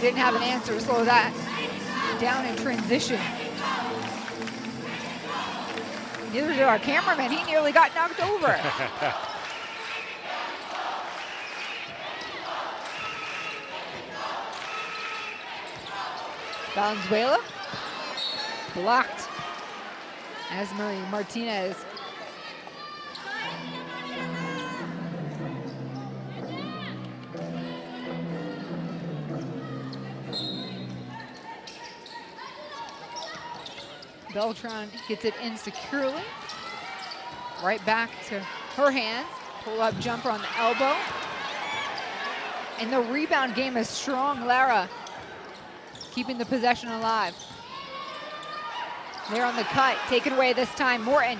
didn't have an answer to slow that down in transition. Neither did our cameraman, he nearly got knocked over. Valenzuela, blocked. Esmery Martinez. Beltran gets it insecurely. Right back to her hands. Pull-up jumper on the elbow. And the rebound game is strong. Lara keeping the possession alive. They're on the cut, taken away this time, Morton.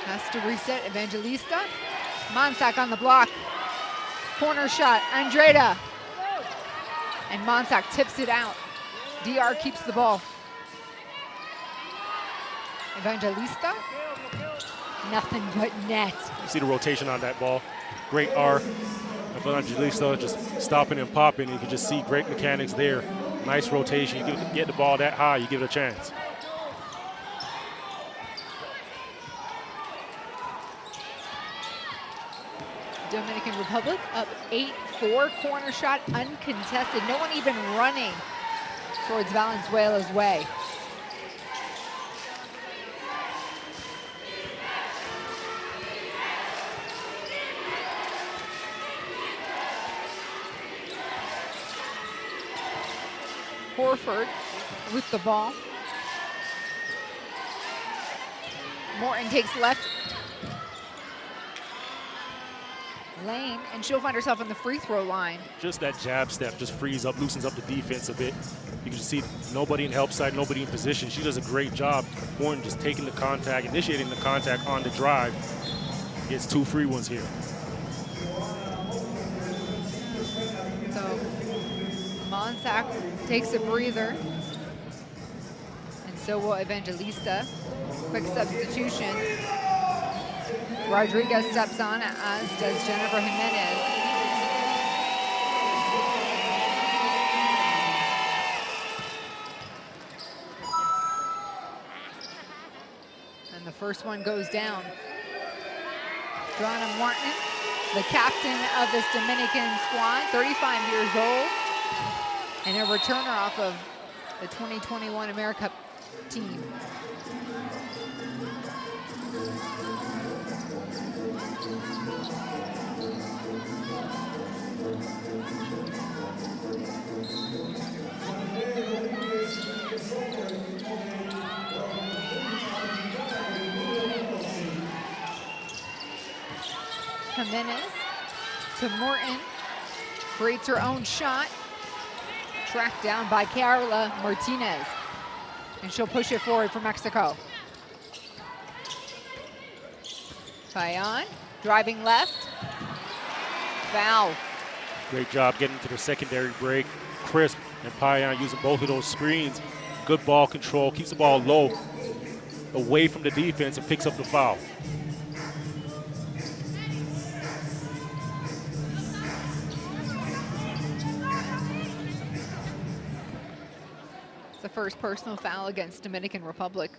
Has to reset, Evangelista. Monsac on the block. Corner shot, Andrada. And Monsac tips it out. DR keeps the ball. Evangelista. Nothing but net. You see the rotation on that ball. Great arc. Evangelista just stopping and popping. You can just see great mechanics there. Nice rotation. You get the ball that high, you give it a chance. Dominican Republic up 8-4. Corner shot uncontested. No one even running towards Valenzuela's way. Horford with the ball. Morton takes left lane, and she'll find herself on the free throw line. Just that jab step just frees up, loosens up the defense a bit. You can just see nobody in help side, nobody in position. She does a great job. Morton just taking the contact, initiating the contact on the drive. Gets 2 free ones here. So Monsac takes a breather, and so will Evangelista. Quick substitution. Rodriguez steps on, as does Jennifer Jimenez. And the first one goes down. Joanna Martin, the captain of this Dominican squad, 35 years old, and a returner off of the 2021 AmeriCup team. Jimenez to Morton, creates her own shot, tracked down by Carla Martinez, and she'll push it forward for Mexico. Payan, driving left, foul. Great job getting to the secondary break. Crisp and Payan using both of those screens. Good ball control, keeps the ball low, away from the defense, and picks up the foul. It's the first personal foul against Dominican Republic.